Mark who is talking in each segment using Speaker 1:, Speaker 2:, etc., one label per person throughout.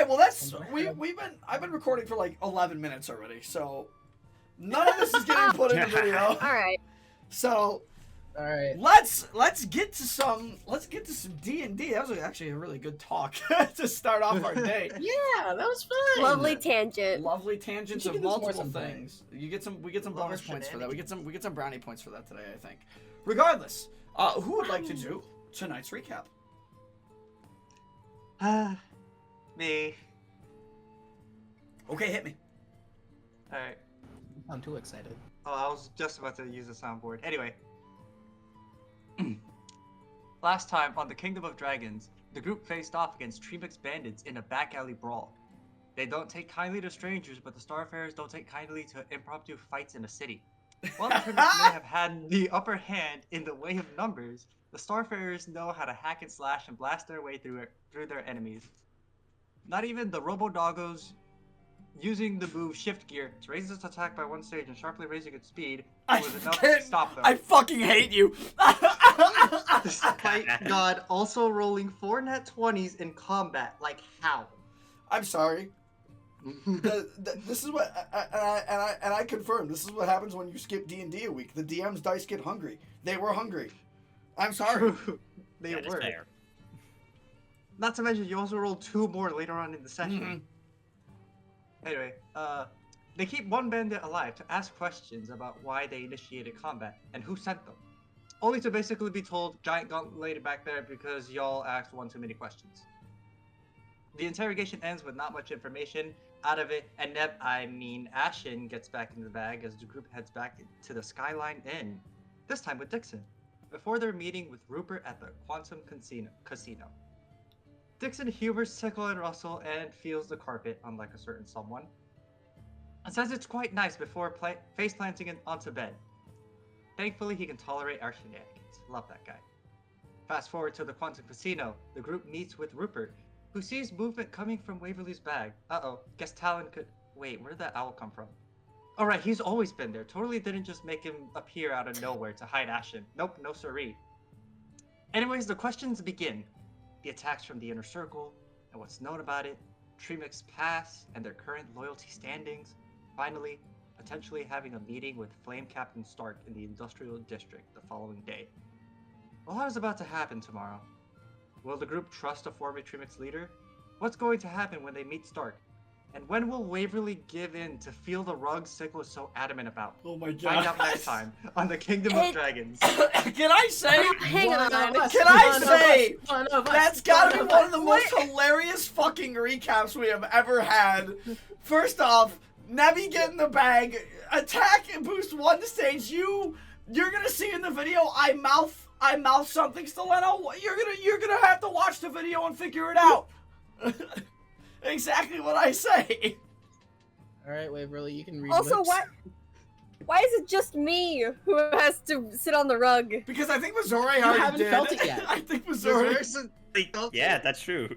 Speaker 1: well I've been recording for like 11 minutes already, so none of this is getting put in the video.
Speaker 2: All right.
Speaker 1: So,
Speaker 3: all right.
Speaker 1: Let's get to some D&D. That was actually a really good talk to start off our day.
Speaker 3: Yeah, that was fun.
Speaker 2: Lovely tangent.
Speaker 1: Lovely tangents of multiple things. We get some bonus points for that. We get some brownie points for that today, I think. Regardless, who would like to do tonight's recap?
Speaker 4: Me.
Speaker 1: Okay, hit me.
Speaker 4: Alright.
Speaker 3: I'm too excited.
Speaker 4: Oh, I was just about to use the soundboard. Anyway. Last time on the Kingdom of Dragons, the group faced off against Trmyx bandits in a back alley brawl. They don't take kindly to strangers, but the Starfarers don't take kindly to impromptu fights in a city. While the Trmyx may have had the upper hand in the way of numbers, the Starfarers know how to hack and slash and blast their way through their enemies. Not even the Robo-Doggos, using the move Shift Gear to raise its attack by one stage and sharply raising its speed, was enough to stop them.
Speaker 1: I fucking hate you!
Speaker 4: Despite God also rolling 4 nat 20s in combat. Like, how?
Speaker 1: I'm sorry. This is what, and I confirm, this is what happens when you skip D&D a week. The DM's dice get hungry. They were hungry. I'm sorry.
Speaker 4: They were. Fair. Not to mention, you also rolled 2 more later on in the session. Anyway, they keep one bandit alive to ask questions about why they initiated combat and who sent them. Only to basically be told, giant gauntlet lady back there because y'all asked one too many questions. The interrogation ends with not much information out of it, and Ashen gets back in the bag as the group heads back to the Skyline Inn, this time with Dixon, before their meeting with Rupert at the Quantum Casino. Dixon humors Sickle and Russell and feels the carpet, unlike a certain someone, and says it's quite nice before face planting it onto bed. Thankfully, he can tolerate our shenanigans. Love that guy. Fast forward to the Quantum Casino, the group meets with Rupert, who sees movement coming from Waverly's bag. Uh-oh, guess Talon could... Wait, where did that owl come from? Alright, he's always been there. Totally didn't just make him appear out of nowhere to hide Ashen. Nope, no siree. Anyways, the questions begin. The attacks from the Inner Circle, and what's known about it, Trmyx past, and their current loyalty standings. Finally, potentially having a meeting with Flame Captain Stark in the Industrial District the following day. A lot is about to happen tomorrow. Will the group trust a former Trmyx leader? What's going to happen when they meet Stark? And when will Waverly give in to feel the rug Sickle is so adamant about?
Speaker 1: Oh my god.
Speaker 4: Find out next time on the Kingdom of Dragons.
Speaker 1: Can I say?
Speaker 2: Hang on.
Speaker 1: That's gotta be one of the most hilarious fucking recaps we have ever had. First off, Nevi get in the bag, attack and boost one stage. You're gonna see in the video. I mouth something, Stileno. You're gonna have to watch the video and figure it out. Exactly what I say.
Speaker 3: All right, Waverly, you can read.
Speaker 2: Also, why is it just me who has to sit on the rug?
Speaker 1: Because I think Missouri already did.
Speaker 3: Felt it yet.
Speaker 1: I think Missouri.
Speaker 5: Yeah, that's true.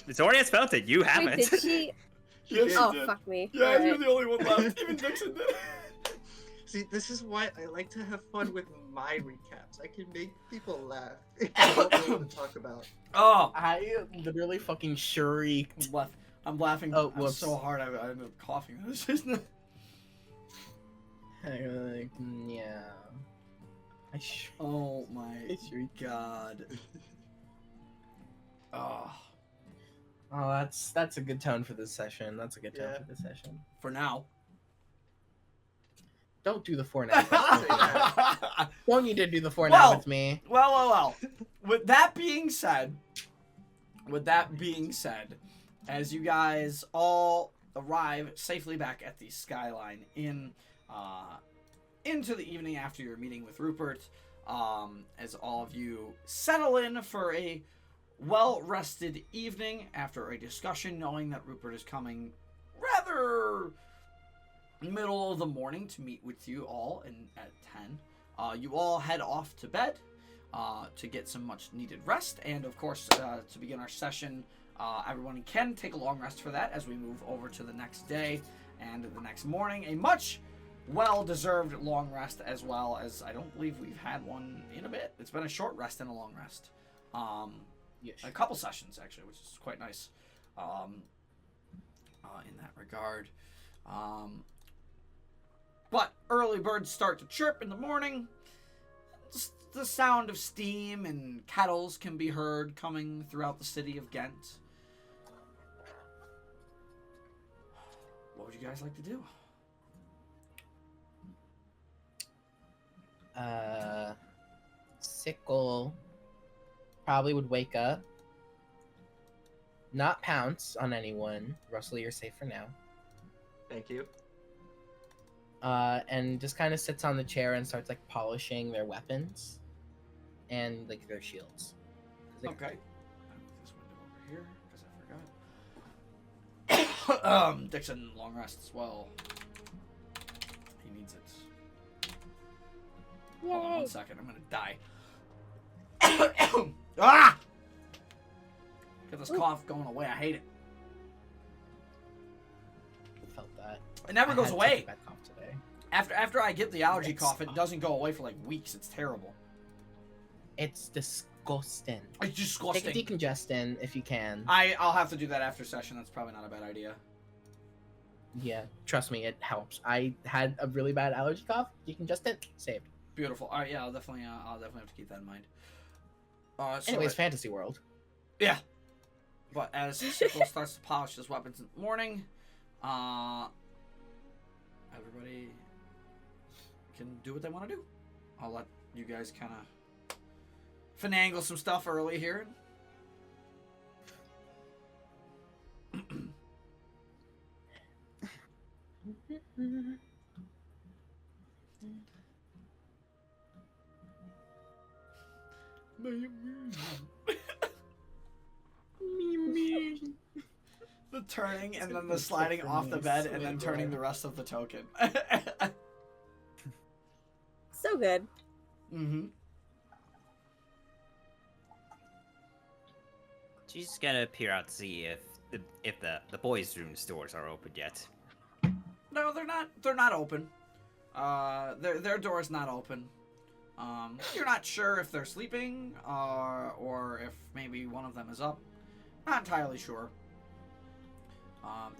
Speaker 5: Missouri has felt it. You haven't.
Speaker 2: Wait, did she?
Speaker 1: Yes,
Speaker 2: oh,
Speaker 1: did.
Speaker 2: fuck me.
Speaker 1: Yeah,
Speaker 2: All
Speaker 1: you're the only one left. Even Dixon did.
Speaker 4: See, this is why I like to have fun with my recaps. I can make people laugh. I don't know what to talk about.
Speaker 1: Oh,
Speaker 3: I literally fucking shrieked.
Speaker 1: I'm laughing so hard. I'm coughing. This isn't.
Speaker 3: Yeah.
Speaker 1: Oh my god. Oh.
Speaker 3: Oh, that's a good tone for this session. That's a good tone for this session.
Speaker 1: For now.
Speaker 3: Don't do the 4 now. Don't need to do the 4 now with me.
Speaker 1: Well. With that being said, as you guys all arrive safely back at the Skyline Inn, into the evening after your meeting with Rupert, as all of you settle in for a well-rested evening after a discussion, knowing that Rupert is coming rather middle of the morning to meet with you all at 10. You all head off to bed to get some much-needed rest, and of course, to begin our session, everyone can take a long rest for that as we move over to the next day and the next morning. A much well-deserved long rest, as well as I don't believe we've had one in a bit. It's been a short rest and a long rest.
Speaker 3: Yes.
Speaker 1: A couple sessions, actually, which is quite nice. in that regard. But early birds start to chirp in the morning. The sound of steam and kettles can be heard coming throughout the city of Ghent. What would you guys like to do?
Speaker 3: Sickle probably would wake up, not pounce on anyone. Russell, you're safe for now.
Speaker 4: Thank you.
Speaker 3: And just kind of sits on the chair and starts like polishing their weapons and like their shields.
Speaker 1: Okay. I'll move this window over here because I forgot. Dixon, long rest as well. He needs it.
Speaker 2: Yay!
Speaker 1: Hold on 1 second. I'm gonna die. Ah! Get this cough going away. I hate it.
Speaker 3: Felt that.
Speaker 1: It never
Speaker 3: I
Speaker 1: goes
Speaker 3: had to
Speaker 1: away.
Speaker 3: take that cough today.
Speaker 1: After I get the allergy
Speaker 3: It's
Speaker 1: cough, it doesn't go away for like weeks. It's terrible.
Speaker 3: It's disgusting.
Speaker 1: It's disgusting.
Speaker 3: Take a decongestant if you can.
Speaker 1: I'll have to do that after session. That's probably not a bad idea.
Speaker 3: Yeah, trust me, it helps. I had a really bad allergy cough. Decongestant saved.
Speaker 1: Beautiful. All right, yeah, I'll definitely have to keep that in mind.
Speaker 3: Anyways, Fantasy World.
Speaker 1: Yeah. But as Sickle starts to polish his weapons in the morning, everybody can do what they want to do. I'll let you guys kind of finagle some stuff early here. The turning and then the sliding off the bed and then turning the rest of the token.
Speaker 2: So good.
Speaker 1: Mm-hmm.
Speaker 5: She's just gonna peer out to see if the boys' room doors are open yet.
Speaker 1: No, they're not. They're not open. Their door's not open. You're not sure if they're sleeping, or if maybe one of them is up. Not entirely sure.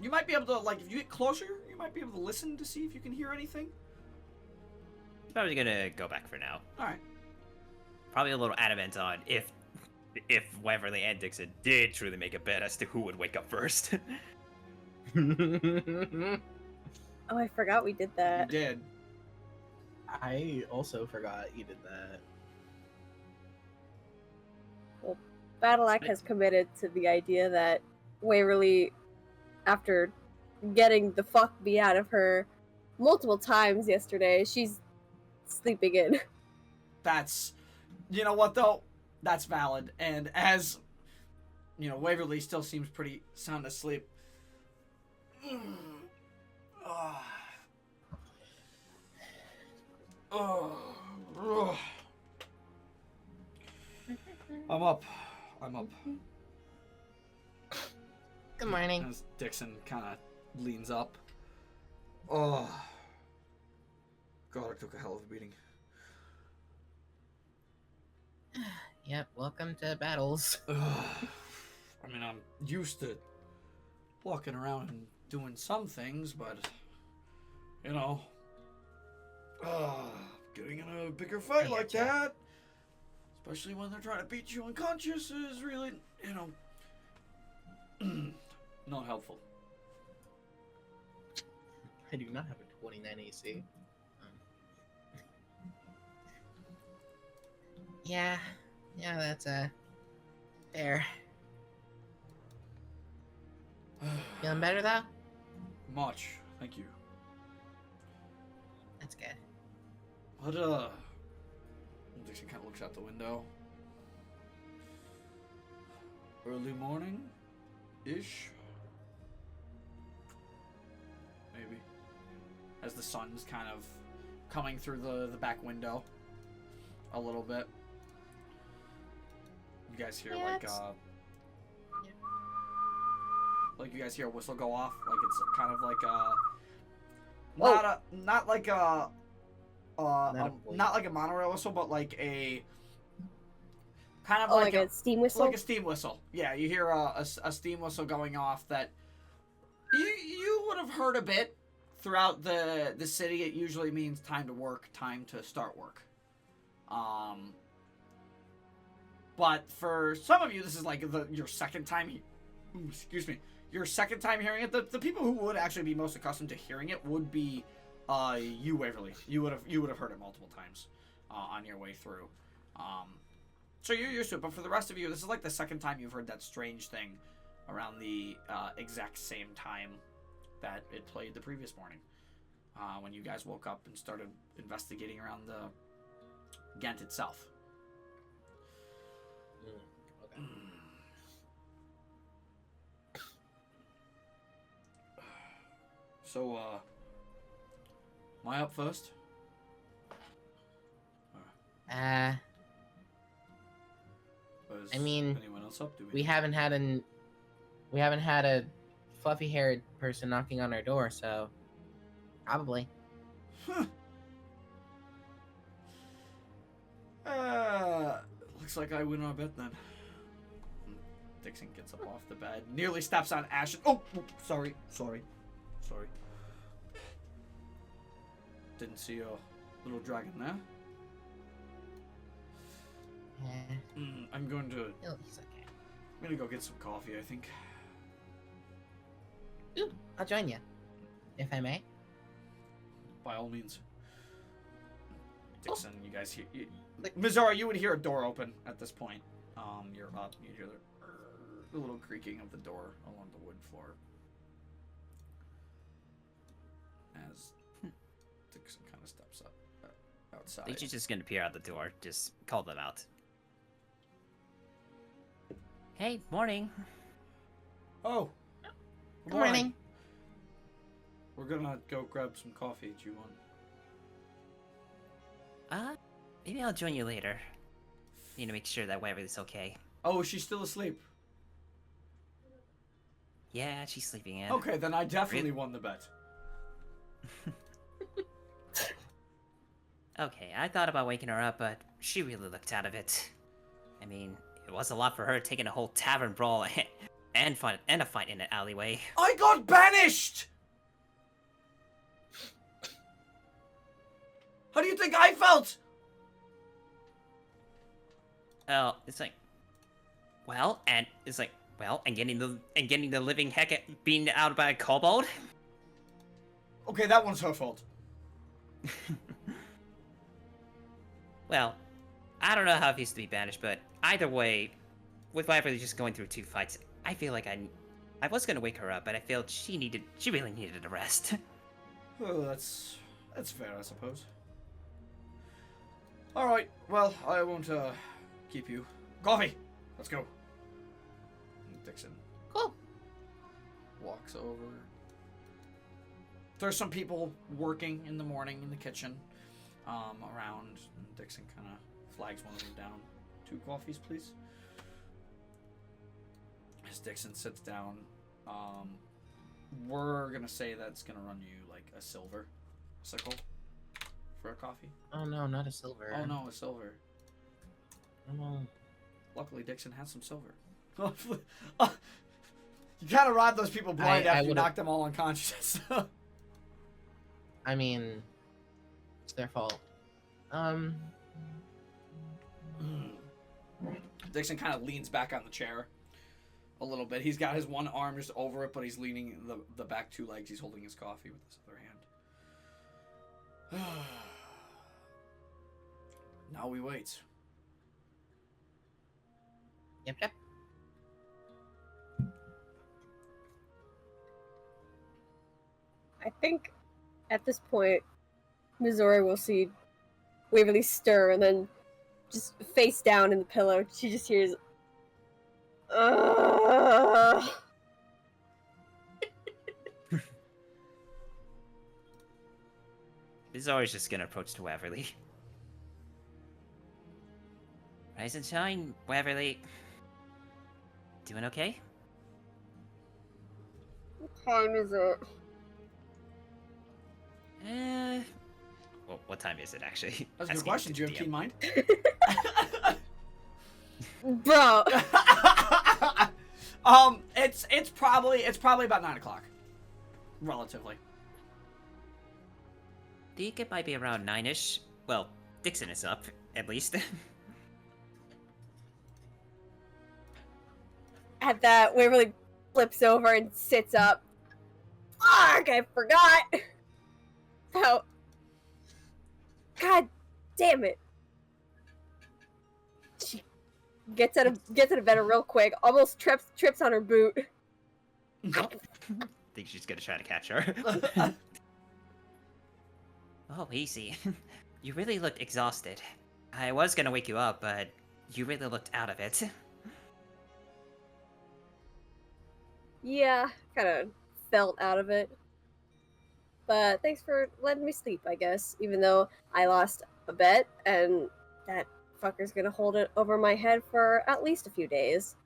Speaker 1: You might be able to, like, if you get closer, you might be able to listen to see if you can hear anything.
Speaker 5: Probably gonna go back for now.
Speaker 1: All right.
Speaker 5: Probably a little adamant on if Waverly and Dixon did truly make a bet as to who would wake up first.
Speaker 2: Oh, I forgot we did that.
Speaker 1: You did.
Speaker 3: I also forgot you did that.
Speaker 2: Battleac has committed to the idea that Waverly, after getting the fuck beat out of her multiple times yesterday, she's sleeping in.
Speaker 1: That's, you know what though? That's valid. And as, you know, Waverly still seems pretty sound asleep. I'm up.
Speaker 3: Good morning.
Speaker 1: As Dixon kind of leans up. Oh. God, I took a hell of a beating.
Speaker 3: Yep, welcome to battles.
Speaker 1: I mean, I'm used to walking around and doing some things, but, you know, getting in a bigger fight like that, especially when they're trying to beat you unconscious, is really, you know, not helpful.
Speaker 3: I do not have a 29 AC. Yeah, that's fair. Feeling better though?
Speaker 1: Much, thank you.
Speaker 3: That's good.
Speaker 1: What, Dixon kind of looks out the window. Early morning-ish? Maybe. As the sun's kind of coming through the back window a little bit. You guys hear, like you guys hear a whistle go off, like it's kind of like not like a monorail whistle, but like a kind of
Speaker 2: like a steam whistle.
Speaker 1: Like a steam whistle. Yeah, you hear a steam whistle going off that you would have heard a bit throughout the city. It usually means time to work, time to start work. But for some of you, this is like your second time. Excuse me, your second time hearing it. The people who would actually be most accustomed to hearing it would be you, Waverly. You would have heard it multiple times on your way through. So you're used to it. But for the rest of you, this is like the second time you've heard that strange thing around the exact same time that it played the previous morning, when you guys woke up and started investigating around the Ghent itself.
Speaker 3: Okay.
Speaker 1: So, am I up first? Is
Speaker 3: I mean,
Speaker 1: anyone else up?
Speaker 3: we haven't had a fluffy-haired person knocking on our door, so probably.
Speaker 1: Looks like I win our bet then. Dixon gets up off the bed, nearly steps on Ashen. Oh, sorry. Didn't see your little dragon there. I'm going to.
Speaker 3: Oh, he's okay.
Speaker 1: I'm gonna go get some coffee, I think.
Speaker 3: Ooh, I'll join you, if I may.
Speaker 1: By all means. Dixon, you guys hear... Mizora, you would hear a door open at this point. You're up. You hear the little creaking of the door along the wood floor. As Dixon kind of steps up outside.
Speaker 5: I think she's just gonna peer out the door. Just call them out. Hey, morning.
Speaker 1: Oh.
Speaker 3: Good morning.
Speaker 1: We're gonna go grab some coffee. Do you want?
Speaker 5: Maybe I'll join you later. Need to make sure that Waverly's okay.
Speaker 1: Oh, is she still asleep?
Speaker 5: Yeah, she's sleeping in.
Speaker 1: Okay, then I definitely won the bet.
Speaker 5: Okay, I thought about waking her up, but she really looked out of it. I mean, it was a lot for her taking a whole tavern brawl and a fight in an alleyway.
Speaker 1: I got banished! How do you think I felt?
Speaker 5: Well, it's like, and getting the living heck beaten out by a kobold.
Speaker 1: Okay, that one's her fault.
Speaker 5: Well, I don't know how it feels to be banished, but either way, with Waverly just going through 2 fights, I feel like I was gonna wake her up, but I felt she really needed a rest.
Speaker 1: Oh, that's fair, I suppose. All right, well, I won't keep you. Coffee, let's go. And Dixon
Speaker 3: Cool.
Speaker 1: walks over. There's some people working in the morning in the kitchen, around. And Dixon kind of flags one of them down. 2 coffees, please. As Dixon sits down, we're gonna say that's gonna run you like a silver sickle for a coffee.
Speaker 3: Oh no, not a silver.
Speaker 1: Oh no, a silver.
Speaker 3: Oh no.
Speaker 1: Luckily, Dixon has some silver. You kind of robbed those people blind after you knocked them all unconscious.
Speaker 3: I mean, it's their fault.
Speaker 1: Dixon kind of leans back on the chair a little bit. He's got his one arm just over it, but he's leaning the back 2 legs. He's holding his coffee with his other hand. Now we wait.
Speaker 3: Yep.
Speaker 2: I think at this point, Mizora will see Waverly stir and then just face down in the pillow. She just hears,
Speaker 5: He's always just gonna approach to Waverly. Rise and shine, Waverly. Doing okay?
Speaker 2: What time is it?
Speaker 5: Well, what time is it actually?
Speaker 1: That's a good question. Do you have keen mind?
Speaker 2: Bro.
Speaker 1: It's probably about 9 o'clock. relatively.
Speaker 5: Do you think it might be around 9-ish? Well, Dixon is up, at least.
Speaker 2: At that, Waverly flips over and sits up. Fuck! I forgot! How... God damn it. She gets out of bed real quick, almost trips on her boot.
Speaker 5: Think she's gonna try to catch her. Oh, easy. You really looked exhausted. I was gonna wake you up, but you really looked out of it.
Speaker 2: Yeah, kind of felt out of it. But thanks for letting me sleep, I guess. Even though I lost a bet, and that fucker's gonna hold it over my head for at least a few days.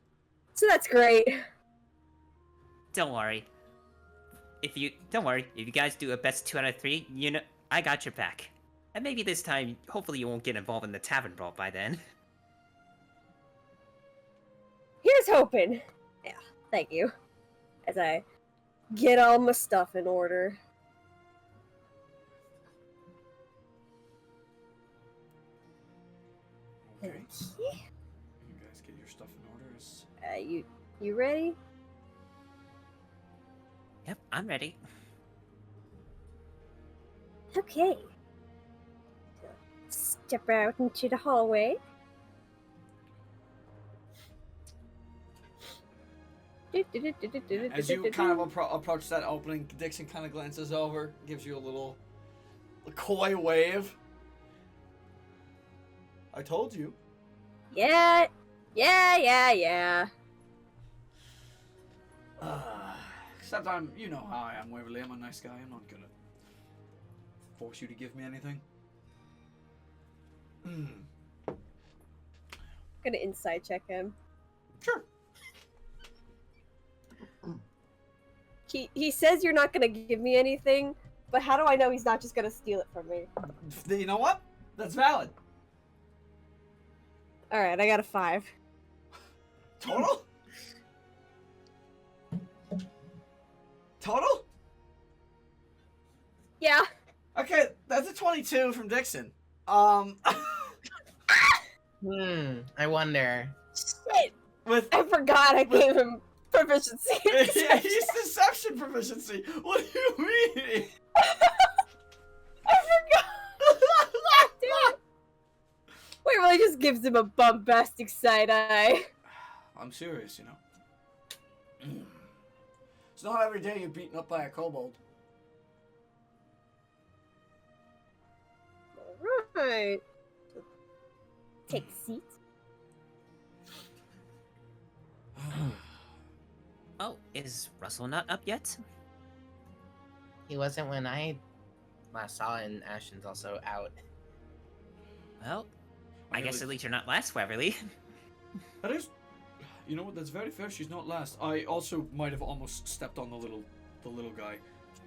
Speaker 2: So that's great.
Speaker 5: Don't worry. If you guys do a best 2 out of 3, you know, I got your back. And maybe this time, hopefully you won't get involved in the tavern brawl by then.
Speaker 2: Here's hoping. Yeah, thank you. As I get all my stuff in order.
Speaker 1: Okay.
Speaker 2: Okay.
Speaker 1: You guys get your stuff in order.
Speaker 2: You ready?
Speaker 5: Yep, I'm ready.
Speaker 2: Okay. So, step out into the hallway.
Speaker 1: As you kind of approach that opening, Dixon kind of glances over, gives you a coy wave. I told you.
Speaker 2: Yeah.
Speaker 1: Except you know how I am, Waverly. I'm a nice guy. I'm not gonna force you to give me anything.
Speaker 2: Gonna inside check him.
Speaker 1: Sure.
Speaker 2: He says you're not gonna give me anything, but how do I know he's not just gonna steal it from me?
Speaker 1: You know what? That's valid.
Speaker 2: Alright, I got a 5.
Speaker 1: Total? Total?
Speaker 2: Yeah.
Speaker 1: Okay, that's a 22 from Dixon.
Speaker 3: I wonder.
Speaker 2: Shit!
Speaker 1: With
Speaker 2: I forgot I gave him proficiency.
Speaker 1: yeah, he's deception proficiency. What do you mean?
Speaker 2: I forgot. Damn it. Waverly just gives him a bombastic side eye.
Speaker 1: I'm serious, you know. It's not every day you're beaten up by a kobold.
Speaker 2: Alright. Take a seat.
Speaker 5: Oh, is Russell not up yet?
Speaker 3: He wasn't when I last saw, and Ashton's also out.
Speaker 5: Well, I guess at least you're not last, Waverly.
Speaker 1: That is, you know what? That's very fair. She's not last. I also might have almost stepped on the little guy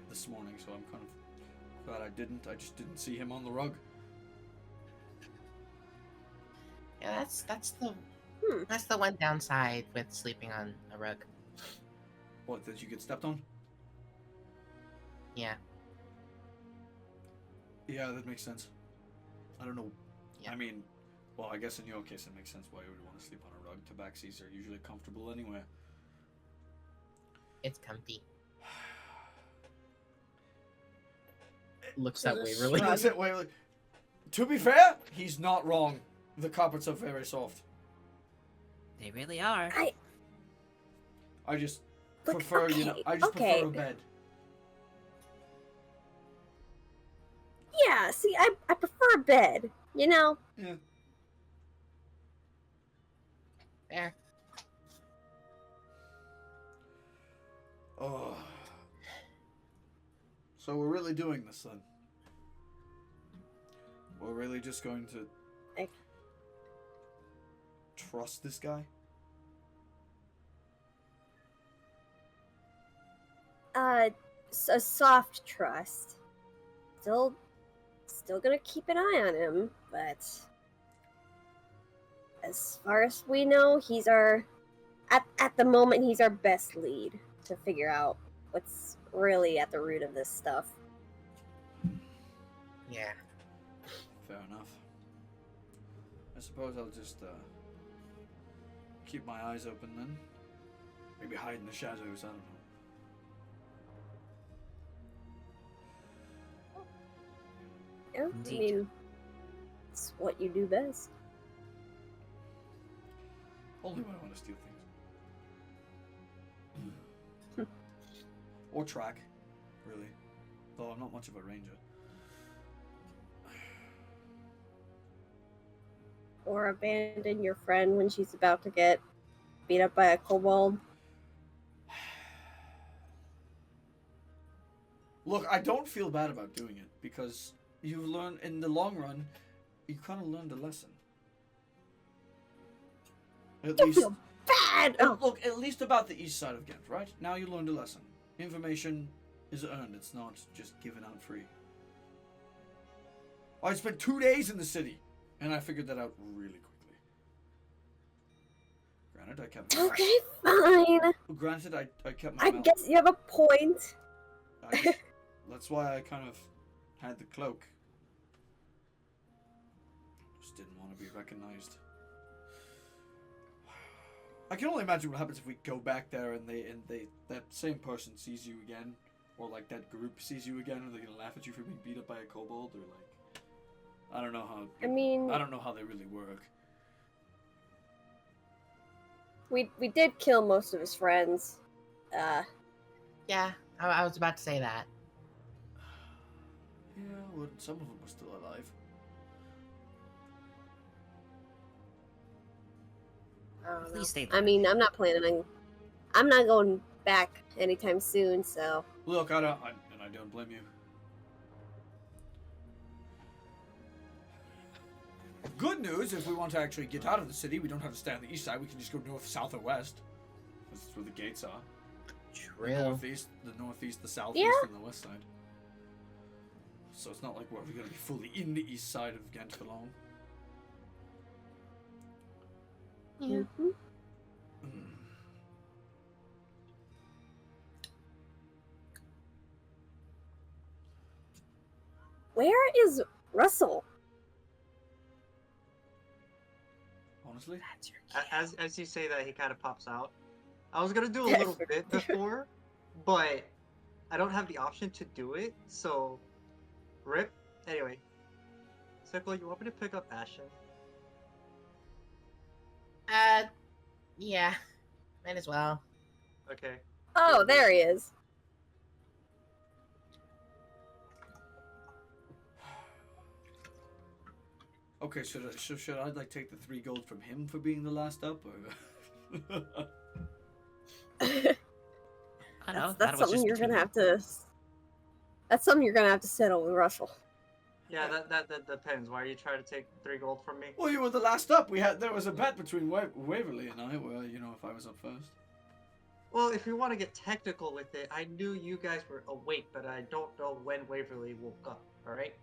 Speaker 1: this morning, so I'm kind of glad I didn't. I just didn't see him on the rug.
Speaker 3: Yeah, that's the one downside with sleeping on a rug.
Speaker 1: What? Did you get stepped on?
Speaker 3: Yeah.
Speaker 1: Yeah, that makes sense. I don't know.
Speaker 3: Yeah.
Speaker 1: I mean, well, I guess in your case it makes sense why you would want to sleep on a rug. Tabaxis are usually comfortable anyway.
Speaker 3: It's comfy. Looks at Waverly.
Speaker 1: Looks at Waverly. To be fair, he's not wrong. The carpets are very soft.
Speaker 5: They really are.
Speaker 1: I just
Speaker 2: Look,
Speaker 1: prefer,
Speaker 2: okay,
Speaker 1: you know, I just
Speaker 2: okay.
Speaker 1: prefer a bed.
Speaker 2: Yeah, see, I prefer a bed, you know?
Speaker 1: Yeah.
Speaker 3: There.
Speaker 1: Oh. So we're really doing this then? We're really just going to trust this guy?
Speaker 2: A soft trust. Still gonna keep an eye on him, but as far as we know, he's at the moment he's our best lead to figure out what's really at the root of this stuff.
Speaker 3: Yeah.
Speaker 1: Fair enough. I suppose I'll just keep my eyes open then. Maybe hide in the shadows, I don't know.
Speaker 2: Yeah,
Speaker 5: Indeed.
Speaker 2: I mean, it's what you do best.
Speaker 1: Only when I want to steal things. Or track, really. Though I'm not much of a ranger.
Speaker 2: Or abandon your friend when she's about to get beat up by a kobold.
Speaker 1: Look, I don't feel bad about doing it because you've learned in the long run, you kind of learned a lesson. At
Speaker 2: Don't
Speaker 1: least,
Speaker 2: feel bad. Oh,
Speaker 1: look, at least about the east side of Ghent, right? Now you learned a lesson. Information is earned; it's not just given out free. I spent 2 days in the city, and I figured that out really quickly. Granted, I kept.
Speaker 2: okay, fine.
Speaker 1: Granted, I kept my
Speaker 2: I
Speaker 1: mouth.
Speaker 2: guess you have a point.
Speaker 1: That's why I kind of had the cloak. Just didn't want to be recognized. I can only imagine what happens if we go back there and that same person sees you again, or like that group sees you again, and they're gonna laugh at you for being beat up by a kobold, or like I don't know how.
Speaker 2: I mean,
Speaker 1: I don't know how they really work.
Speaker 2: we did kill most of his friends.
Speaker 3: Yeah, I was about to say that.
Speaker 1: Yeah, well, some of them are still alive.
Speaker 2: I don't
Speaker 5: At
Speaker 2: know.
Speaker 5: least they
Speaker 2: I mean, I'm not planning on. I'm not going back anytime soon, so.
Speaker 1: Look, I don't blame you. Good news, if we want to actually get out of the city, we don't have to stay on the east side. We can just go north, south, or west. That's where the gates are. The
Speaker 3: True.
Speaker 1: northeast, the southeast,
Speaker 2: Yeah.
Speaker 1: and the west side. So it's not like we're going to be fully in the east side of Ghent for long.
Speaker 3: Yeah.
Speaker 2: Mhm. Where is Russell?
Speaker 1: Honestly?
Speaker 3: That's your kid.
Speaker 4: As you say that, he kind of pops out. I was gonna do a little bit before, but I don't have the option to do it, so rip. Anyway, Sickle, you want me to pick up Ashen?
Speaker 3: Yeah. Might as well.
Speaker 4: Okay.
Speaker 2: Oh, there he is.
Speaker 1: Okay, should I like take the 3 gold from him for being the last up, or?
Speaker 5: I don't know.
Speaker 2: That's something you're gonna have to. That's something you're gonna have to settle with Russell.
Speaker 4: Yeah, that depends. Why are you trying to take 3 gold from me?
Speaker 1: Well, you were the last up. There was a bet between Waverly and I, where if I was up first.
Speaker 4: Well, if you want to get technical with it, I knew you guys were awake, but I don't know when Waverly woke up. All right.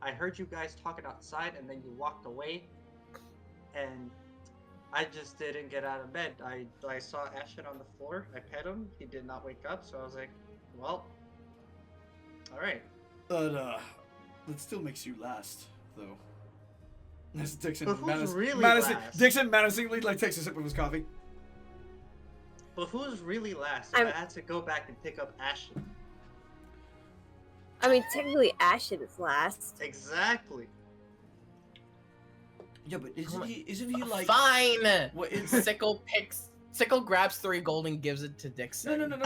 Speaker 4: I heard you guys talking outside, and then you walked away, and I just didn't get out of bed. I saw Ashen on the floor. I pet him. He did not wake up, so I was like, well, all right.
Speaker 1: But that still makes you last, though. As Dixon
Speaker 4: But who's really last?
Speaker 1: Dixon menacingly takes a sip of his coffee.
Speaker 4: But who's really last? If I had to go back and pick up Ashen.
Speaker 2: I mean, technically, Ashen is last.
Speaker 4: Exactly.
Speaker 1: Yeah, but isn't he like
Speaker 3: Fine.
Speaker 1: What is
Speaker 3: Sickle grabs 3 gold and gives it to Dixon.
Speaker 1: No.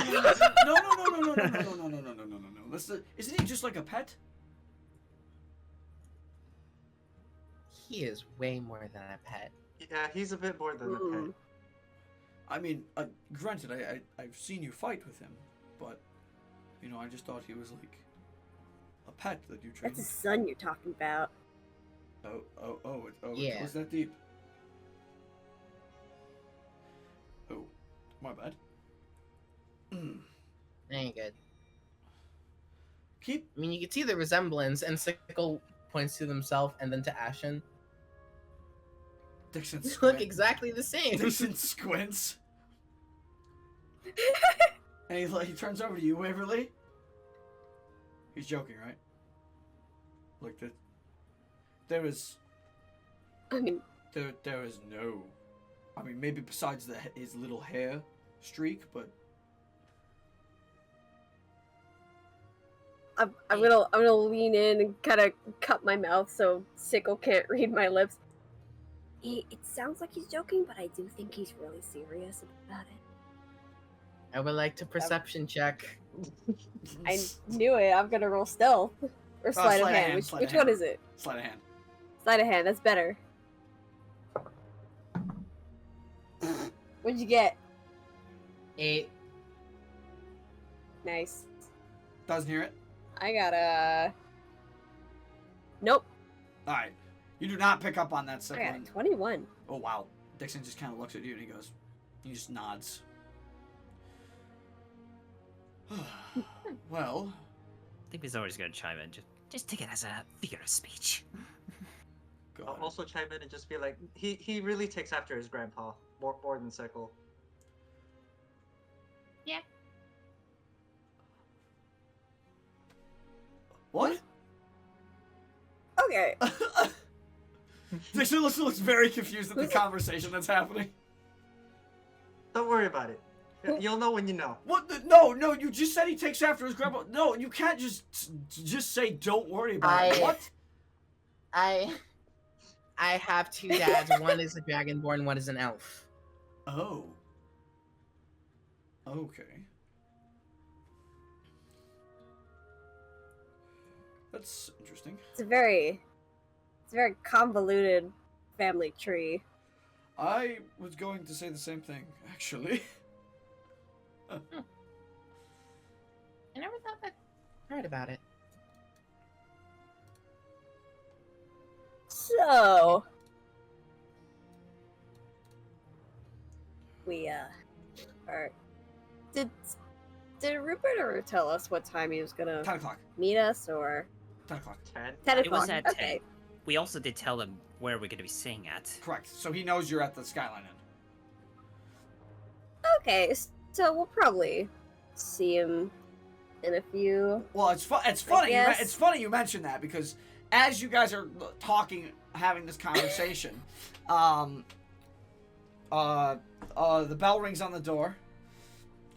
Speaker 1: Isn't he just like a pet?
Speaker 3: He is way more than a pet.
Speaker 4: Yeah, he's a bit more than a pet.
Speaker 1: I mean, granted, I've seen you fight with him, but I just thought he was like a pet that you trained.
Speaker 2: That's his son you're talking about.
Speaker 1: Oh,
Speaker 3: Yeah.
Speaker 1: it was that deep. Oh, my bad.
Speaker 3: Ain't good.
Speaker 1: Keep.
Speaker 3: I mean, you can see the resemblance, and Sickle points to himself and then to Ashen.
Speaker 1: Dixon
Speaker 3: They
Speaker 1: squints.
Speaker 3: look exactly the same.
Speaker 1: Dixon squints. And he turns over to you, Waverly. He's joking, right? Like that. There was
Speaker 2: I mean,
Speaker 1: there is no. I mean, maybe besides his little hair streak, but
Speaker 2: I'm gonna lean in and kind of cut my mouth so Sickle can't read my lips. It sounds like he's joking, but I do think he's really serious about it.
Speaker 3: I would like to perception check.
Speaker 2: I knew it. I'm gonna roll stealth or sleight of hand. Which one is it?
Speaker 1: Sleight of hand.
Speaker 2: Sleight of hand. That's better. What'd you get?
Speaker 3: 8.
Speaker 2: Nice.
Speaker 1: Doesn't hear it.
Speaker 2: I got a. Nope.
Speaker 1: All right. You do not pick up on that
Speaker 2: I
Speaker 1: second
Speaker 2: got a
Speaker 1: one.
Speaker 2: 21.
Speaker 1: Oh wow. Dixon just kind of looks at you and he just nods. Well,
Speaker 5: I think he's always gonna chime in. Just take it as a figure of speech.
Speaker 4: I'll also chime in and just be like, he really takes after his grandpa more than Circle.
Speaker 5: Yeah.
Speaker 1: What?
Speaker 2: Okay.
Speaker 1: Dixon looks very confused at the conversation that's happening.
Speaker 4: Don't worry about it. You'll know when you know.
Speaker 1: What? No, you just said he takes after his grandpa. No, you can't just say don't worry about it. What?
Speaker 3: I have 2 dads. One is a dragonborn, one is an elf.
Speaker 1: Oh. Okay. That's interesting.
Speaker 2: It's a very convoluted family tree.
Speaker 1: I was going to say the same thing, actually.
Speaker 3: I never thought that. Heard about it.
Speaker 2: So we are. Did Rupert ever tell us what time he was gonna
Speaker 1: 10 o'clock.
Speaker 2: meet us, or
Speaker 1: 10 o'clock.
Speaker 4: 10?
Speaker 2: 10
Speaker 5: It
Speaker 2: o'clock?
Speaker 5: was at
Speaker 2: Okay.
Speaker 5: 10. We also did tell him where we're gonna be staying at.
Speaker 1: Correct. So he knows you're at the Skyline Inn.
Speaker 2: Okay, so we'll probably see him in a few.
Speaker 1: Well, it's funny.
Speaker 2: guess.
Speaker 1: It's funny you mentioned that because as you guys are talking, having this conversation, the bell rings on the door,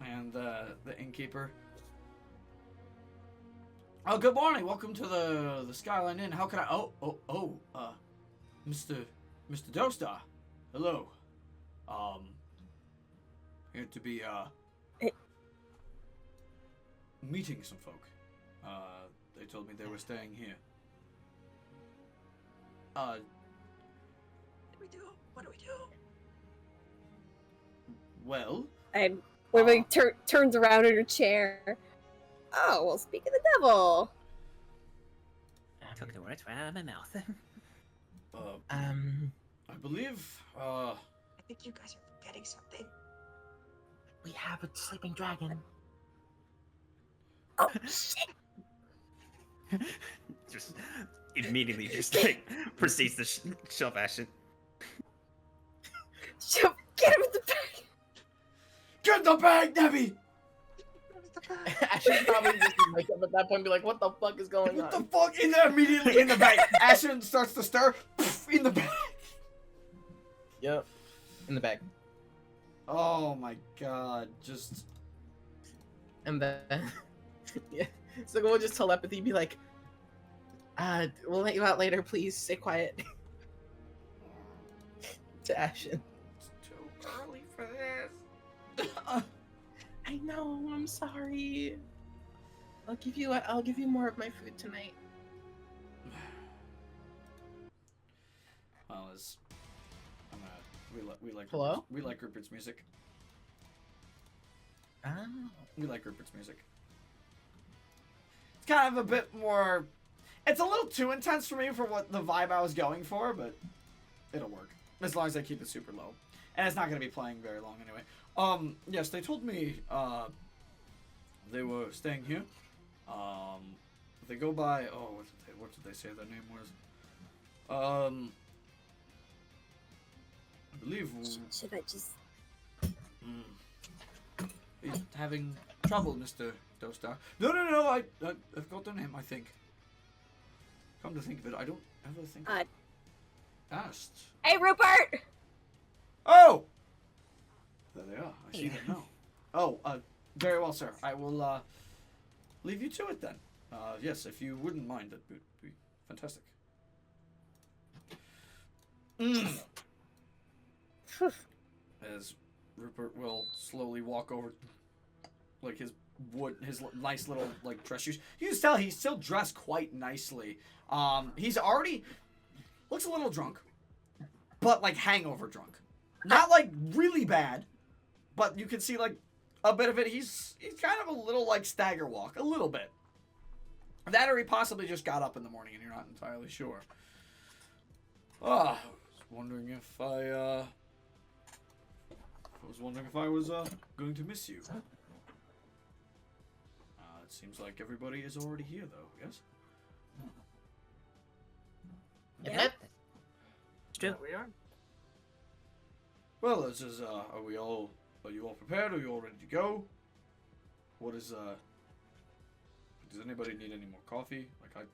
Speaker 1: and the innkeeper. Oh, good morning. Welcome to the Skyline Inn. How can I? Mr. Dostar. Hello. Here to be meeting some folk. They told me they were staying here.
Speaker 4: What do we do?
Speaker 1: Well,
Speaker 2: And Waverly turns around in her chair. Oh, well, speak of the devil.
Speaker 5: Took the words right out of my mouth.
Speaker 1: I believe,
Speaker 4: I think you guys are forgetting something.
Speaker 3: We have a sleeping dragon.
Speaker 2: Oh, shit.
Speaker 5: Just immediately like proceeds to shove Ashton.
Speaker 2: Get him in the bag.
Speaker 1: get the bag, Debbie!
Speaker 3: I should probably just wake up at that point and be like, what the fuck is going
Speaker 1: What
Speaker 3: on?
Speaker 1: the fuck? Immediately in the bag. Ashton starts to stir. In the bag.
Speaker 3: Yep. In the bag.
Speaker 1: Oh my god. Just.
Speaker 3: And then, yeah. So we'll just telepathy be like, we'll let you out later, please. Stay quiet. To Ashen.
Speaker 1: It's too early for this.
Speaker 3: I know, I'm sorry. I'll give you more of my food tonight.
Speaker 1: Well, we like
Speaker 3: Hello?
Speaker 1: we like Rupert's music.
Speaker 3: Oh.
Speaker 1: We like Rupert's music. It's kind of a bit more. It's a little too intense for me for what the vibe I was going for, but it'll work as long as I keep it super low, and it's not going to be playing very long anyway. Yes, they told me they were staying here. They go by. Oh, what did they say their name was? I believe.
Speaker 2: Should I just...
Speaker 1: He's having trouble, Mr. Dostar? No, I've got their name, I think. Come to think of it, I don't ever think I asked.
Speaker 2: Hey, Rupert!
Speaker 1: Oh! There they are. I see them now. Oh, very well, sir. I will, leave you to it then. Yes, if you wouldn't mind, that would be fantastic. As Rupert will slowly walk over, like his nice little like dress shoes. You can tell he's still dressed quite nicely. He's already looks a little drunk, but like hangover drunk. Not like really bad, but you can see like a bit of it. He's kind of a little like stagger walk, a little bit. That or he possibly just got up in the morning and you're not entirely sure. I was wondering if I was going to miss you. It seems like everybody is already here, though. Yes.
Speaker 3: Yep.
Speaker 5: It's true.
Speaker 4: We are.
Speaker 1: Well, this is are you all prepared? Are you all ready to go? What is does anybody need any more coffee? Like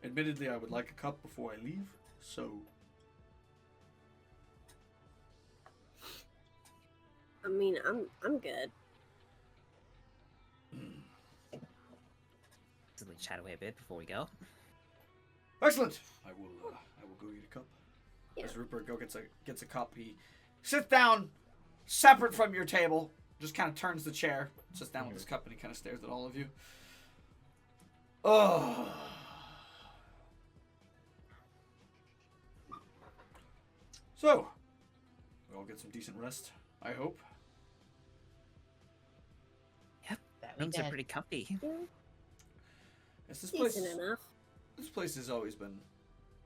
Speaker 1: admittedly I would like a cup before I leave. So
Speaker 2: I mean, I'm good.
Speaker 5: Silly chat away a bit before we go.
Speaker 1: excellent. I will go get a cup.
Speaker 2: Yeah.
Speaker 1: As Rupert gets a cup, he sits down separate from your table. Just kind of turns the chair, sits down with his cup, and he kind of stares at all of you. Oh. So, we all get some decent rest, I hope.
Speaker 5: Yep,
Speaker 3: That we
Speaker 5: rooms are
Speaker 3: did.
Speaker 5: pretty comfy.
Speaker 1: Yes, this
Speaker 2: Decent enough.
Speaker 1: place has always been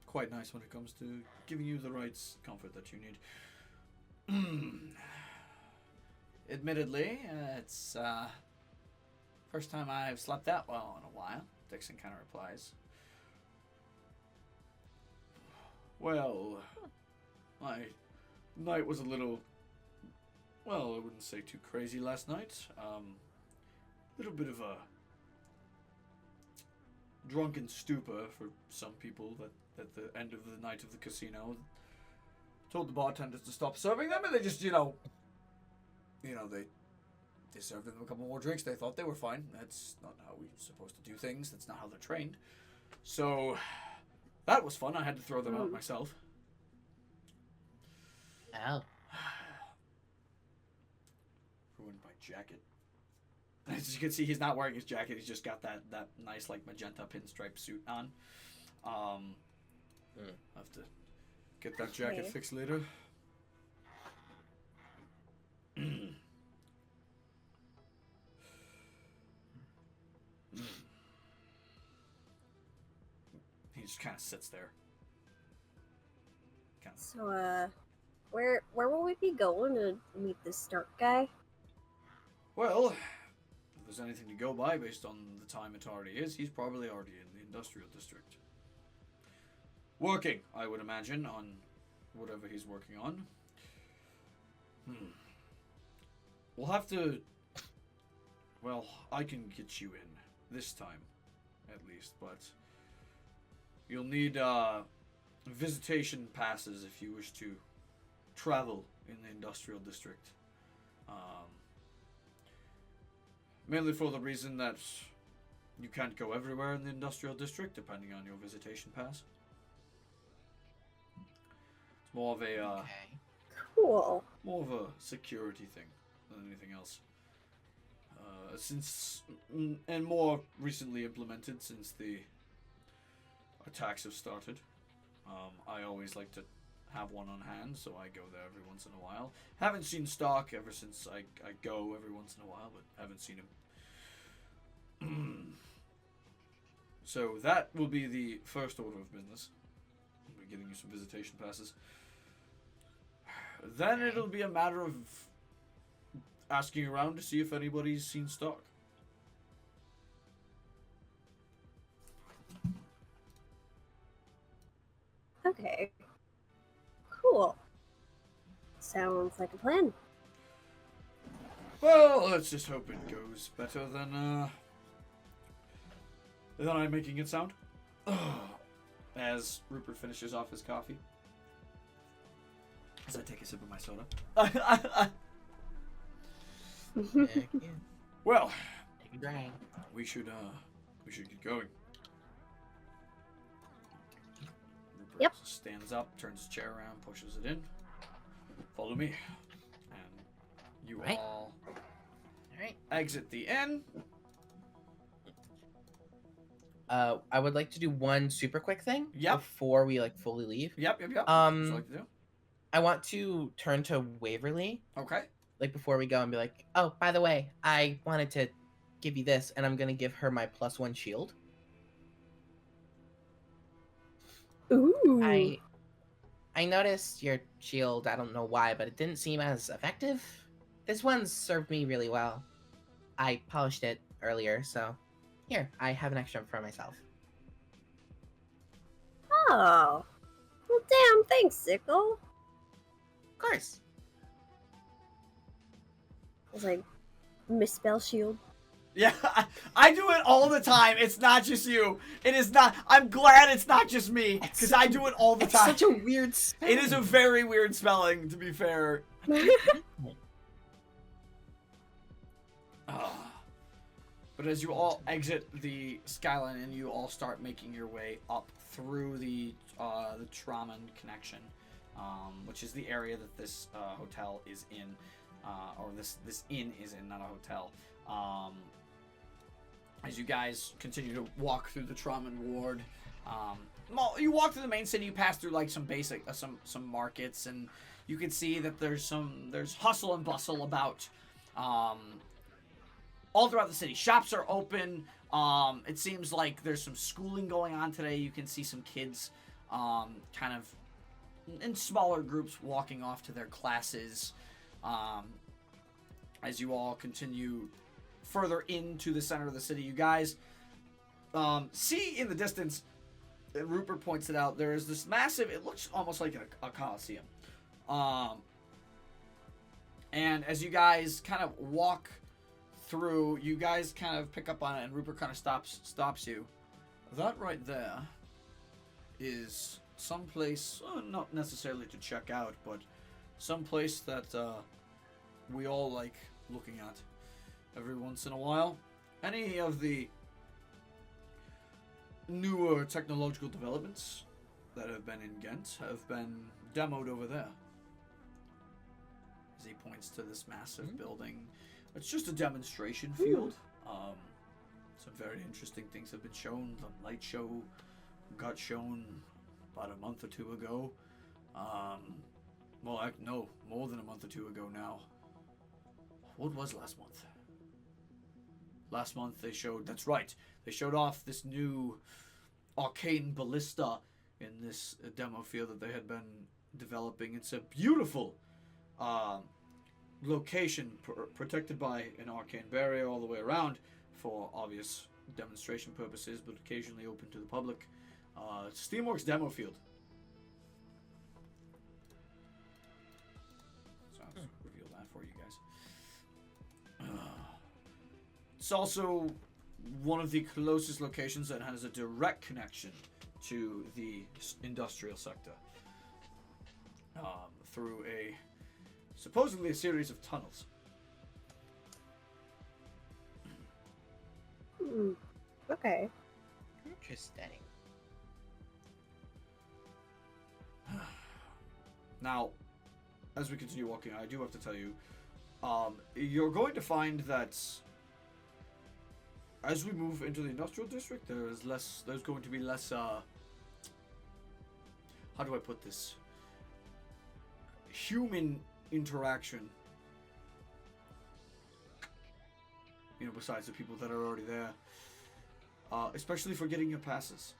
Speaker 1: quite nice when it comes to giving you the right comfort that you need. Admittedly, it's first time I've slept that well in a while. Dixon kind of replies. Well, my night was a little, well, I wouldn't say too crazy last night. Little bit of a drunken stupor for some people that at the end of the night of the casino told the bartenders to stop serving them, and they just, they served them a couple more drinks. They thought they were fine. That's not how we're supposed to do things. That's not how they're trained. So that was fun. I had to throw them out myself.
Speaker 3: Oh.
Speaker 1: Ruined my jacket. As you can see, he's not wearing his jacket. He's just got that nice like magenta pinstripe suit on. I'll have to get that jacket
Speaker 2: Okay.
Speaker 1: fixed later. He just kind of sits there.
Speaker 2: So, where will we be going to meet this Stark guy?
Speaker 1: Well, if there's anything to go by based on the time it already is, he's probably already in the industrial district. Working, I would imagine, on whatever he's working on. We'll have to... Well, I can get you in, this time, at least, but... You'll need, visitation passes if you wish to travel in the industrial district. Mainly for the reason that you can't go everywhere in the industrial district, depending on your visitation pass. It's more of a,
Speaker 3: Okay.
Speaker 2: Cool.
Speaker 1: more of a security thing than anything else. And more recently implemented since the attacks have started. I always like to have one on hand, so I go there every once in a while. Haven't seen Stark ever since I go every once in a while, but haven't seen him. So that will be the first order of business. We'll be getting you some visitation passes. Then it'll be a matter of asking around to see if anybody's seen Stark.
Speaker 2: Okay. Cool. Sounds like a plan.
Speaker 1: Well, let's just hope it goes better than I'm making it sound. As Rupert finishes off his coffee. As I take a sip of my soda.
Speaker 3: Heck yeah.
Speaker 1: Well,
Speaker 3: Take a drink.
Speaker 1: we should get going. Rupert
Speaker 2: Yep.
Speaker 1: stands up, turns his chair around, pushes it in. Follow me. And you
Speaker 5: Right.
Speaker 1: all
Speaker 3: Alright.
Speaker 1: exit the inn.
Speaker 3: I would like to do one super quick thing
Speaker 1: Yep.
Speaker 3: before we like fully leave.
Speaker 1: Yep. What would you like to do?
Speaker 3: I want to turn to Waverly
Speaker 1: Okay.
Speaker 3: like before we go and be like, oh, by the way, I wanted to give you this, and I'm gonna give her my +1 shield.
Speaker 2: Ooh.
Speaker 3: I noticed your shield. I don't know why, but it didn't seem as effective. This one's served me really well. I polished it earlier, so here, I have an extra for myself.
Speaker 2: Oh. Well, damn, thanks, Sickle.
Speaker 3: Of course.
Speaker 2: I was like, misspell shield.
Speaker 1: Yeah, I do it all the time. It's not just you. It is not. I'm glad it's not just me, because I do it all the
Speaker 3: It's
Speaker 1: time.
Speaker 3: such a weird spell.
Speaker 1: It is a very weird spelling, to be fair. But as you all exit the skyline and you all start making your way up through the Trmyx connection, which is the area that this hotel is in, or this inn is in, not a hotel. As you guys continue to walk through the Trmyx ward, well, you walk through the main city. You pass through like some basic some markets, and you can see that there's hustle and bustle about. All throughout the city. Shops are open. It seems like there's some schooling going on today. You can see some kids kind of in smaller groups walking off to their classes. As you all continue further into the center of the city, you guys see in the distance, and Rupert points it out, there is this massive, it looks almost like a coliseum. And as you guys kind of walk through, you guys kind of pick up on it, and Rupert kind of stops you. That right there is someplace, not necessarily to check out, but someplace that we all like looking at every once in a while. Any of the newer technological developments that have been in Ghent have been demoed over there. As he points to this massive building. It's just a demonstration field. Some very interesting things have been shown. The light show got shown about a month or two ago. Well, no, more than a month or two ago now. What was last month? Last month they showed, that's right, they showed off this new arcane ballista in this demo field that they had been developing. It's a beautiful location protected by an arcane barrier all the way around for obvious demonstration purposes, but occasionally open to the public. It's Steamworks demo field. So I'll just reveal that for you guys. It's also one of the closest locations that has a direct connection to the industrial sector through supposedly a series of tunnels.
Speaker 2: Okay.
Speaker 3: Interesting.
Speaker 1: Now, as we continue walking, I do have to tell you, you're going to find that as we move into the industrial district, there's going to be less, how do I put this? Human interaction. You know, besides the people that are already there. Especially for getting your passes.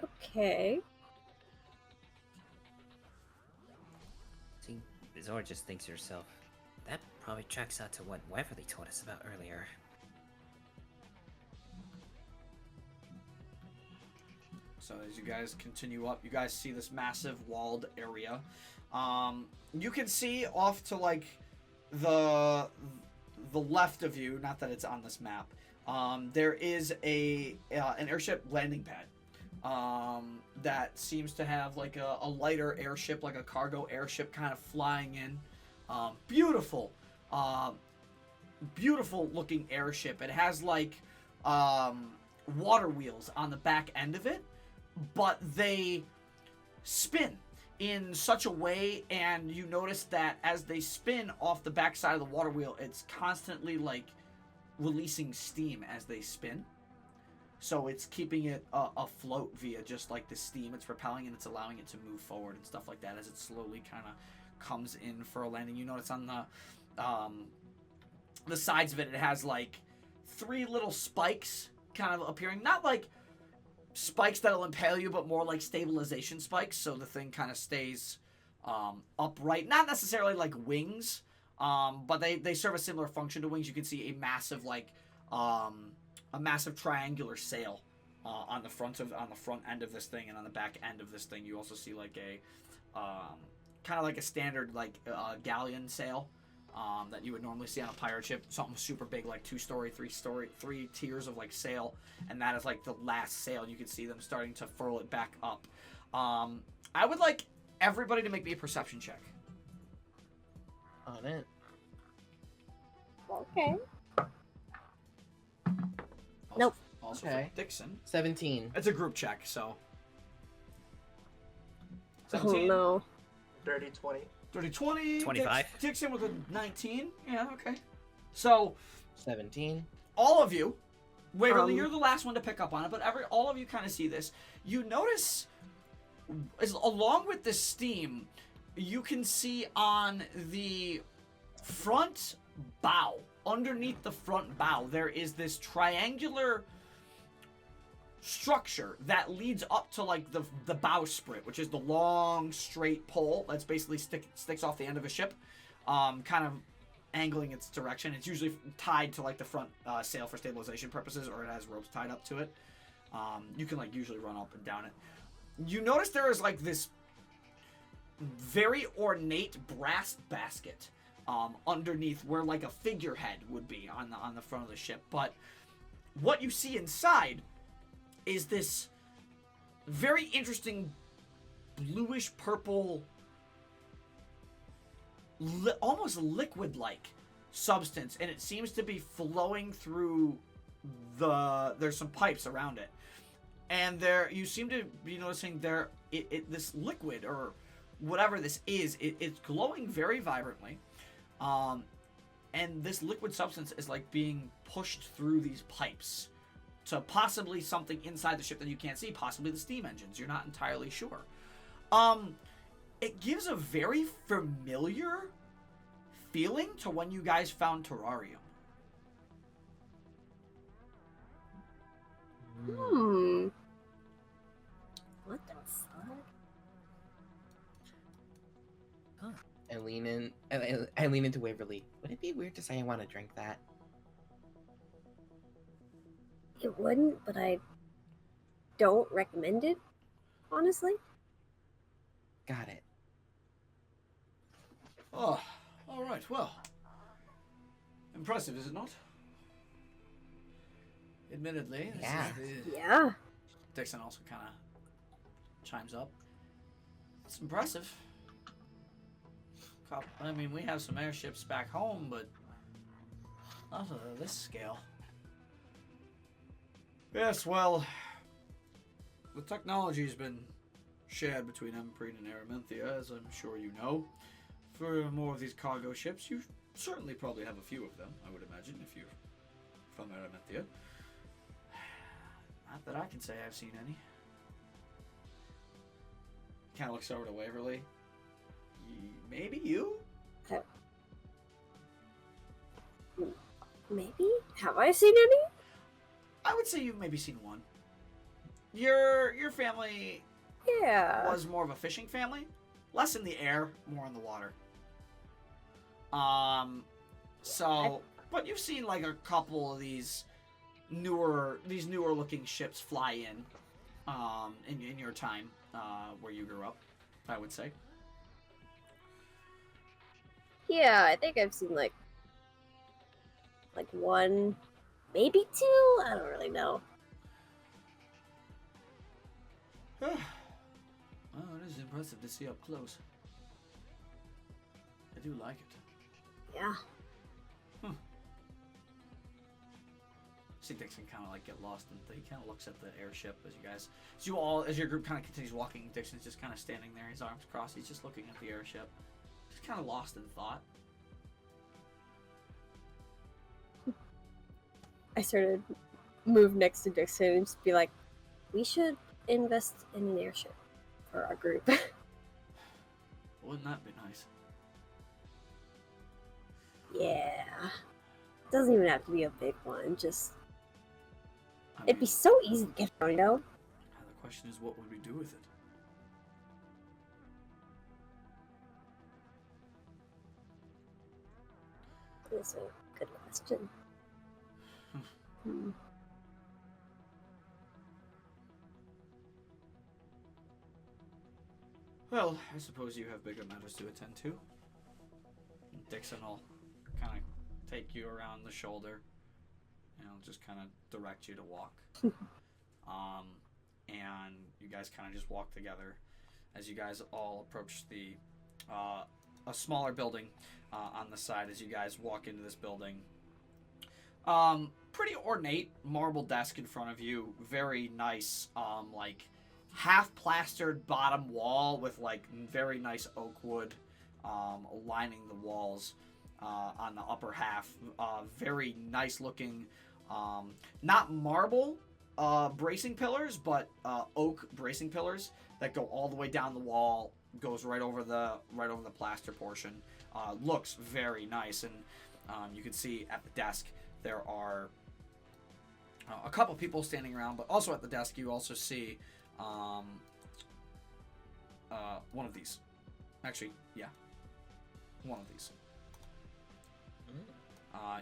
Speaker 2: Okay.
Speaker 5: See, Zora just thinks to herself, that probably tracks out to what Waverly told us about earlier.
Speaker 1: So as you guys continue up, you guys see this massive walled area. You can see off to like the left of you, not that it's on this map. There is an airship landing pad that seems to have like a lighter airship, like a cargo airship, kind of flying in. Beautiful looking airship. It has like water wheels on the back end of it, but they spin in such a way, and you notice that as they spin off the back side of the water wheel, it's constantly like releasing steam as they spin. So it's keeping it afloat via just like the steam it's propelling, and it's allowing it to move forward and stuff like that as it slowly kind of comes in for a landing. You notice on the sides of it, it has like 3 little spikes kind of appearing, not like spikes that'll impale you, but more like stabilization spikes, so the thing kind of stays upright. Not necessarily like wings, but they serve a similar function to wings. You can see a massive like a massive triangular sail on the front end of this thing, and on the back end of this thing you also see like a kind of like a standard like galleon sail that you would normally see on a pirate ship. Something super big, like 2-story, 3-story, 3 tiers of like sail, and that is like the last sail. You can see them starting to furl it back up. I would like everybody to make me a perception check.
Speaker 3: On it.
Speaker 2: Okay.
Speaker 1: Also, Also
Speaker 3: Okay.
Speaker 1: for Dixon.
Speaker 3: 17.
Speaker 1: It's a group check, so.
Speaker 2: Oh
Speaker 1: 17.
Speaker 2: no.
Speaker 4: Dirty 20.
Speaker 1: Dirty 20.
Speaker 5: 25.
Speaker 1: Dixon with a 19. Yeah, okay. So,
Speaker 3: 17.
Speaker 1: all of you, Waverly, you're
Speaker 2: Um,
Speaker 1: the last one to pick up on it, but all of you kind of see this. You notice, along with the steam, you can see on the front bow, underneath the front bow, there is this triangular structure that leads up to like the bowsprit, which is the long straight pole that's basically sticks off the end of a ship, kind of angling its direction. It's usually tied to like the front sail for stabilization purposes, or it has ropes tied up to it. You can like usually run up and down it. You notice there is like this very ornate brass basket underneath where like a figurehead would be on the front of the ship. But what you see inside is this very interesting bluish purple, almost liquid-like substance, and it seems to be flowing through there's some pipes around it, and you seem to be noticing this liquid or whatever this is, it's glowing very vibrantly, and this liquid substance is like being pushed through these pipes to possibly something inside the ship that you can't see, possibly the steam engines. You're not entirely sure. It gives a very familiar feeling to when you guys found Terrarium.
Speaker 2: What the fuck?
Speaker 3: I lean in. I lean into Waverly. Would it be weird to say I want to drink that?
Speaker 2: It wouldn't, but I don't recommend it, honestly.
Speaker 3: Got it.
Speaker 1: Oh, all right. Well, impressive, is it not? Admittedly, this
Speaker 3: Yeah.
Speaker 1: is the...
Speaker 2: Yeah.
Speaker 1: Dixon also kind of chimes up. It's impressive. I mean, we have some airships back home, but not of this scale. Yes, well, the technology's been shared between Empyrean and Eremite, as I'm sure you know. For more of these cargo ships, you certainly probably have a few of them, I would imagine, if you're from Eremite. Not that I can say I've seen any. Kind of looks over to Waverly. Maybe you?
Speaker 2: Maybe? Have I seen any?
Speaker 1: I would say you've maybe seen one. Your family
Speaker 2: Yeah.
Speaker 1: was more of a fishing family, less in the air, more in the water. But you've seen like a couple of these newer looking ships fly in. in your time where you grew up, I would say.
Speaker 2: Yeah, I think I've seen like one, maybe two. I don't really know.
Speaker 1: Well, it is impressive to see up close. I do like it.
Speaker 2: Yeah.
Speaker 1: See Dixon kind of like get lost, and he kind of looks at the airship as your group kind of continues walking. Dixon's just kind of standing there, his arms crossed. He's just looking at the airship, just kind of lost in thought.
Speaker 2: I sort of move next to Dixon and just be like, we should invest in an airship for our group.
Speaker 1: Wouldn't that be nice?
Speaker 2: Yeah. It doesn't even have to be a big one, just...
Speaker 1: I
Speaker 2: It'd be
Speaker 1: mean,
Speaker 2: so easy to get around, you know?
Speaker 1: the question is, what would we do with it?
Speaker 2: That's a good question. Hmm.
Speaker 1: Well, I suppose you have bigger matters to attend to. Dixon will kind of take you around the shoulder, and he'll just kind of direct you to walk. And you guys kind of just walk together as you guys all approach the a smaller building on the side. As you guys walk into this building, pretty ornate marble desk in front of you, very nice, like half plastered bottom wall with like very nice oak wood lining the walls on the upper half. Very nice looking, not marble bracing pillars, but oak bracing pillars that go all the way down the wall, goes right over the plaster portion. Looks very nice, and you can see at the desk there are a couple people standing around, but also at the desk you also see one of these. Actually, yeah, one of these.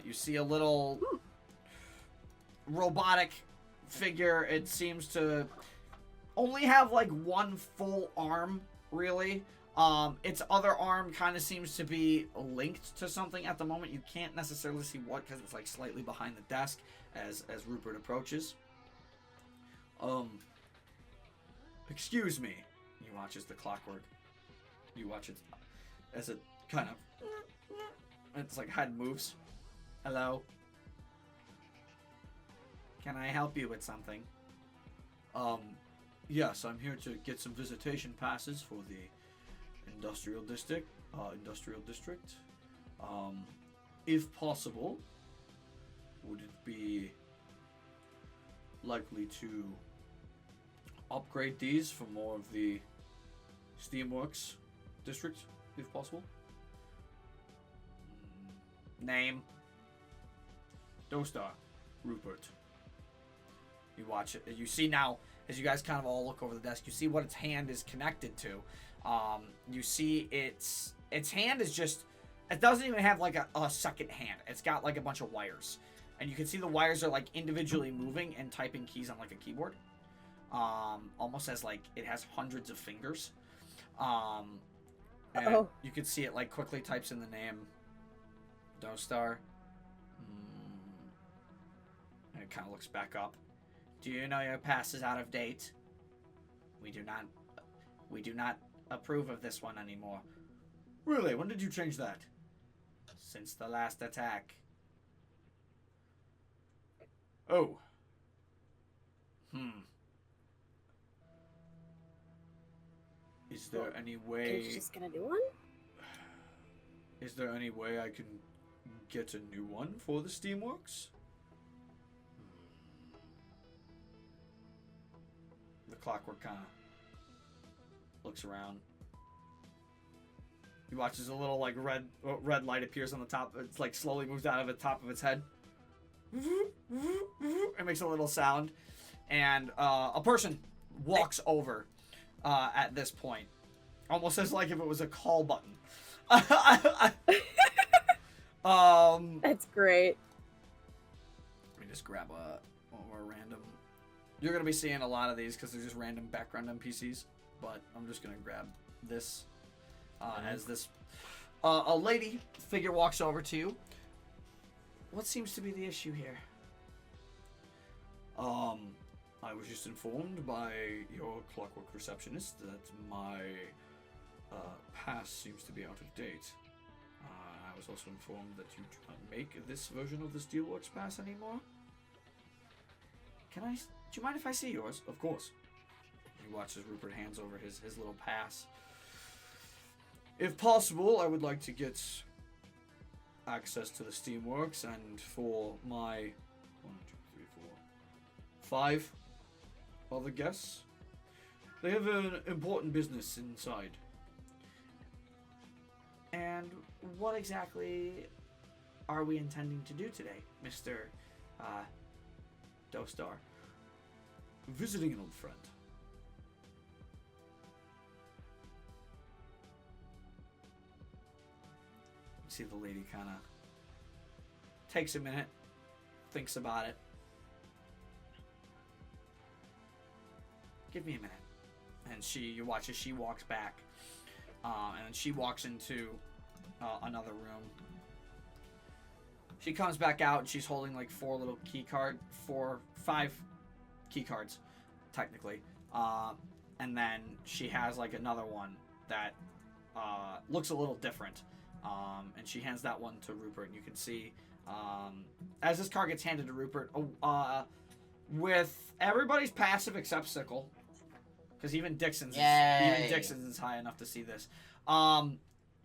Speaker 1: You see a little robotic figure. It seems to only have like one full arm, really. Its other arm kind of seems to be linked to something at the moment. You can't necessarily see what, because it's like slightly behind the desk as Rupert approaches. Excuse me. You watch as the clockwork. You watch it as it kind of, it's like head moves. Hello. Can I help you with something? Yes, I'm here to get some visitation passes for the industrial district. If possible, would it be likely to upgrade these for more of the Steamworks district, if possible? Name? Dostar. Rupert. You watch it. You see now, as you guys kind of all look over the desk, you see what its hand is connected to. You see its hand is just, it doesn't even have like a second hand. It's got like a bunch of wires. And you can see the wires are like individually moving and typing keys on like a keyboard. Almost as like it has hundreds of fingers. And you can see it like quickly types in the name Dostar. And it kind of looks back up. Do you know your pass is out of date? We do not approve of this one anymore. Really? When did you change that? Since the last attack. Oh. Is there any way...
Speaker 2: Are you just gonna do one?
Speaker 1: Is there any way I can get a new one for the Steamworks? The clockwork kind of looks around. He watches a little like red light appears on the top. It's like slowly moves out of the top of its head. It makes a little sound, and a person walks over at this point, almost as like if it was a call button.
Speaker 2: That's great.
Speaker 1: Let me just grab a more random You're going to be seeing a lot of these because they're just random background NPCs. But I'm just going to grab this as this... a lady figure walks over to you. What seems to be the issue here? I was just informed by your clockwork receptionist that my pass seems to be out of date. I was also informed that you do not make this version of the Steelworks pass anymore. Do you mind if I see yours? Of course. He watches Rupert hands over his little pass. If possible, I would like to get access to the Steamworks, and for my 5 other guests, they have an important business inside. And what exactly are we intending to do today, Mr. Dostar? Visiting an old friend. You see the lady kind of takes a minute, thinks about it. Give me a minute. And you watch as she walks back. And she walks into another room. She comes back out and she's holding like 5 key cards, technically. And then she has like another one that looks a little different. And she hands that one to Rupert, and you can see as this card gets handed to Rupert, with everybody's passive except Sickle, because even Dixon's is high enough to see this. You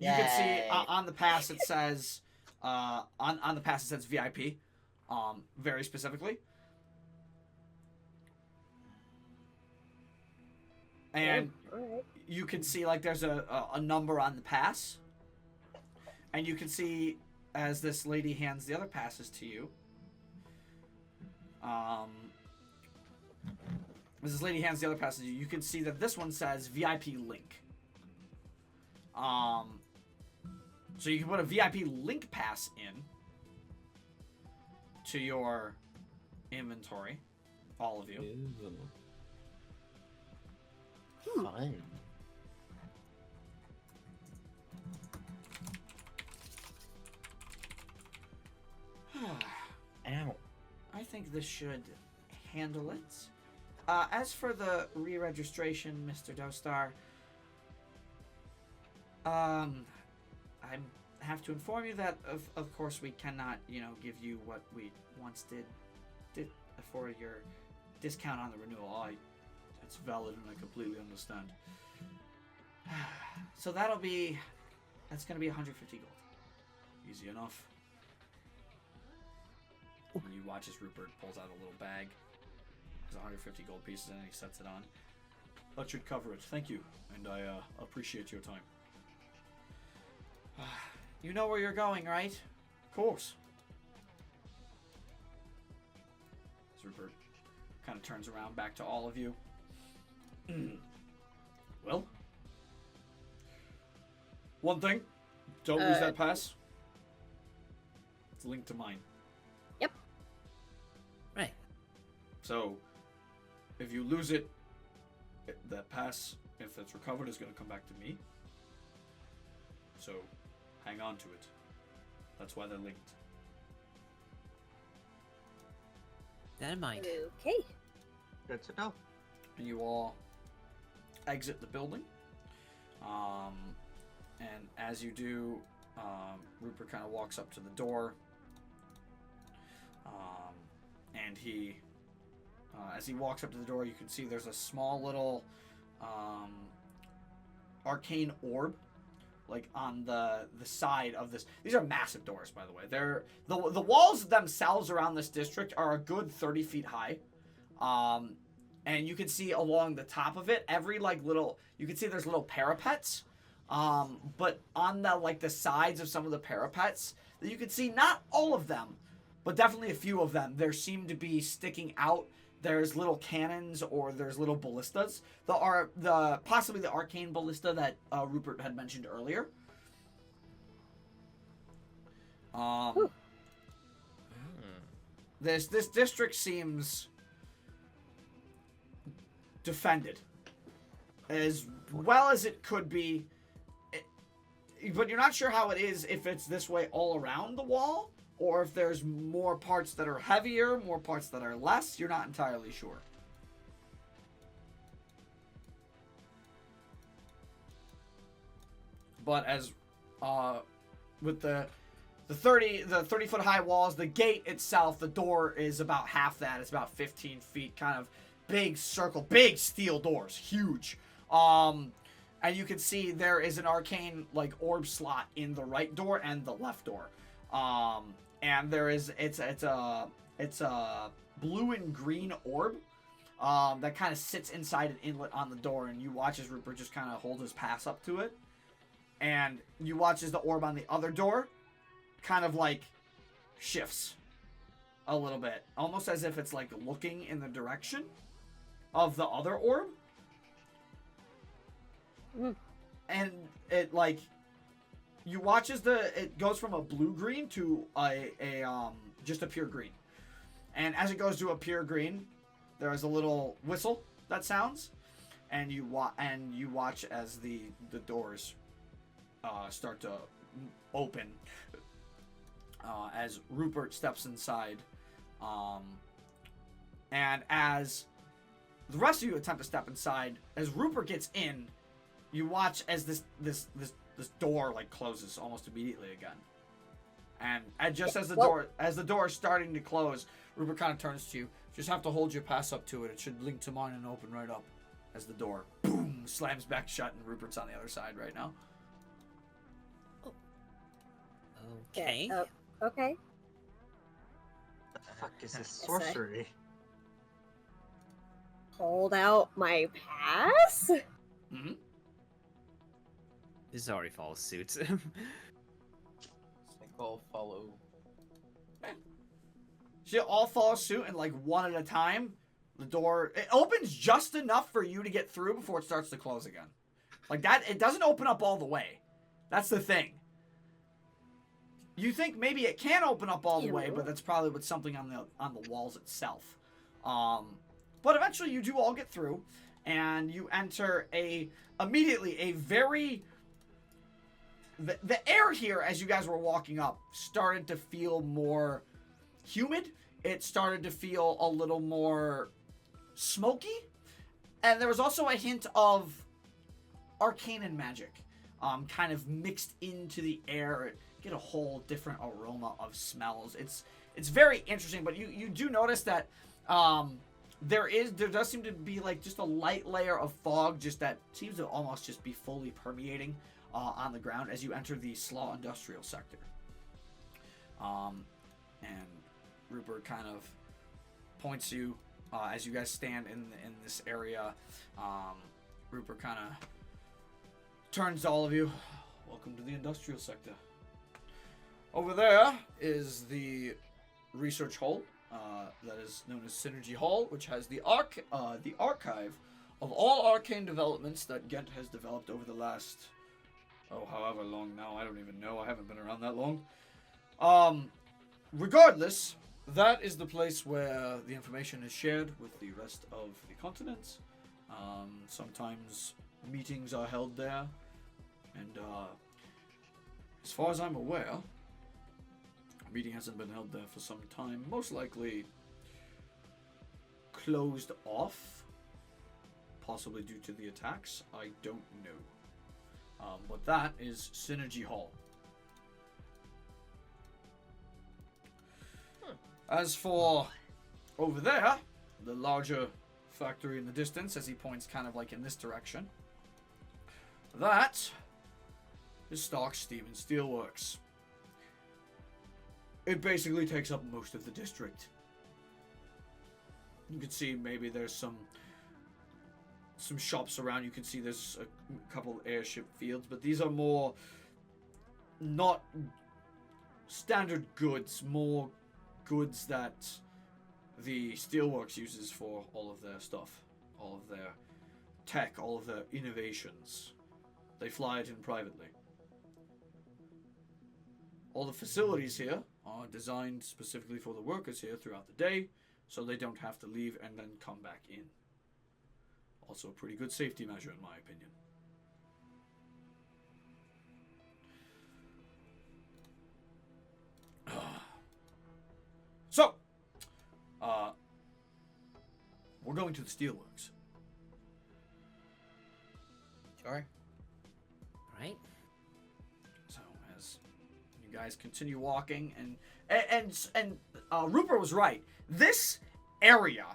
Speaker 1: can see on the pass it says on the pass it says VIP, very specifically. And you can see like there's a number on the pass. And you can see as this lady hands the other passes to you. As this lady hands the other passes to you, you can see that this one says VIP link. So you can put a VIP link pass in to your inventory, all of you.
Speaker 3: Fun. Ow.
Speaker 1: I think this should handle it. As for the re-registration, Mr. Dostar, I have to inform you that of course we cannot, give you what we once did for your discount on the renewal. It's valid and I completely understand. So that's going to be 150 gold. Easy enough. And you watch as Rupert pulls out a little bag. There's 150 gold pieces and he sets it on. That should cover it. Thank you, and I appreciate your time. You know where you're going, right? Of course. As Rupert kind of turns around back to all of you. Well, one thing, don't lose that pass. It's linked to mine.
Speaker 2: Yep.
Speaker 5: Right.
Speaker 1: So, if you lose it, that pass, if it's recovered, is going to come back to me. So, hang on to it. That's why they're linked.
Speaker 5: That in mind.
Speaker 2: Okay.
Speaker 4: Good to know.
Speaker 1: And you all exit the building. And as you do, Rupert kind of walks up to the door. And he, as he walks up to the door, you can see there's a small little arcane orb, like on the side of this. These are massive doors, by the way. They're the walls themselves around this district are a good 30 feet high. And you can see along the top of it, you can see there's little parapets. But on the sides of some of the parapets, you can see not all of them, but definitely a few of them. There seem to be sticking out. There's little cannons or there's little ballistas. Possibly the arcane ballista that Rupert had mentioned earlier. This district seems defended as well as it could be. But you're not sure how it is, if it's this way all around the wall, or if there's more parts that are heavier, more parts that are less. You're not entirely sure. But as with the 30 foot high walls, the gate itself, the door is about half that. It's about 15 feet, kind of big circle, big steel doors, huge. And you can see there is an arcane like orb slot in the right door and the left door. And there is it's a blue and green orb that kind of sits inside an inlet on the door, and you watch as Rupert just kind of holds his pass up to it. And you watch as the orb on the other door kind of like shifts a little bit, almost as if it's like looking in the direction of the other orb. And it like you watch as it goes from a blue-green to a just a pure green. And as it goes to a pure green, there is a little whistle that sounds, and you watch as the doors start to open as Rupert steps inside, and as the rest of you attempt to step inside, as Rupert gets in, you watch as this door like closes almost immediately again, and just as the door is starting to close, Rupert kind of turns to you. Just have to hold your pass up to it. It should link to mine and open right up. As the door boom slams back shut, and Rupert's on the other side right now.
Speaker 5: Okay.
Speaker 2: Yeah, okay.
Speaker 4: What the fuck is this sorcery?
Speaker 2: Hold out my pass?
Speaker 1: Mm-hmm.
Speaker 5: Zari follows suit.
Speaker 6: I think I'll follow.
Speaker 1: So you all follow suit, and like one at a time, the door it opens just enough for you to get through before it starts to close again. Like that, it doesn't open up all the way. That's the thing. You think maybe it can open up all the way, but that's probably with something on the walls itself. But eventually you do all get through, and you enter immediately a very... The air here, as you guys were walking up, started to feel more humid. It started to feel a little more smoky. And there was also a hint of arcane and magic kind of mixed into the air. Get a whole different aroma of smells. It's very interesting, but you do notice that there does seem to be like just a light layer of fog, just that seems to almost just be fully permeating on the ground as you enter the Slaw industrial sector. And Rupert kind of points you as you guys stand in this area. Rupert kind of turns to all of you. Welcome to the industrial sector. Over there is the research hall that is known as Synergy Hall, which has the archive of all arcane developments that Ghent has developed over the last, however long now. I don't even know. I haven't been around that long. Regardless, that is the place where the information is shared with the rest of the continents. Sometimes meetings are held there, and as far as I'm aware, a meeting hasn't been held there for some time. Most likely closed off, possibly due to the attacks. I don't know. But that is Synergy Hall. As for over there, the larger factory in the distance, as he points kind of like in this direction, that is Stark Steam and Steelworks. It basically takes up most of the district. You can see maybe there's some shops around. You can see there's a couple of airship fields, but these are more not standard goods, more goods that the Steelworks uses for all of their stuff, all of their tech, all of their innovations. They fly it in privately. All the facilities here are designed specifically for the workers here throughout the day, so they don't have to leave and then come back in. Also a pretty good safety measure, in my opinion. So, we're going to the steelworks.
Speaker 3: Sure.
Speaker 5: Right?
Speaker 1: So as you guys continue walking, and Rupert was right. This area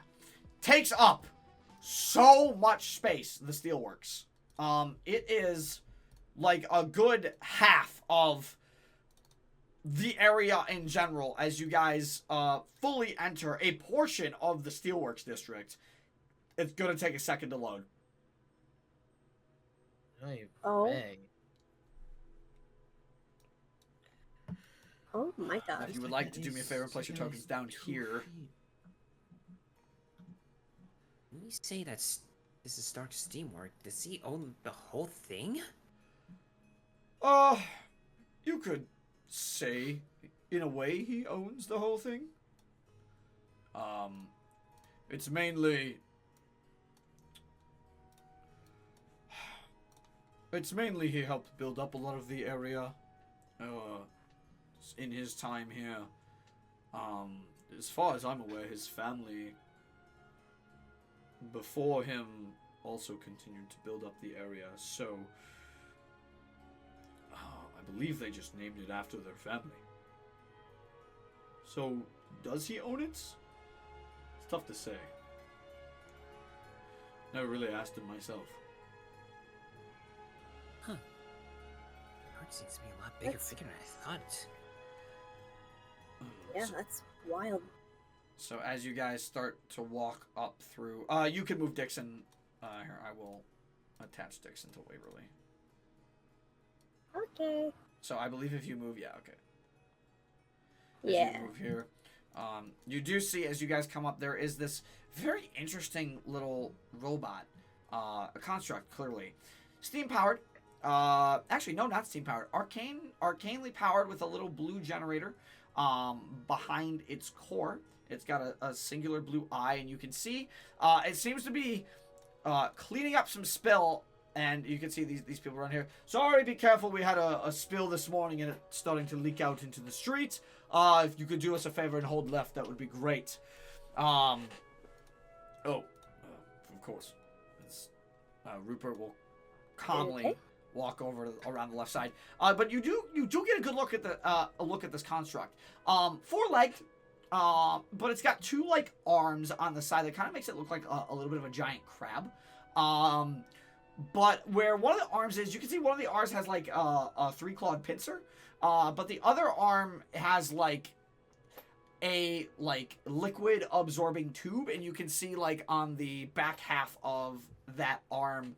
Speaker 1: takes up so much space. The steelworks. It is like a good half of the area in general. As you guys fully enter a portion of the steelworks district, it's gonna take a second to load.
Speaker 2: Oh. Oh my god.
Speaker 1: If you would like to do me a favor and place your tokens down here.
Speaker 5: When you say this is Stark's steamwork, does he own the whole thing?
Speaker 1: You could say, in a way, he owns the whole thing. It's mainly he helped build up a lot of the area, in his time here. As far as I'm aware, his family before him also continued to build up the area, so I believe they just named it after their family. So, does he own it? It's tough to say. Never really asked him myself.
Speaker 5: Huh. It seems to be a lot bigger figure than I thought.
Speaker 2: Yeah, that's wild.
Speaker 1: So as you guys start to walk up through, you can move Dixon. Here, I will attach Dixon to Waverly.
Speaker 2: Okay.
Speaker 1: So I believe if you move, yeah, okay.
Speaker 2: Yeah.
Speaker 1: You move here. You do see, as you guys come up, there is this very interesting little robot, a construct, clearly. Steam-powered. Actually, no, not steam-powered. Arcanely powered with a little blue generator behind its core. It's got a singular blue eye, and you can see it seems to be cleaning up some spill, and you can see these people around here. Sorry, be careful. We had a spill this morning, and it's starting to leak out into the streets. If you could do us a favor and hold left, that would be great. Of course. Rupert will calmly walk over around the left side. But you do get a good look at this construct. Four-legged. But it's got two like arms on the side that kind of makes it look like a little bit of a giant crab. But where one of the arms is, you can see one of the arms has like a three-clawed pincer. But the other arm has like a liquid absorbing tube, and you can see like on the back half of that arm,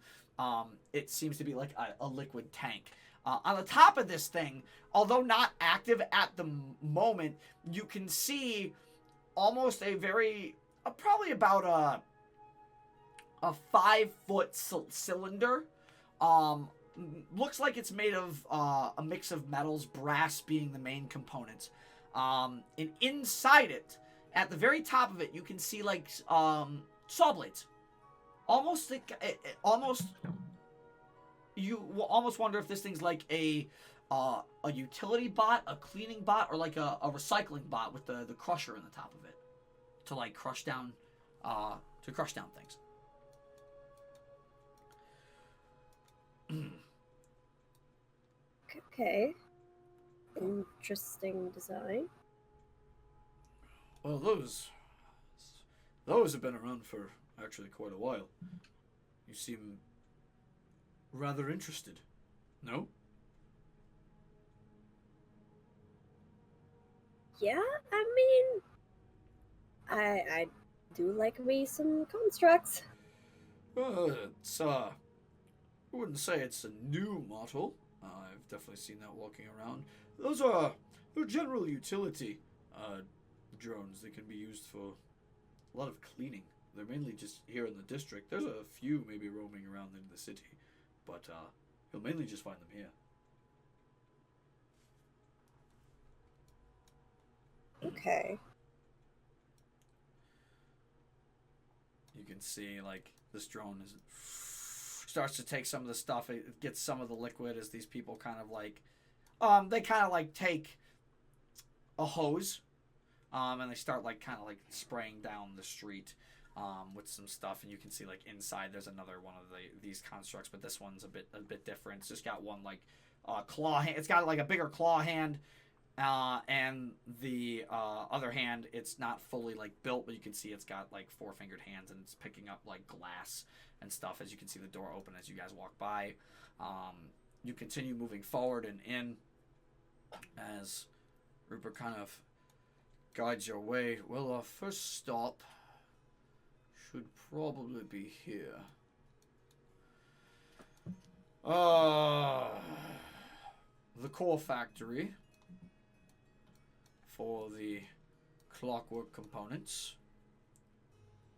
Speaker 1: it seems to be like a liquid tank. On the top of this thing, although not active at the moment, you can see almost a very, probably about a 5-foot cylinder. Looks like it's made of a mix of metals, brass being the main component. And inside it, at the very top of it, you can see like saw blades. Almost like, you will almost wonder if this thing's like a utility bot, a cleaning bot, or like a recycling bot with the crusher in the top of it to like crush down things.
Speaker 2: Okay. Interesting design.
Speaker 1: Well, those have been around for actually quite a while. You seem rather interested, no?
Speaker 2: Yeah, I mean, I do like me some constructs.
Speaker 1: It's I wouldn't say it's a new model. I've definitely seen that walking around. They're general utility drones. They can be used for a lot of cleaning. They're mainly just here in the district. There's a few maybe roaming around in the city, but you'll mainly just find them here.
Speaker 2: Okay.
Speaker 1: You can see, like, this drone starts to take some of the stuff. It gets some of the liquid as these people kind of, like, they kind of, like, take a hose, and they start, like, kind of, like, spraying down the street, with some stuff. And you can see, like, inside there's another one of these constructs, but this one's a bit different. It's just got one, like, claw hand. It's got, like, a bigger claw hand. And the other hand, it's not fully, like, built, but you can see it's got, like, 4-fingered hands, and it's picking up, like, glass and stuff. As you can see the door open as you guys walk by. You continue moving forward and in as Rupert kind of guides your way. Well, our first stop should probably be here. The core factory for the clockwork components.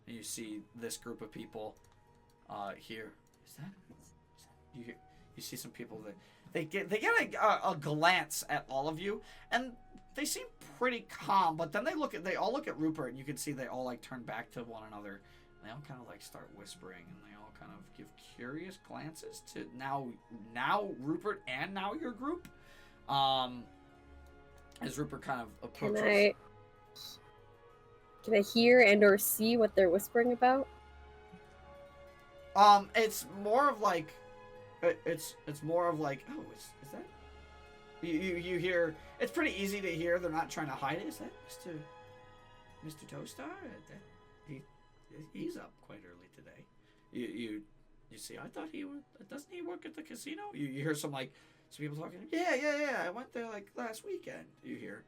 Speaker 1: And you see this group of people here. Is that you see some people that they get a glance at all of you, and they seem pretty calm, but then they all look at Rupert, and you can see they all, like, turn back to one another. They all kind of, like, start whispering, and they all kind of give curious glances to now Rupert and now your group. As Rupert kind of approaches.
Speaker 2: Can I hear and or see what they're whispering about?
Speaker 1: It's more of like, it's more of like, oh, is that? You hear? It's pretty easy to hear. They're not trying to hide it. Is that Mr. Dostar? He's up quite early today. You see? I thought he would. Doesn't he work at the casino? You hear some people talking. Yeah. I went there, like, last weekend. You hear,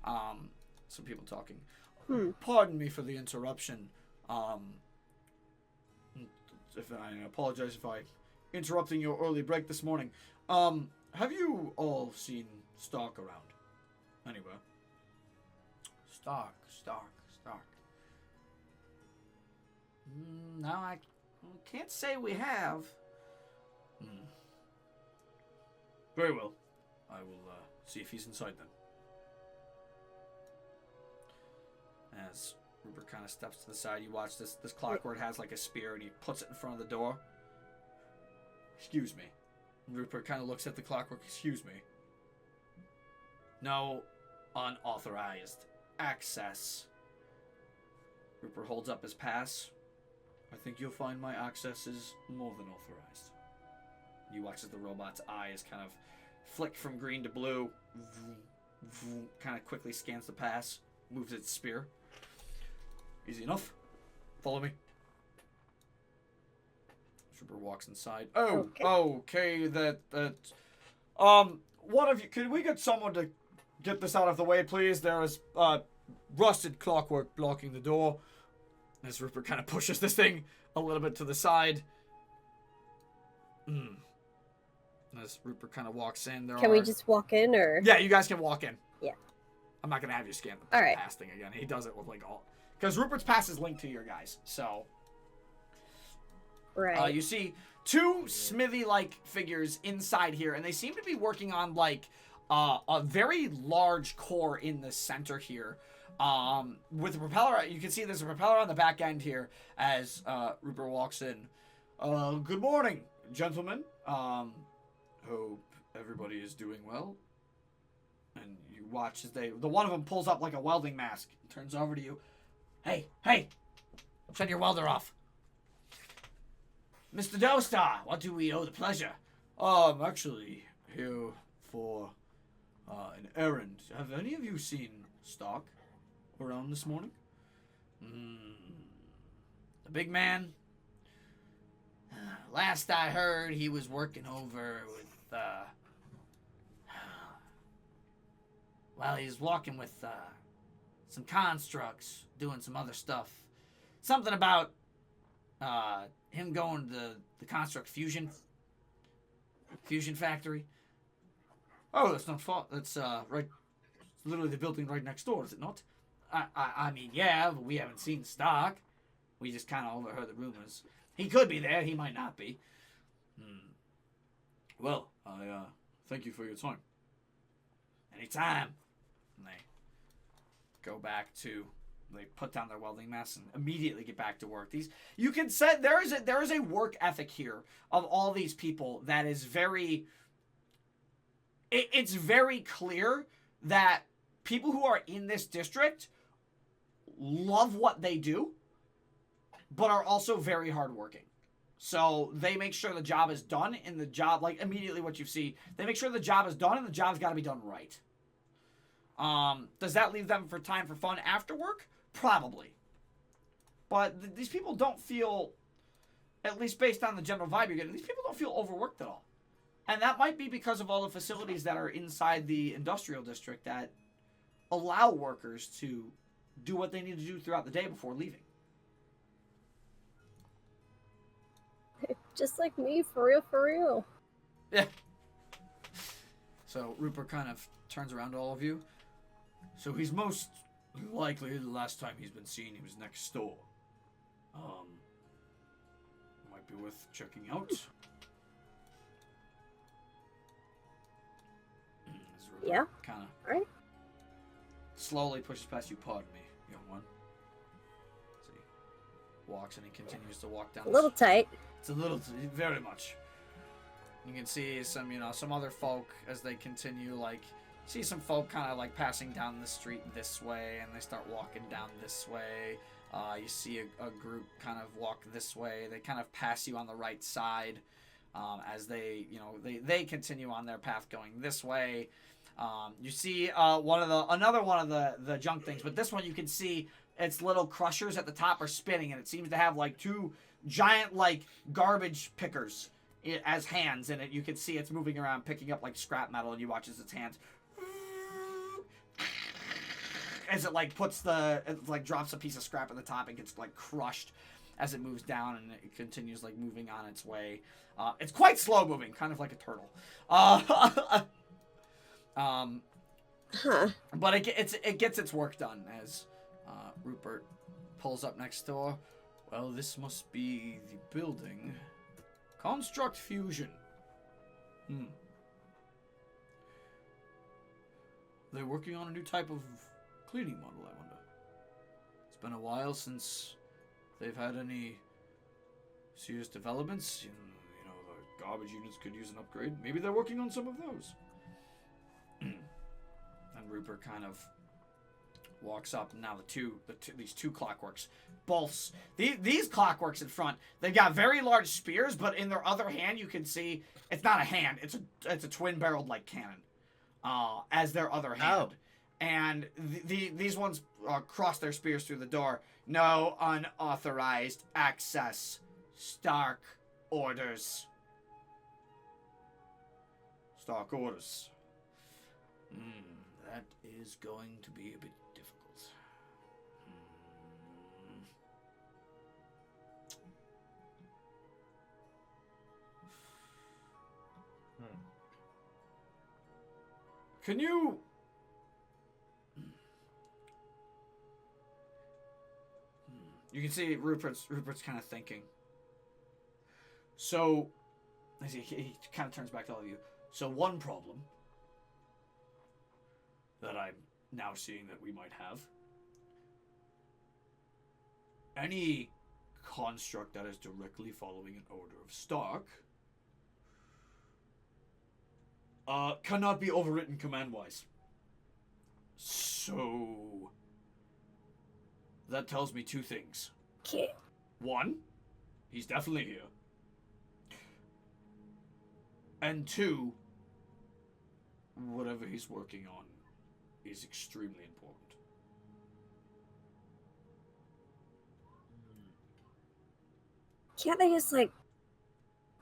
Speaker 1: some people talking. Pardon me for the interruption. If I apologize if I interrupting your early break this morning. Have you all seen Stark around? Anywhere? Stark. No, I can't say we have. Very well. I will see if he's inside then. As Rupert kind of steps to the side, you watch this clockwork has, like, a spear, and he puts it in front of the door. Excuse me. Rupert kind of looks at the clockwork. Excuse me. No unauthorized access. Rupert holds up his pass. I think you'll find my access is more than authorized. You watch as the robot's eyes kind of flick from green to blue. Kind of quickly scans the pass. Moves its spear. Easy enough. Follow me. Rupert walks inside. Okay. One of you, could we get someone to get this out of the way, please? There is rusted clockwork blocking the door. As Rupert kind of pushes this thing a little bit to the side. As Rupert kind of walks in,
Speaker 2: Can we just walk in, or?
Speaker 1: Yeah, you guys can walk in.
Speaker 2: Yeah.
Speaker 1: I'm not gonna have you scan the pass thing again. He does it with, like, all, because Rupert's pass is linked to your guys. So.
Speaker 2: Right.
Speaker 1: You see two smithy-like figures inside here, and they seem to be working on, like, a very large core in the center here. With the propeller, you can see there's a propeller on the back end here as Rupert walks in. Good morning, gentlemen. Hope everybody is doing well. And you watch as the one of them pulls up, like, a welding mask and turns over to you. Hey, shut your welder off. Mr. Dostar, what do we owe the pleasure? I'm actually here for an errand. Have any of you seen Stark around this morning? The big man? Last I heard, he was working over with, well, he's walking with, some constructs, doing some other stuff. Something about, him going to the construct fusion factory. Oh, that's not far. That's, right, it's literally the building right next door, is it not? I mean, yeah, but we haven't seen Stark. We just kind of overheard the rumors. He could be there, he might not be. Well, I, thank you for your time. Anytime. And they go back to they put down their welding masks and immediately get back to work. You can say there is a work ethic here of all these people that is very. It's very clear that people who are in this district love what they do, but are also very hardworking. So they make sure the job is done, and the job, like immediately what you see, they make sure the job is done, and the job's got to be done right. Does that leave them for time for fun after work? Probably. But these people don't feel, at least based on the general vibe you're getting, these people don't feel overworked at all. And that might be because of all the facilities that are inside the industrial district that allow workers to do what they need to do throughout the day before leaving.
Speaker 2: Just like me, for real, for real.
Speaker 1: Yeah. So Rupert kind of turns around to all of you. So he's most likely the last time he's been seen, he was next door. Might be worth checking out.
Speaker 2: Yeah.
Speaker 1: Kind of.
Speaker 2: Right.
Speaker 1: Slowly pushes past you. Pardon me, young one. So he walks and he continues to walk down.
Speaker 2: A little tight.
Speaker 1: It's a little, very much. You can see some, some other folk as they continue, like, see some folk kind of like passing down the street this way, and they start walking down this way. You see a group kind of walk this way. They kind of pass you on the right side as they, they continue on their path going this way. You see another one of the junk things, but this one you can see its little crushers at the top are spinning, and it seems to have like two giant like garbage pickers as hands in it. You can see it's moving around picking up like scrap metal, and you watch as its hands as it like drops a piece of scrap at the top and gets like crushed as it moves down, and it continues like moving on its way. It's quite slow moving, kind of like a turtle. But it gets its work done as Rupert pulls up next door. Well, this must be the building. Construct Fusion. They're working on a new type of cleaning model, I wonder. It's been a while since they've had any serious developments. The garbage units could use an upgrade. Maybe they're working on some of those. And Rupert kind of walks up, and now these two clockworks, bolts. These clockworks in front, they've got very large spears, but in their other hand, you can see it's not a hand; it's a twin-barreled like cannon, as their other hand. And these ones cross their spears through the door. No unauthorized access. Stark orders. Stark orders. That is going to be a bit difficult. Can you... You can see Rupert's kind of thinking. So, as he kind of turns back to all of you. So one problem that I'm now seeing that we might have. Any construct that is directly following an order of Stark cannot be overwritten command-wise. So that tells me two things.
Speaker 2: Okay.
Speaker 1: One, he's definitely here. And two, whatever he's working on is extremely important.
Speaker 2: Can't they just like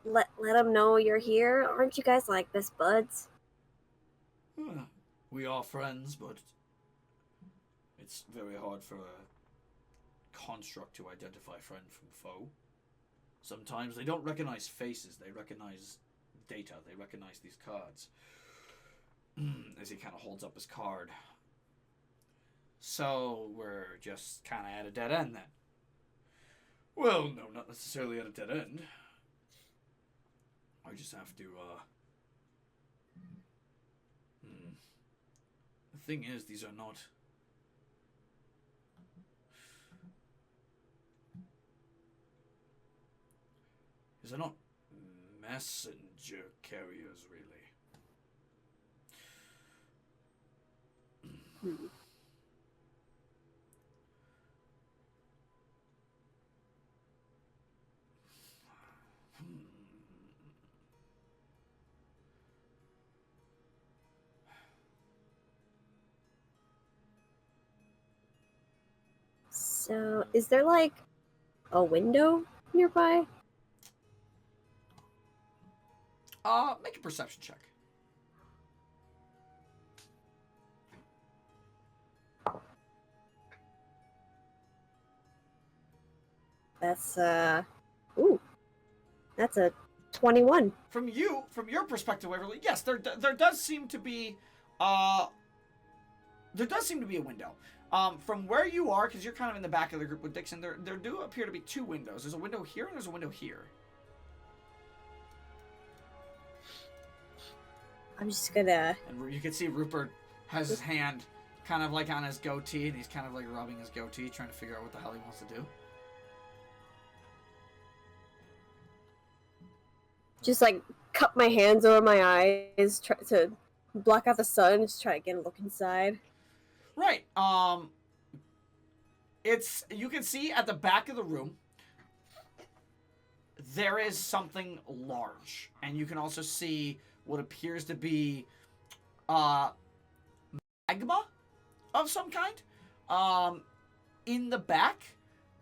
Speaker 2: let them know you're here? Aren't you guys like best buds?
Speaker 1: We are friends, but it's very hard for a construct to identify friend from foe. Sometimes they don't recognize faces, they recognize data, they recognize these cards. As he kind of holds up his card. So, we're just kind of at a dead end then. Well, no, not necessarily at a dead end. I just have to, The thing is, these are not Because they're not messenger carriers, really.
Speaker 2: So, is there like a window nearby?
Speaker 1: Make a perception check.
Speaker 2: That's ooh, that's a 21.
Speaker 1: From your perspective, Waverly, yes, there does seem to be, there does seem to be a window. From where you are, because you're kind of in the back of the group with Dixon, there do appear to be two windows. There's a window here and there's a window here.
Speaker 2: I'm just gonna.
Speaker 1: And you can see Rupert has his hand kind of like on his goatee, and he's kind of like rubbing his goatee, trying to figure out what the hell he wants to do.
Speaker 2: Just like cup my hands over my eyes, try to block out the sun, just try to get a look inside.
Speaker 1: Right. It's, you can see at the back of the room there is something large, and you can also see what appears to be magma of some kind in the back,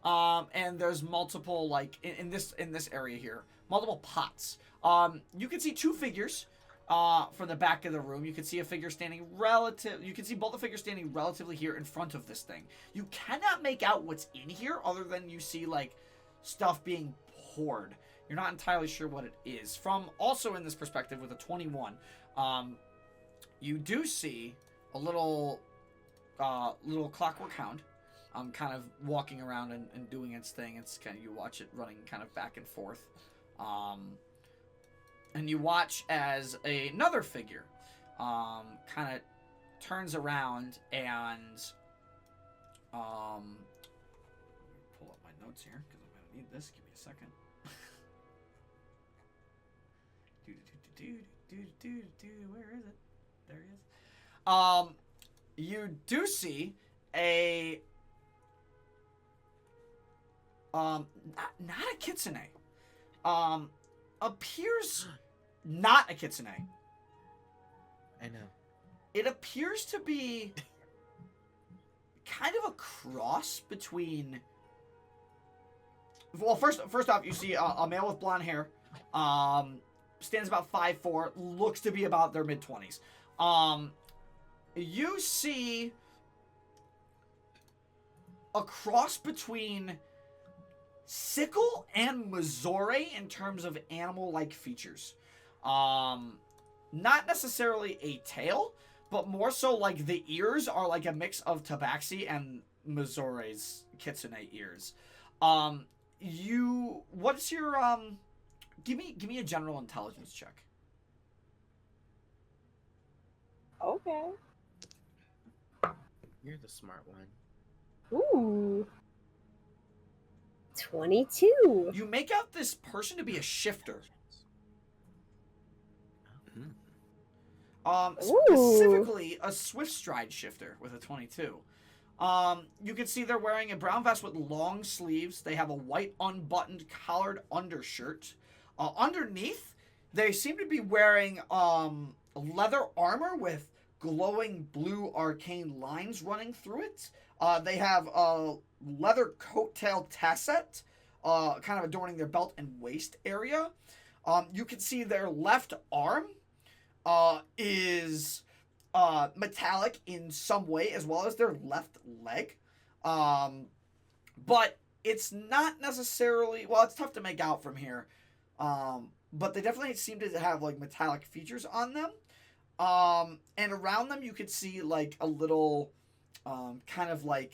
Speaker 1: and there's multiple, like in this area here, multiple pots. You can see two figures from the back of the room. You can see a figure standing you can see both the figures standing relatively here in front of this thing. You cannot make out what's in here other than you see like stuff being poured. You're not entirely sure what it is. From also in this perspective with a 21, you do see a little clockwork hound kind of walking around and doing its thing. It's kind of, you watch it running kind of back and forth. And you watch as another figure kind of turns around and pull up my notes here because I'm going to need this. Give me a second. Where is it? There he is. You do see a not a kitsune. Appears not a kitsune.
Speaker 3: I know.
Speaker 1: It appears to be kind of a cross between. Well, first off, you see a male with blonde hair. Stands about 5'4", looks to be about their mid-20s. You see a cross between Sickle and Missouri in terms of animal-like features. Not necessarily a tail, but more so like the ears are like a mix of Tabaxi and Missouri's kitsune ears. What's your Give me a general intelligence check.
Speaker 2: Okay.
Speaker 3: You're the smart one.
Speaker 2: Ooh. 22.
Speaker 1: You make out this person to be a shifter. Specifically a swift stride shifter with a 22. You can see they're wearing a brown vest with long sleeves. They have a white unbuttoned collared undershirt. Underneath, they seem to be wearing leather armor with glowing blue arcane lines running through it. They have a leather coattail tasset kind of adorning their belt and waist area. You can see their left arm is metallic in some way, as well as their left leg. But it's not necessarily, well, it's tough to make out from here. But they definitely seem to have like metallic features on them. And around them you could see like a little kind of like,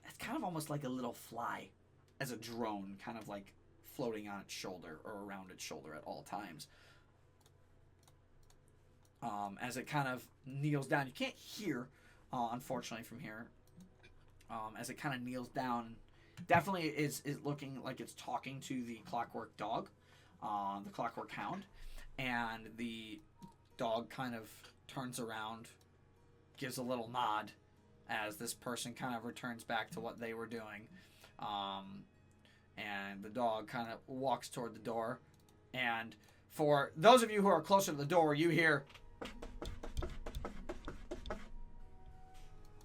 Speaker 1: it's kind of almost like a little fly as a drone, kind of like floating on its shoulder or around its shoulder at all times. As it kind of kneels down. You can't hear, unfortunately, from here. As it kind of kneels down, definitely is looking like it's talking to the clockwork dog. the Clockwork Hound, and the dog kind of turns around, gives a little nod as this person kind of returns back to what they were doing. And the dog kind of walks toward the door. And for those of you who are closer to the door, you hear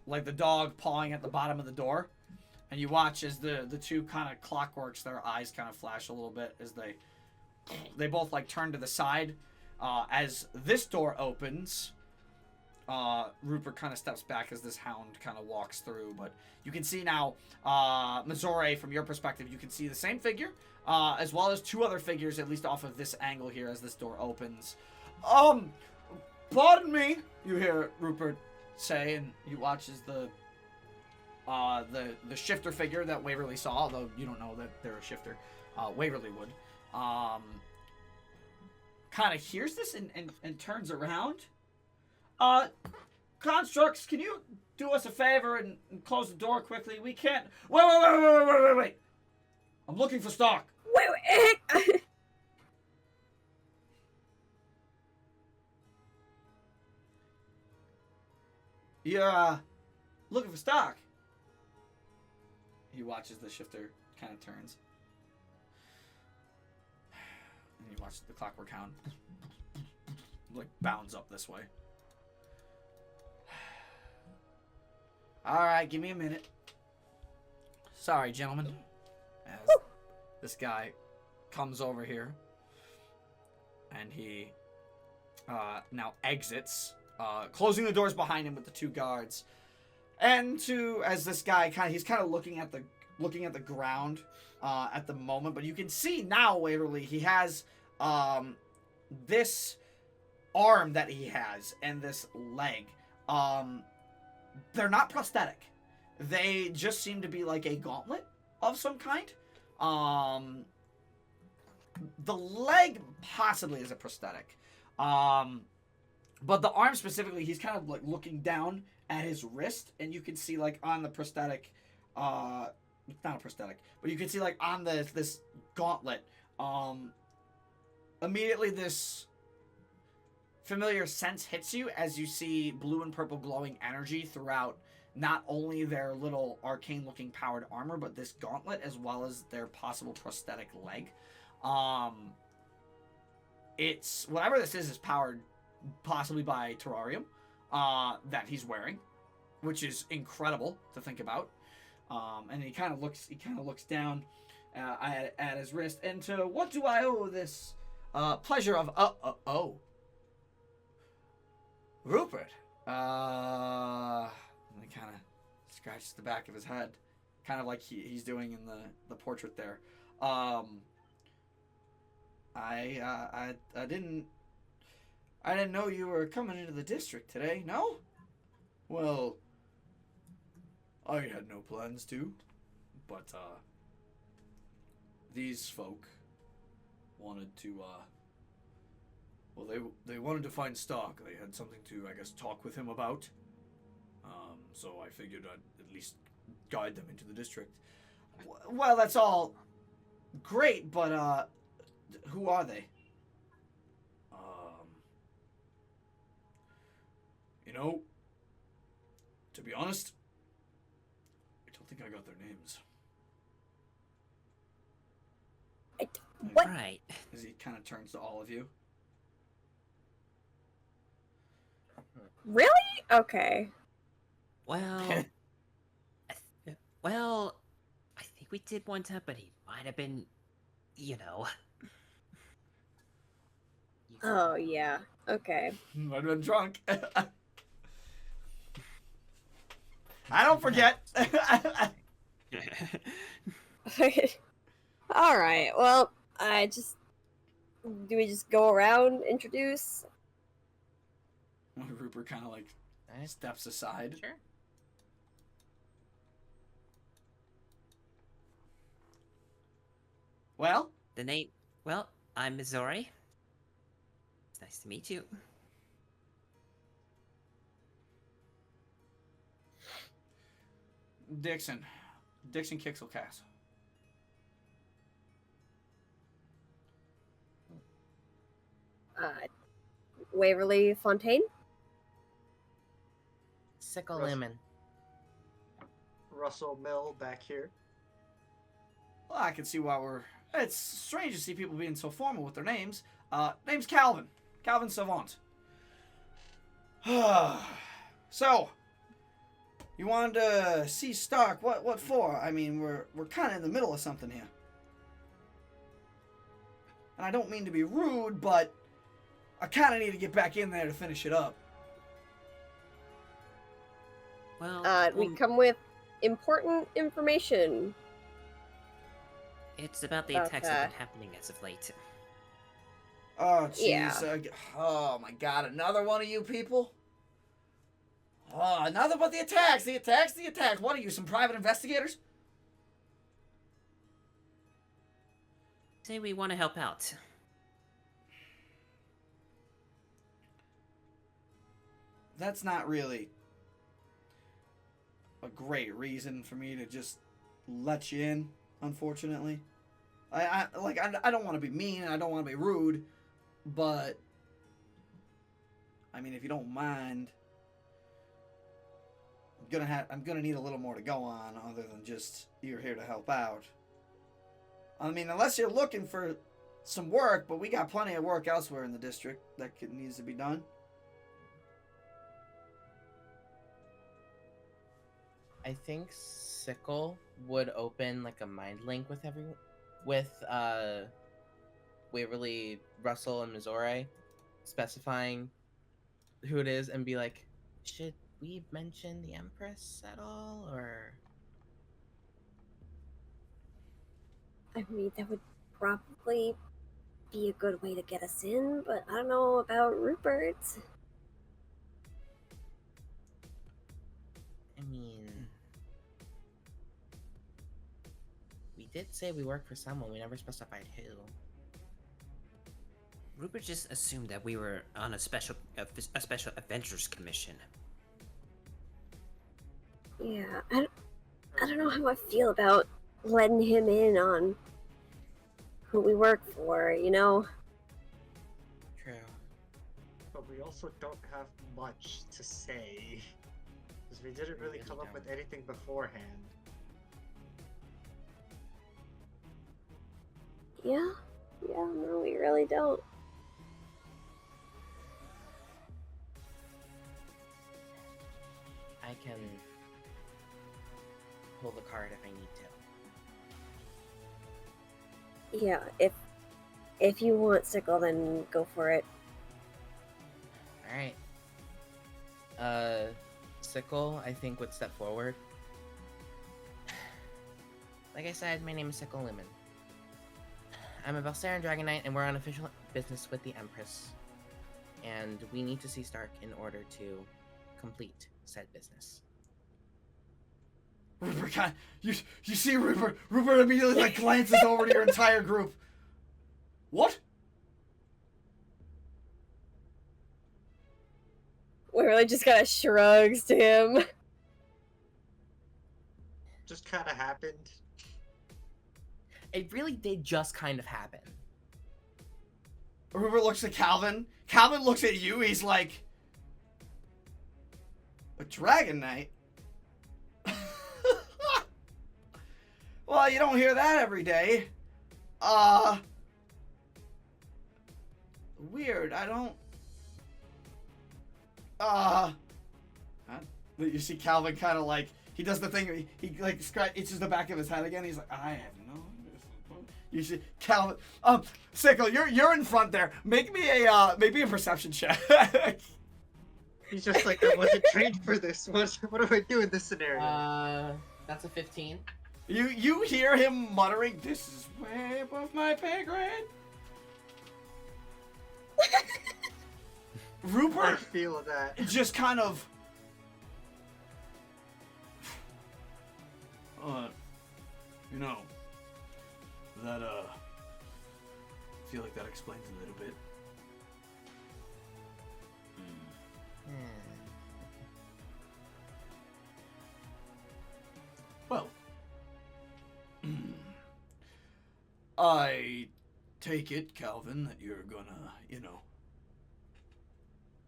Speaker 1: like the dog pawing at the bottom of the door. And you watch as the two kind of clockworks, their eyes kind of flash a little bit as they both like turn to the side. As this door opens, Rupert kind of steps back as this hound kind of walks through, but you can see now, Missouri, from your perspective, you can see the same figure, as well as two other figures, at least off of this angle here as this door opens. Pardon me, you hear Rupert say, and you watch as the shifter figure that Waverly saw, although you don't know that they're a shifter, Waverly would, kind of hears this and turns around. Constructs, can you do us a favor and close the door quickly? We can't. Wait. I'm looking for stock.
Speaker 2: Wait.
Speaker 1: You're, looking for stock. He watches the shifter kind of turns. And you watch the Clockwork Hound like bounds up this way. Alright, give me a minute. Sorry, gentlemen. As this guy comes over here. And he now exits, closing the doors behind him with the two guards. And as this guy he's kind of looking at the ground at the moment, but you can see now, Waverly, he has this arm that he has and this leg. They're not prosthetic. They just seem to be like a gauntlet of some kind. The leg possibly is a prosthetic. But the arm specifically, he's kind of like looking down at his wrist, and you can see like on the prosthetic, not a prosthetic, but you can see like on this gauntlet, immediately this familiar sense hits you as you see blue and purple glowing energy throughout not only their little arcane looking powered armor, but this gauntlet as well as their possible prosthetic leg. It's whatever this is powered possibly by terrarium that he's wearing, which is incredible to think about. And he kind of looks down at his wrist. And to what do I owe this pleasure of Rupert? And he kind of scratches the back of his head, kind of like he's doing in the portrait there. I didn't know you were coming into the district today. No? Well, I had no plans to, but these folk wanted to they wanted to find stock. They had something to, I guess, talk with him about. So I figured I'd at least guide them into the district. Well, that's all great, but who are they? You know, to be honest, I don't think I got their names.
Speaker 2: What?
Speaker 5: Right.
Speaker 1: As he kind of turns to all of you.
Speaker 2: Really? Okay.
Speaker 5: Well, well, I think we did one time, but he might have been, you know.
Speaker 2: Oh, yeah. Okay.
Speaker 1: I've been drunk. I don't forget.
Speaker 2: Alright, well, do we just go around, introduce?
Speaker 1: Rupert kind of like steps aside.
Speaker 3: Sure.
Speaker 1: Well?
Speaker 5: Well, I'm Missouri. It's nice to meet you.
Speaker 1: Dixon Kixelcast.
Speaker 2: Waverly Fontaine.
Speaker 3: Sickle
Speaker 4: Russ-
Speaker 3: lemon.
Speaker 4: Russell Mill back here.
Speaker 1: Well, I can see why we're. It's strange to see people being so formal with their names. Name's Calvin. Calvin Savant. So, you wanted to see Stark? What for? I mean, we're kind of in the middle of something here. And I don't mean to be rude, but I kind of need to get back in there to finish it up.
Speaker 5: Well,
Speaker 2: We come with important information.
Speaker 5: it's about the
Speaker 2: about
Speaker 5: attacks that have been happening as of late.
Speaker 1: Oh, jeez.
Speaker 2: Yeah.
Speaker 1: Oh, my God. Another one of you people? Oh, another but the attacks. The attacks. The attacks. What are you, some private investigators?
Speaker 5: Say we want to help out.
Speaker 1: That's not really a great reason for me to just let you in, unfortunately. I don't want to be mean and I don't want to be rude, but I mean, if you don't mind, I'm gonna need a little more to go on other than just you're here to help out. I mean, unless you're looking for some work, but we got plenty of work elsewhere in the district that needs to be done.
Speaker 3: I think Sickle would open like a mind link with Waverly, Russell, and Missouri, specifying who it is, and be like, should we mention the Empress at all, or?
Speaker 2: I mean, that would probably be a good way to get us in, but I don't know about Rupert.
Speaker 3: I mean, we did say we work for someone. We never specified who.
Speaker 5: Rupert just assumed that we were on a special adventures commission.
Speaker 2: Yeah, I don't know how I feel about letting him in on who we work for, you know?
Speaker 3: True.
Speaker 4: But we also don't have much to say. Because we didn't really come up with anything beforehand.
Speaker 2: Yeah, no, we really don't.
Speaker 3: I can pull the card if I need to.
Speaker 2: Yeah, if you want Sickle, then go for it.
Speaker 3: Alright. Sickle, I think, would step forward. Like I said, my name is Sickle Lumen. I'm a Belsaran Dragon Knight, and we're on official business with the Empress. And we need to see Stark in order to complete said business.
Speaker 1: Rupert, you see Rupert. Rupert immediately like glances over to your entire group. What?
Speaker 2: Waverly just kind of shrugs to him.
Speaker 4: Just kind of happened.
Speaker 3: It really did just kind of happen.
Speaker 1: Rupert looks at Calvin. Calvin looks at you. He's like, a Dragon Knight? Well, you don't hear that every day. Weird. I don't. Huh? But you see Calvin kind of like, he does the thing, he like itches the back of his head again. He's like, I have no. You see Calvin. Sickle, you're in front there. Make me a perception check.
Speaker 4: He's just like, I wasn't trained for this. What do I do in this scenario?
Speaker 3: That's a 15.
Speaker 1: You hear him muttering, "This is way above my pay grade."
Speaker 4: I
Speaker 1: Rupert
Speaker 4: feel that.
Speaker 1: just kind of, you know, that I feel like that explains a little bit. Well, I take it, Calvin, that you're gonna,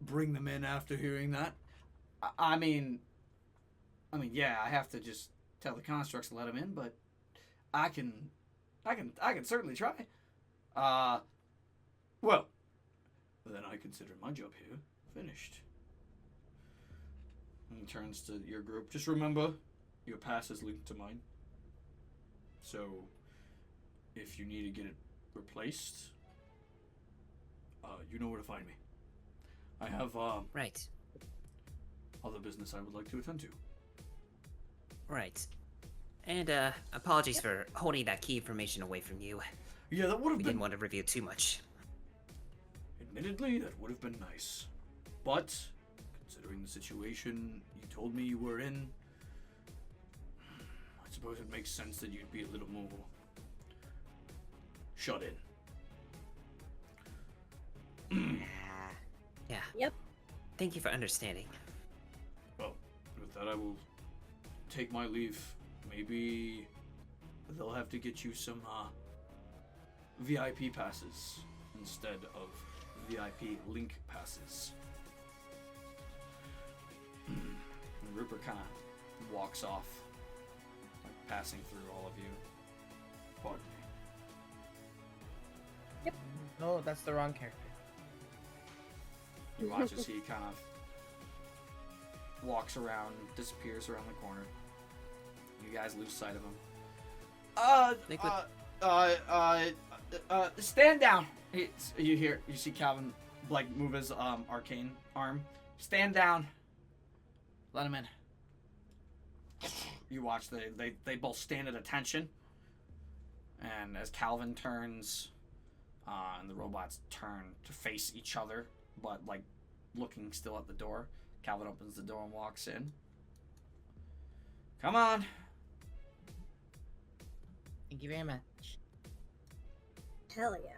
Speaker 1: bring them in after hearing that. I mean, yeah, I have to just tell the constructs to let them in, but I can certainly try. Well, then I consider my job here finished. And he turns to your group. Just remember, your pass is linked to mine. So, if you need to get it replaced, you know where to find me. I have,
Speaker 5: Right.
Speaker 1: other business I would like to attend to.
Speaker 5: Right. And, apologies for holding that key information away from you.
Speaker 1: Yeah, that would have
Speaker 5: We
Speaker 1: been...
Speaker 5: didn't want to reveal too much.
Speaker 1: Admittedly, that would have been nice. But, considering the situation you told me you were in, I suppose it makes sense that you'd be a little more shut in.
Speaker 5: Yeah.
Speaker 2: Yep.
Speaker 5: Thank you for understanding.
Speaker 1: Well, with that I will take my leave. Maybe they'll have to get you some VIP passes instead of VIP link passes. And Rupert kind of walks off, like passing through all of you. Pardon me.
Speaker 3: No, that's the wrong character.
Speaker 1: You watch as he kind of walks around, disappears around the corner. You guys lose sight of him. Stand down. You see Calvin like move his arcane arm. Stand down. Let him in. You watch they both stand at attention. And as Calvin turns, and the robots turn to face each other, but like looking still at the door, Calvin opens the door and walks in. Come on.
Speaker 3: Thank you very much.
Speaker 2: Hell yeah.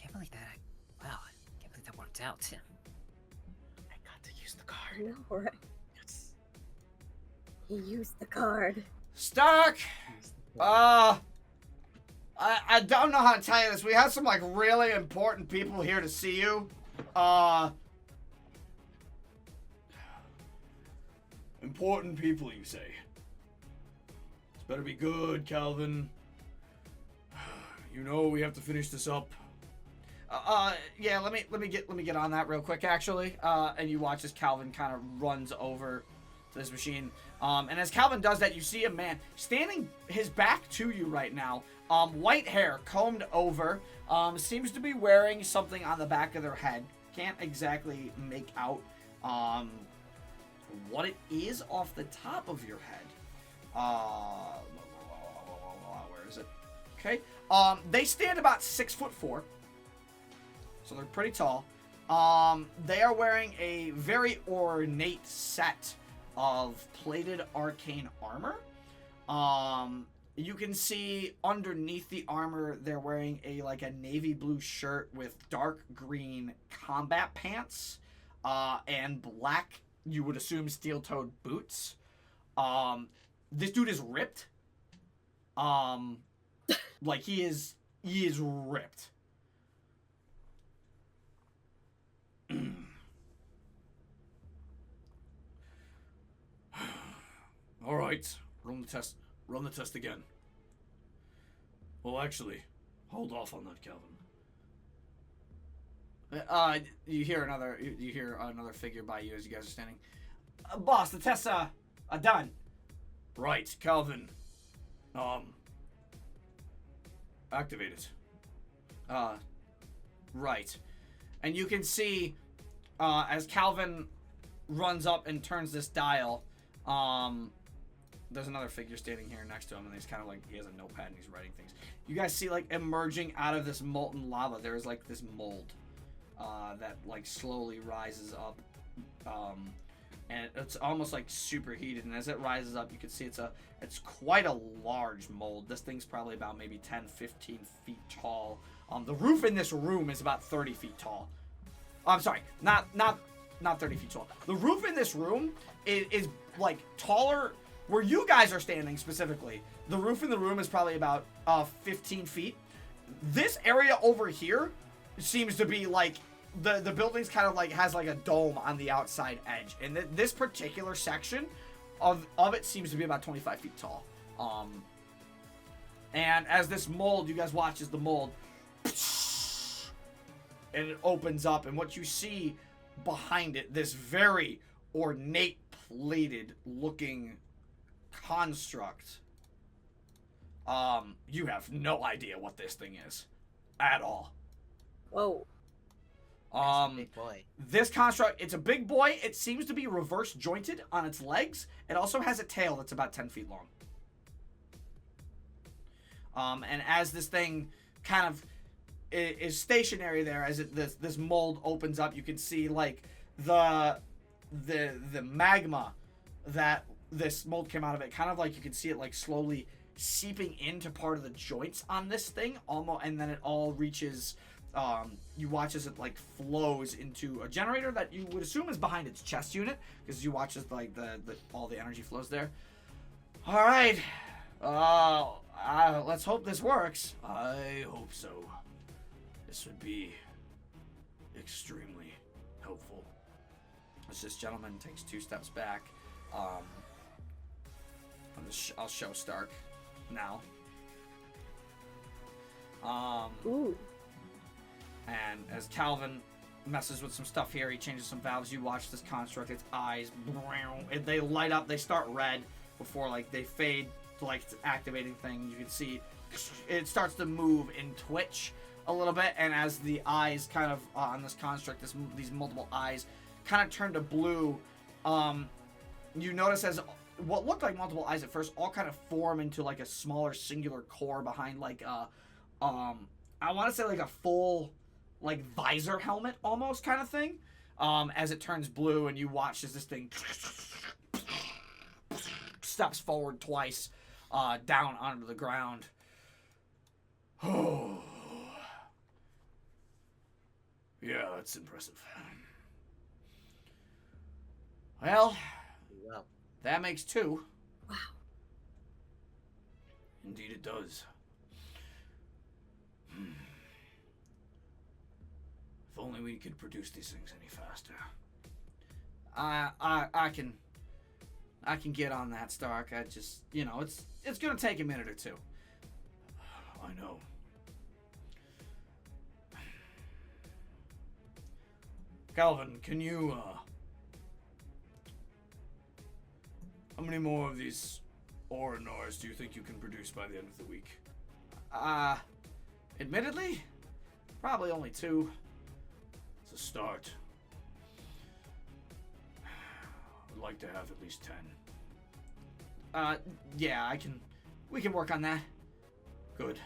Speaker 5: Can't believe that. Wow. Can't believe that worked out.
Speaker 3: I got to use the
Speaker 2: I
Speaker 3: card.
Speaker 2: know, right?
Speaker 3: Yes.
Speaker 2: He used the card.
Speaker 1: Stark! I don't know how to tell you this. We have some like really important people here to see you. Important people, you say? This better be good, Calvin. You know we have to finish this up. Yeah. Let me get on that real quick, actually. And you watch as Calvin kind of runs over to this machine. And as Calvin does that, you see a man standing his back to you right now. White hair, combed over. Seems to be wearing something on the back of their head. Can't exactly make out what it is off the top of your head. Where is it? Okay. They stand about 6'4", so they're pretty tall. They are wearing a very ornate set of plated arcane armor. You can see underneath the armor they're wearing a navy blue shirt with dark green combat pants, and black, you would assume, steel-toed boots. This dude is ripped. Like he is ripped. All right, run the test. Run the test again. Well, actually, hold off on that, Calvin. You hear another figure by you as you guys are standing. Boss, the tests are done. Right, Calvin. Activate it. Right. And you can see, as Calvin runs up and turns this dial, there's another figure standing here next to him, and he's kind of like, he has a notepad and he's writing things. You guys see, like, emerging out of this molten lava, there's like this mold that like slowly rises up, and it's almost like superheated, and as it rises up, you can see it's quite a large mold. This thing's probably about maybe 10-15 feet tall. The roof in this room is about 30 feet tall. I'm sorry, not 30 feet tall. The roof in this room is like taller. Where you guys are standing specifically, the roof in the room is probably about 15 feet. This area over here seems to be like the building's kind of like has like a dome on the outside edge, and this particular section of it seems to be about 25 feet tall. And as this mold, you guys watch as the mold, and it opens up, and what you see behind it, this very ornate, plated-looking construct. You have no idea what this thing is, at all.
Speaker 2: Whoa.
Speaker 3: Big boy.
Speaker 1: This construct, it's a big boy. It seems to be reverse jointed on its legs. It also has a tail that's about 10 feet long. And as this thing kind of is stationary there, as this mold opens up, you can see like the magma that this mold came out of it. Kind of like you can see it like slowly seeping into part of the joints on this thing, almost, and then it all reaches. You watch as it like flows into a generator that you would assume is behind its chest unit, because you watch as like all the energy flows there. All right, let's hope this works. I hope so. This would be extremely helpful. As this gentleman takes 2 steps back, I'll show Stark now.
Speaker 2: Ooh.
Speaker 1: And as Calvin messes with some stuff here, he changes some valves. You watch this construct, its eyes, they light up, they start red before like they fade to like it's activating thing. You can see it starts to move and twitch a little bit, and as the eyes kind of on this construct, these multiple eyes kind of turn to blue, you notice as what looked like multiple eyes at first all kind of form into like a smaller singular core behind like I want to say like a full like visor helmet almost kind of thing, as it turns blue, and you watch as this thing steps forward twice down onto the ground. Oh, yeah, that's impressive. Well, that makes 2.
Speaker 2: Wow.
Speaker 1: Indeed it does. If only we could produce these things any faster. I can get on that, Stark. I just, it's gonna take a minute or 2. I know. Calvin, can you how many more of these Orinors do you think you can produce by the end of the week? Admittedly, probably only 2. It's a start. I'd like to have at least 10. Yeah, we can work on that. Good.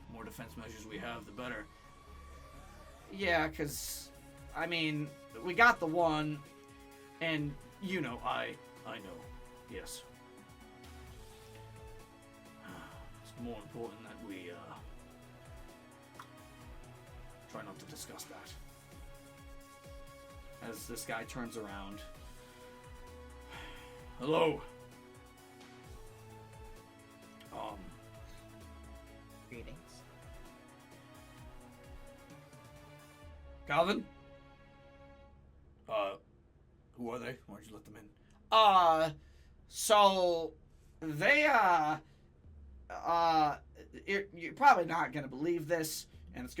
Speaker 1: The more defense measures we have, the better. Yeah, because, I mean, we got the one, and, I know. Yes. It's more important that we, try not to discuss that. As this guy turns around. Hello.
Speaker 3: Greetings.
Speaker 1: Calvin? Who are they? Why'd you let them in? So they, you're probably not gonna believe this, and it's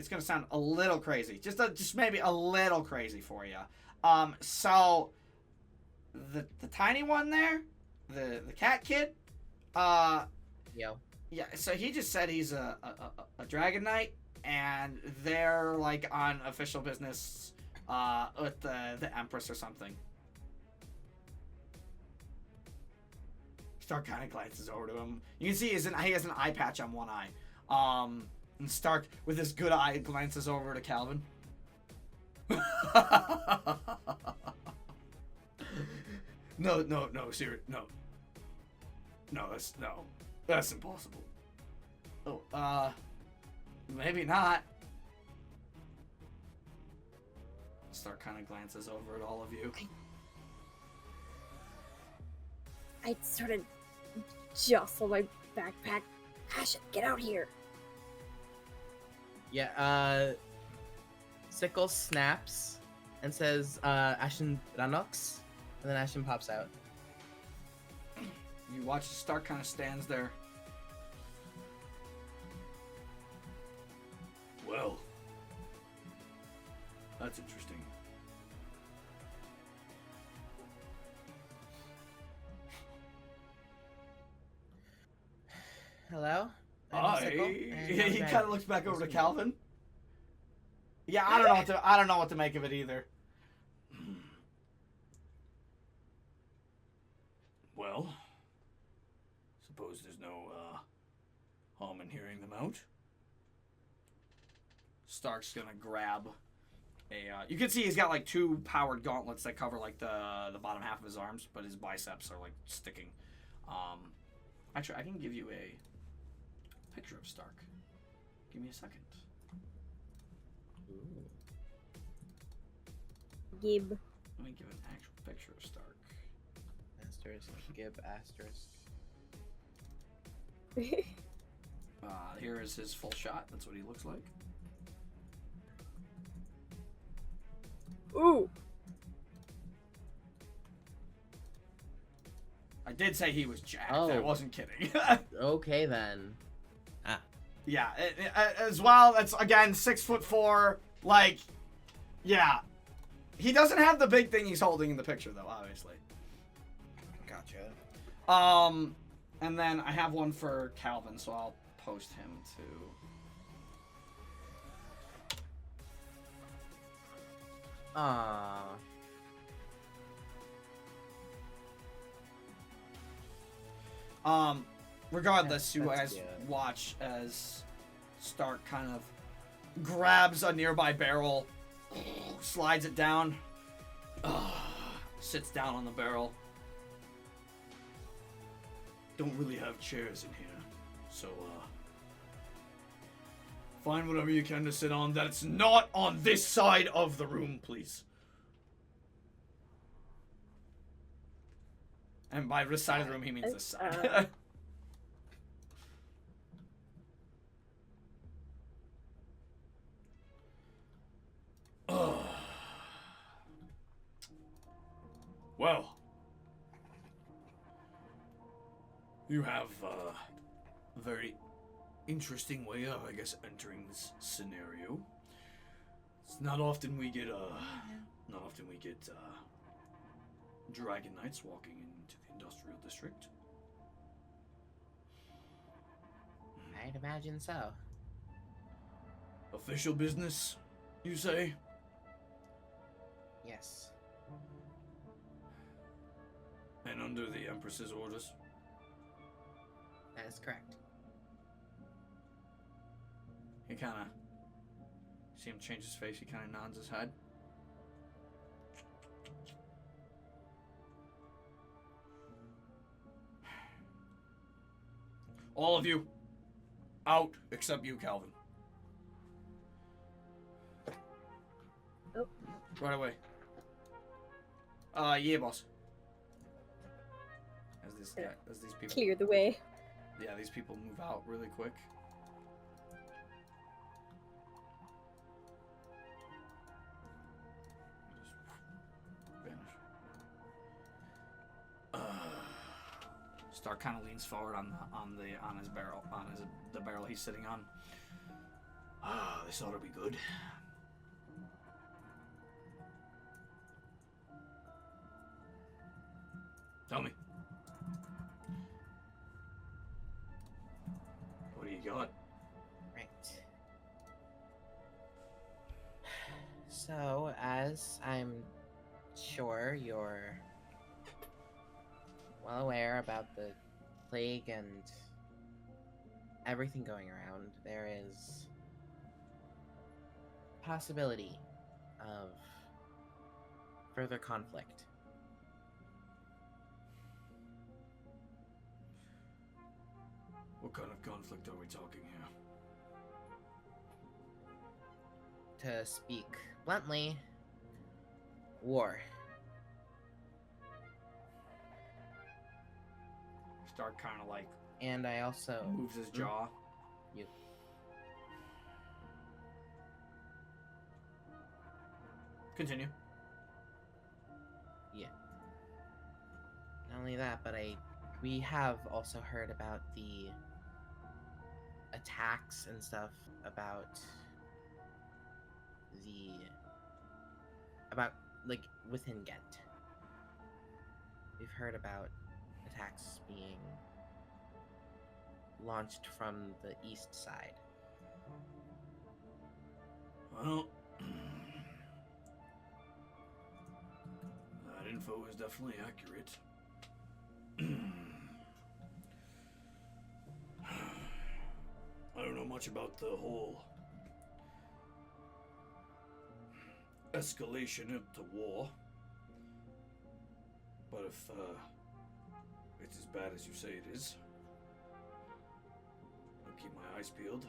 Speaker 1: gonna sound a little crazy, just maybe a little crazy for you. So the tiny one there, the cat kid,
Speaker 3: Yo.
Speaker 1: yeah. So he just said he's a dragon knight, and they're like on official business, with the Empress or something. Stark kind of glances over to him. You can see he has an eye patch on one eye. And Stark, with his good eye, glances over to Calvin. No, serious, no. No, that's impossible. Oh, maybe not. Stark kind of glances over at all of you.
Speaker 2: I sort of jostle my backpack. Ashen, get out here.
Speaker 3: Yeah, Sickle snaps and says, Ashen Ranox, and then Ashen pops out.
Speaker 1: You watch Stark kind of stands there. Well, that's interesting.
Speaker 3: Hello?
Speaker 1: He kind of looks back over to Calvin. Yeah, I don't know what to make of it either. Well, suppose there's no harm in hearing them out. Stark's gonna grab a. You can see he's got like 2 powered gauntlets that cover like the bottom half of his arms, but his biceps are like sticking. Actually, I can give you a picture of Stark. Give me a second.
Speaker 2: Gib.
Speaker 1: Let me give an actual picture of Stark.
Speaker 3: Asterisk, Gib, asterisk.
Speaker 1: Here is his full shot. That's what he looks like.
Speaker 2: Ooh.
Speaker 1: I did say he was jacked.
Speaker 3: Oh.
Speaker 1: I wasn't kidding.
Speaker 3: Okay then.
Speaker 1: Yeah, as well. That's again 6'4". Like, yeah, he doesn't have the big thing he's holding in the picture though, obviously.
Speaker 3: Gotcha.
Speaker 1: And then I have one for Calvin, so I'll post him to. Regardless, you
Speaker 3: That's
Speaker 1: guys
Speaker 3: good.
Speaker 1: watch as Stark kind of grabs a nearby barrel, slides it down, sits down on the barrel. Don't really have chairs in here, so find whatever you can to sit on that's not on this side of the room, please. And by this side of the room, he means this side. Well, you have a very interesting way of, I guess, entering this scenario. It's not often we get Dragon Knights walking into the industrial district.
Speaker 3: I'd imagine so.
Speaker 1: Official business, you say?
Speaker 3: Yes.
Speaker 1: And under the Empress's orders?
Speaker 3: That is correct.
Speaker 1: He kind of... See him change his face, he kind of nods his head. All of you, out, except you, Calvin.
Speaker 2: Oh.
Speaker 1: Right away. Yeah, boss. As these people...
Speaker 2: Clear the way.
Speaker 1: Yeah, these people move out really quick. Stark kind of leans forward on his barrel, the barrel he's sitting on. This ought to be good. Tell me. What do you got?
Speaker 3: Right. So, as I'm sure you're well aware about the plague and everything going around, there is possibility of further conflict.
Speaker 1: What kind of conflict are we talking here?
Speaker 3: To speak bluntly, war.
Speaker 1: Stark kind of like
Speaker 3: And I also
Speaker 1: moves his jaw.
Speaker 3: You.
Speaker 1: Continue.
Speaker 3: Yeah. Not only that, but we have also heard about the attacks and stuff about like within Ghent. We've heard about attacks being launched from the east side.
Speaker 1: Well, that info is definitely accurate. I don't know much about the whole escalation of the war, but if it's as bad as you say it is, I'll keep my eyes peeled.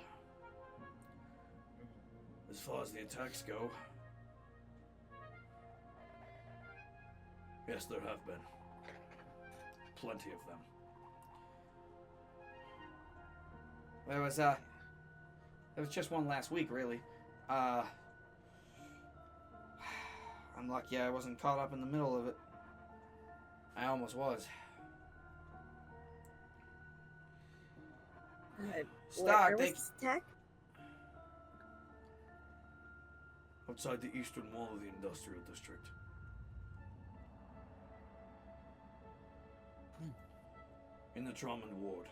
Speaker 1: As far as the attacks go, yes, there have been. Plenty of them. There was just one last week, really. I'm lucky I wasn't caught up in the middle of it. I almost was.
Speaker 2: Where
Speaker 1: Stark,
Speaker 2: was this attack?
Speaker 1: outside the eastern wall of the industrial district. In the Trmyx ward.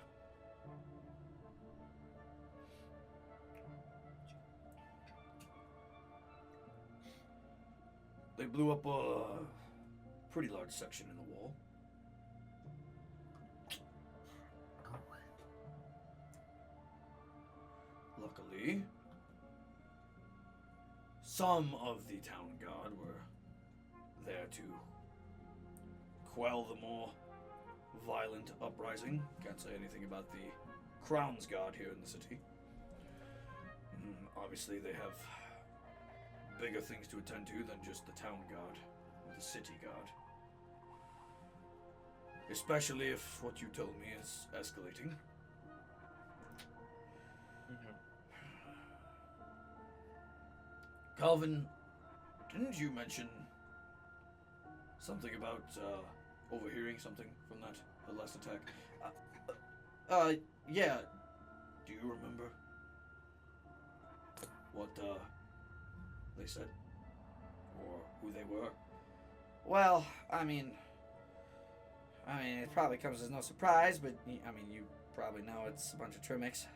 Speaker 1: They blew up a pretty large section in the wall. Luckily, some of the town guard were there to quell the more violent uprising. Can't say anything about the Crown's Guard here in the city. Obviously, they have bigger things to attend to than just the town guard or the city guard. Especially if what you told me is escalating. Calvin, didn't you mention something about overhearing something from the last attack? Yeah. Do you remember what they said? Or who they were? Well, I mean, it probably comes as no surprise, but you probably know it's a bunch of Trmyx.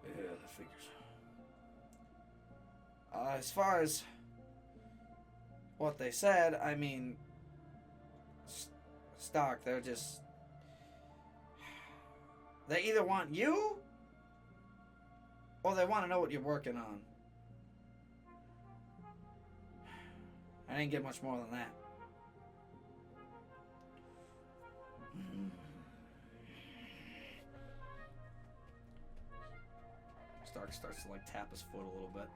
Speaker 1: Yeah, that figures. As far as what they said, Stark, they either want you, or they want to know what you're working on. I didn't get much more than that. Stark starts to tap his foot a little bit.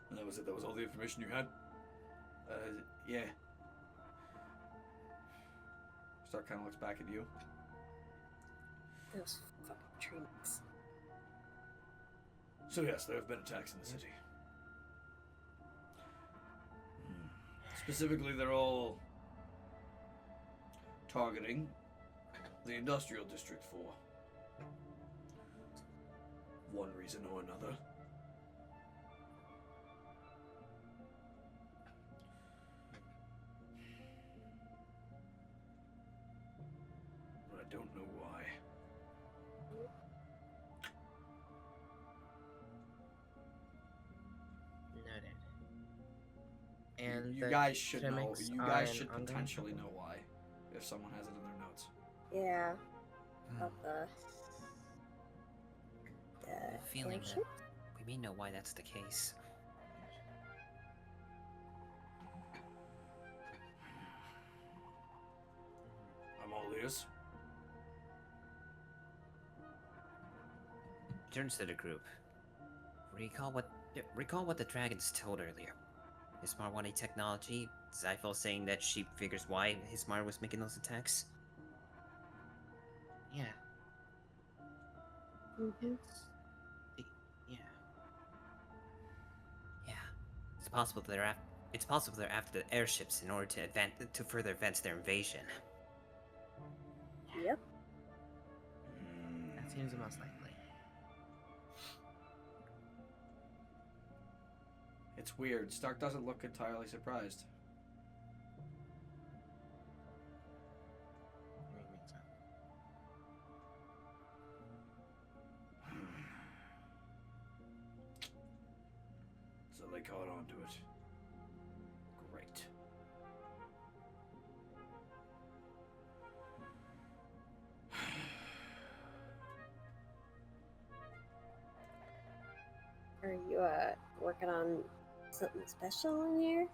Speaker 1: And that was it? That was all the information you had? Yeah. Stark kind of looks back at you.
Speaker 2: Those fucking Trmyx.
Speaker 1: So yes, there have been attacks in the city. Specifically, they're all targeting the industrial district for one reason or another. But I don't know why.
Speaker 3: Noted. And
Speaker 1: You
Speaker 3: the
Speaker 1: guys should know.
Speaker 3: Trmyx
Speaker 1: You
Speaker 3: are
Speaker 1: guys
Speaker 3: an
Speaker 1: should
Speaker 3: ongoing
Speaker 1: potentially
Speaker 3: problem?
Speaker 1: know why, if someone has it in their notes.
Speaker 2: Yeah. About the
Speaker 5: Feeling that
Speaker 2: airship?
Speaker 5: we may know why that's the case.
Speaker 1: I'm all ears.
Speaker 5: Turns to the group. Recall what the dragons told earlier. Hismar wanted technology. Zyphel saying that she figures why Hismar was making those attacks.
Speaker 3: Yeah.
Speaker 2: Mhm.
Speaker 3: Yeah.
Speaker 5: Yeah, it's possible they're after the airships in order to further advance their invasion.
Speaker 2: Yep.
Speaker 3: That seems the most likely.
Speaker 1: It's weird. Stark doesn't look entirely surprised.
Speaker 3: Makes sense.
Speaker 1: So they caught on to it. Great.
Speaker 2: Are you working on something special in here?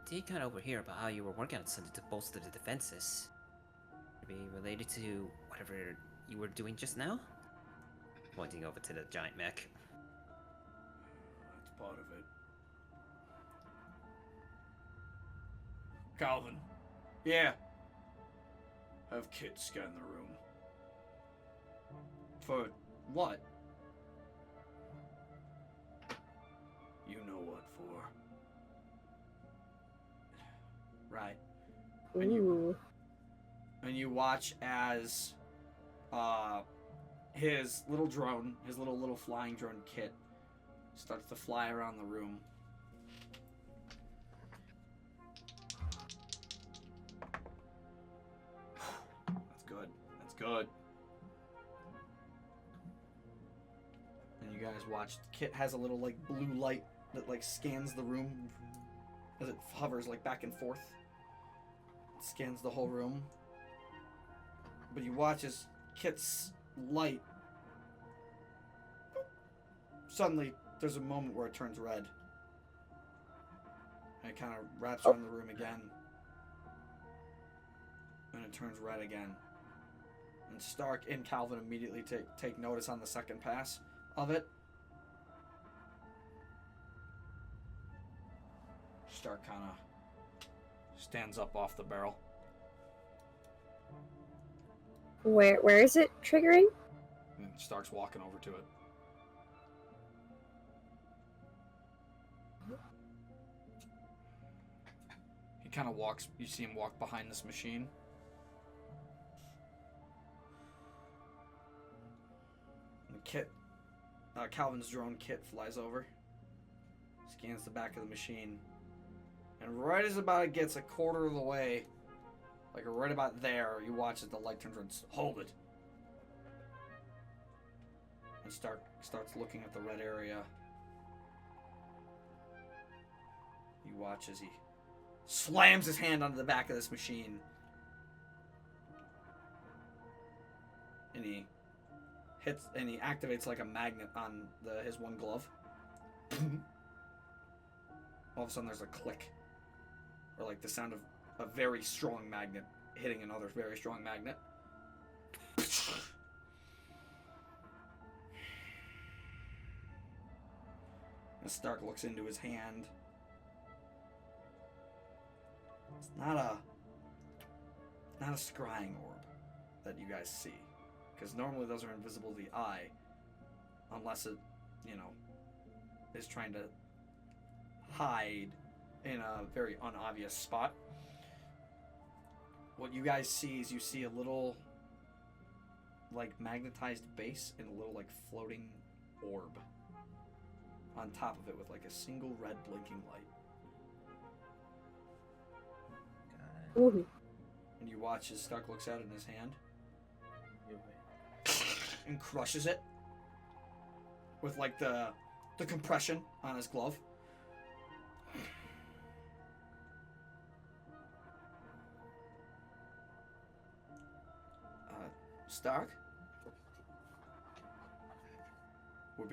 Speaker 5: Did kind of overhear about how you were working on something to bolster the defenses. Maybe related to whatever you were doing just now? Pointing over to the giant mech.
Speaker 1: That's part of it. Calvin. Yeah. Have Kit scan the room. For what? You know what for. Right. And
Speaker 2: Ooh.
Speaker 1: And you watch as his little drone, his little flying drone Kit, starts to fly around the room. That's good. That's good. And you guys watch. Kit has a little like blue light that like scans the room as it hovers like back and forth. It scans the whole room. But you watch as Kit's light. Suddenly, there's a moment where it turns red. And it kind of wraps around the room again. And it turns red again. And Stark and Calvin immediately take notice on the second pass of it. Stark kind of stands up off the barrel.
Speaker 2: Where is it triggering?
Speaker 1: And Stark's walking over to it. He kind of walks, you see him walk behind this machine. And Kit, Calvin's drone Kit flies over, scans the back of the machine, and right as about it gets a quarter of the way, like right about there, you watch as the light turns red. Hold it! And Stark starts looking at the red area. You watch as he slams his hand onto the back of this machine. And he hits and he activates like a magnet on his one glove. All of a sudden there's a click. Or like the sound of a very strong magnet hitting another very strong magnet. And Stark looks into his hand. It's not a scrying orb that you guys see, because normally those are invisible to the eye, unless it, is trying to hide in a very unobvious spot. What you guys see is you see a little, like, magnetized base and a little, like, floating orb on top of it with, like, a single red blinking light.
Speaker 2: Ooh.
Speaker 1: And you watch as Stark looks at it in his hand and crushes it with, like, the compression on his glove. Stark? We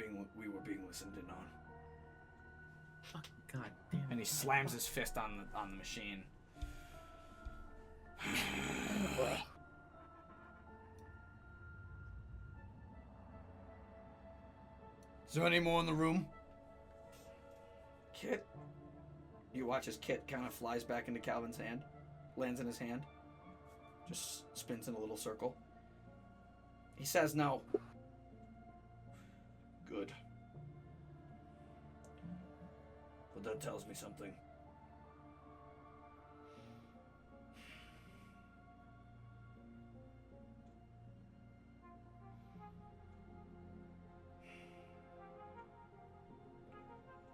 Speaker 1: were being listened in on.
Speaker 3: Oh, God damn.
Speaker 1: And he slams his fist on the machine.
Speaker 2: Oh boy.
Speaker 1: Is there any more in the room? Kit. You watch as Kit kind of flies back into Calvin's hand, lands in his hand, just spins in a little circle. He says no. Good. But that tells me something.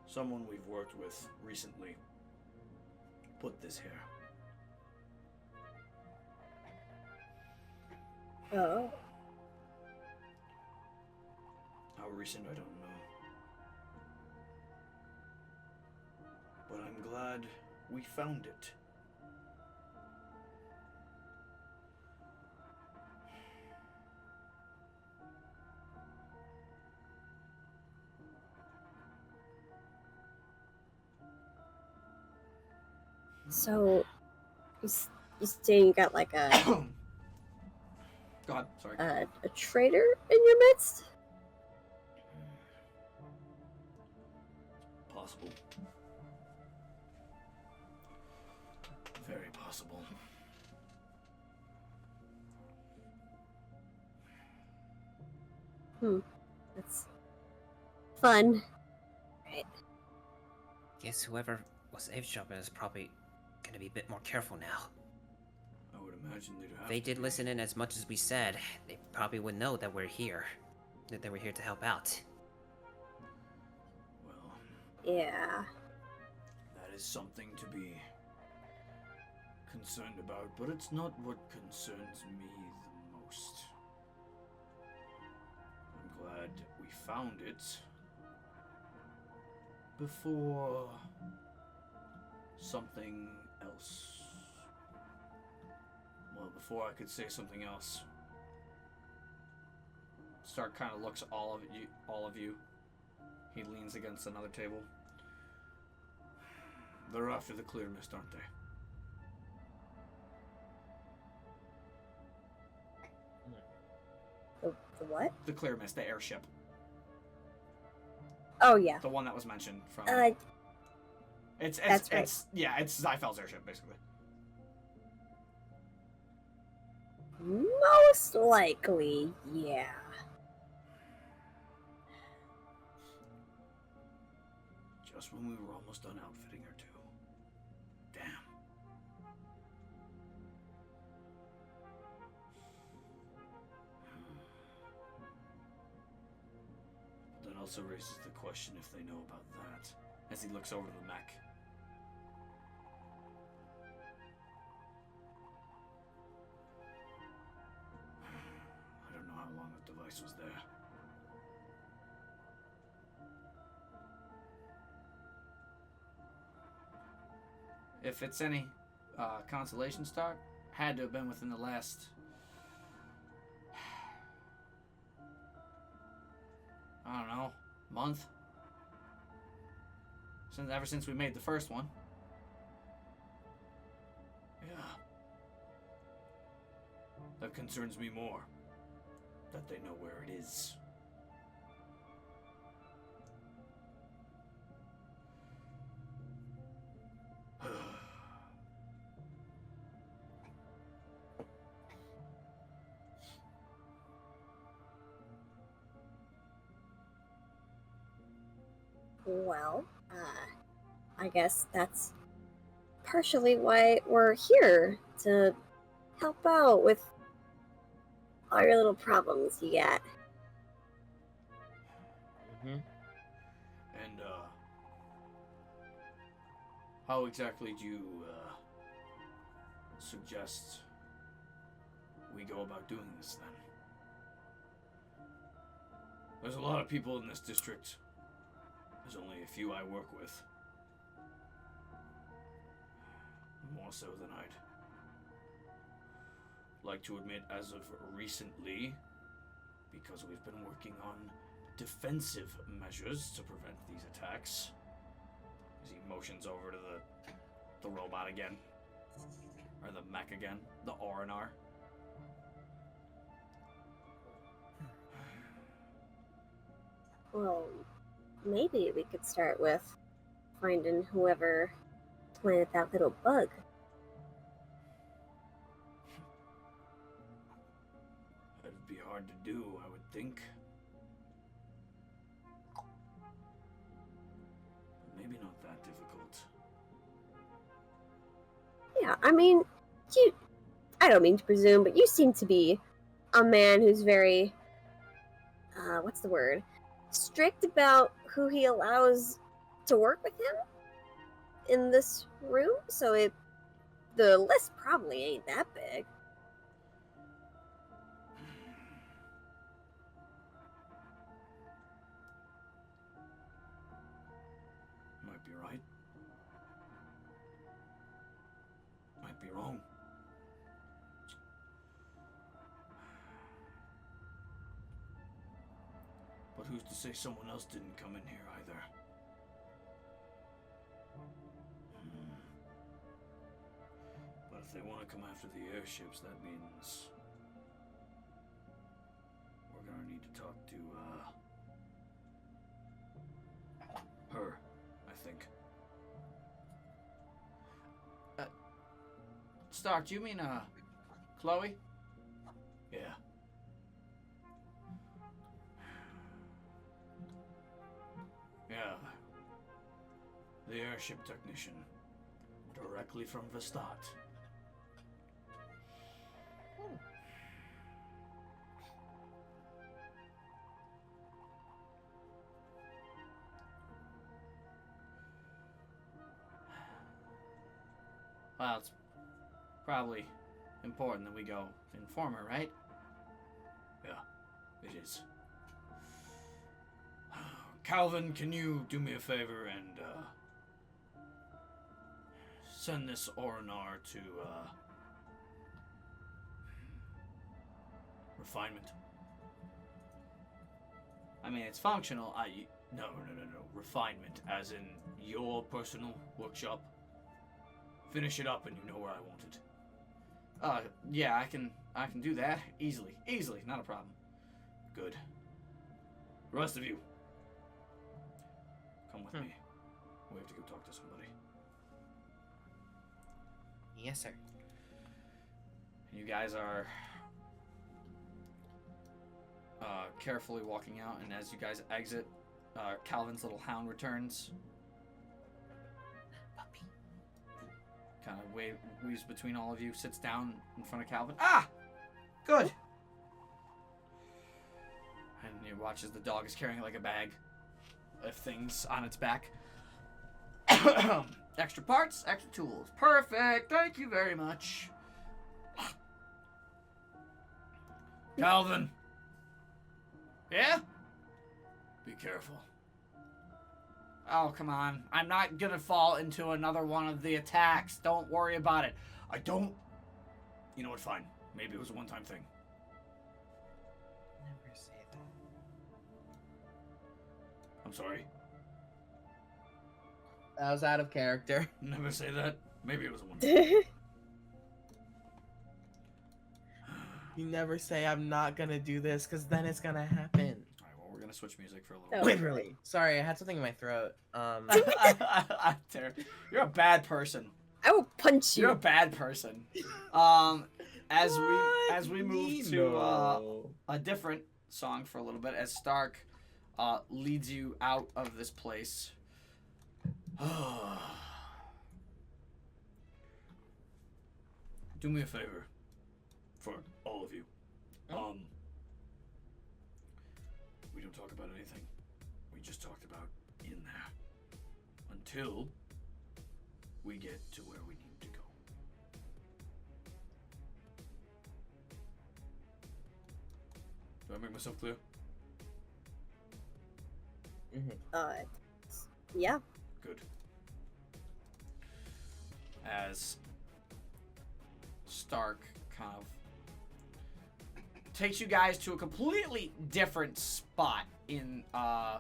Speaker 1: Someone we've worked with recently put this here.
Speaker 2: Oh.
Speaker 1: How recent, I don't know. But I'm glad we found it.
Speaker 2: So, you say you got like a
Speaker 1: God, sorry.
Speaker 2: a traitor in your midst?
Speaker 1: Possible. Very possible.
Speaker 2: That's fun. Right.
Speaker 5: Guess whoever was eavesdropping is probably gonna be a bit more careful now.
Speaker 1: I would imagine they'd have
Speaker 5: If they
Speaker 1: to
Speaker 5: did
Speaker 1: be.
Speaker 5: listen in as much as we said, they probably would know that we're here. That they were here to help out.
Speaker 1: Well,
Speaker 2: Yeah.
Speaker 1: that is something to be concerned about, but it's not what concerns me the most. I'm glad we found it before something else. Well, before I could say something else. Stark kind of looks all of you. He leans against another table. They're after the clear mist, aren't they?
Speaker 2: The what?
Speaker 1: The clear mist, the airship.
Speaker 2: Oh yeah.
Speaker 1: The one that was mentioned from
Speaker 2: That's right.
Speaker 1: it's Zyfel's airship, basically.
Speaker 2: Most likely, yeah.
Speaker 1: Just when we were almost done outfitting her too. Damn. That also raises the question if they know about that. As he looks over to the mech. I don't know how long that device was there. If it's any consolation, Stark, had to have been within the last I don't know, month. Ever since we made the first one. Yeah. That concerns me more. That they know where it is.
Speaker 2: Well, I guess that's partially why we're here, to help out with all your little problems you got.
Speaker 3: Mm-hmm.
Speaker 1: And, how exactly do you, suggest we go about doing this, then? There's a lot of people in this district. There's only a few I work with. More so than I'd like to admit as of recently, because we've been working on defensive measures to prevent these attacks. As he motions over to the robot again. Or the mech again. The R&R.
Speaker 2: Well, maybe we could start with finding whoever planted that little bug.
Speaker 1: That'd be hard to do, I would think. But maybe not that difficult.
Speaker 2: Yeah, I mean, I don't mean to presume, but you seem to be a man who's very, what's the word? Strict about who he allows to work with him in this room, so the list probably ain't that big.
Speaker 1: Might be right. Might be wrong. But who's to say someone else didn't come in here either? But if they want to come after the airships, that means we're gonna need to talk to her, I think. Stark, do you mean Chloe? Yeah. Yeah. The airship technician. Directly from the start. Well, it's probably important that we go inform her, right? Yeah, it is. Calvin, can you do me a favor and send this Orinar to refinement? I mean, it's functional. No. Refinement, as in your personal workshop. Finish it up and you know where I want it. Yeah, I can do that easily, not a problem. Good. The rest of you, come with me. We have to go talk to somebody.
Speaker 3: Yes, sir.
Speaker 1: You guys are carefully walking out, and as you guys exit, Calvin's little hound returns.
Speaker 3: Puppy.
Speaker 1: Kind of weaves between all of you, sits down in front of Calvin. Ah! Good! And you watch as the dog is carrying like a bag of things on its back. Extra parts, extra tools. Perfect! Thank you very much. Calvin! Yeah? Be careful. Oh, come on. I'm not gonna fall into another one of the attacks. Don't worry about it. I don't... You know what, fine. Maybe it was a one-time thing.
Speaker 3: Never say that.
Speaker 1: I'm sorry.
Speaker 3: That was out of character.
Speaker 1: Never say that. Maybe it was a one-time.
Speaker 3: You never say I'm not gonna do this, because then it's gonna happen.
Speaker 1: Alright, well, we're gonna switch music for a little
Speaker 2: Oh.
Speaker 1: bit.
Speaker 3: Waverly. Sorry, I had something in my throat.
Speaker 1: You're a bad person.
Speaker 2: I will punch
Speaker 1: You're a
Speaker 2: you.
Speaker 1: bad person. As we move to a different song for a little bit, as Stark leads you out of this place. Do me a favor, for all of you. We don't talk about anything we just talked about in there until we get to where we need to go. Do I make myself clear?
Speaker 3: Mm-hmm.
Speaker 2: Yeah.
Speaker 1: Good. As Stark kind of takes you guys to a completely different spot in the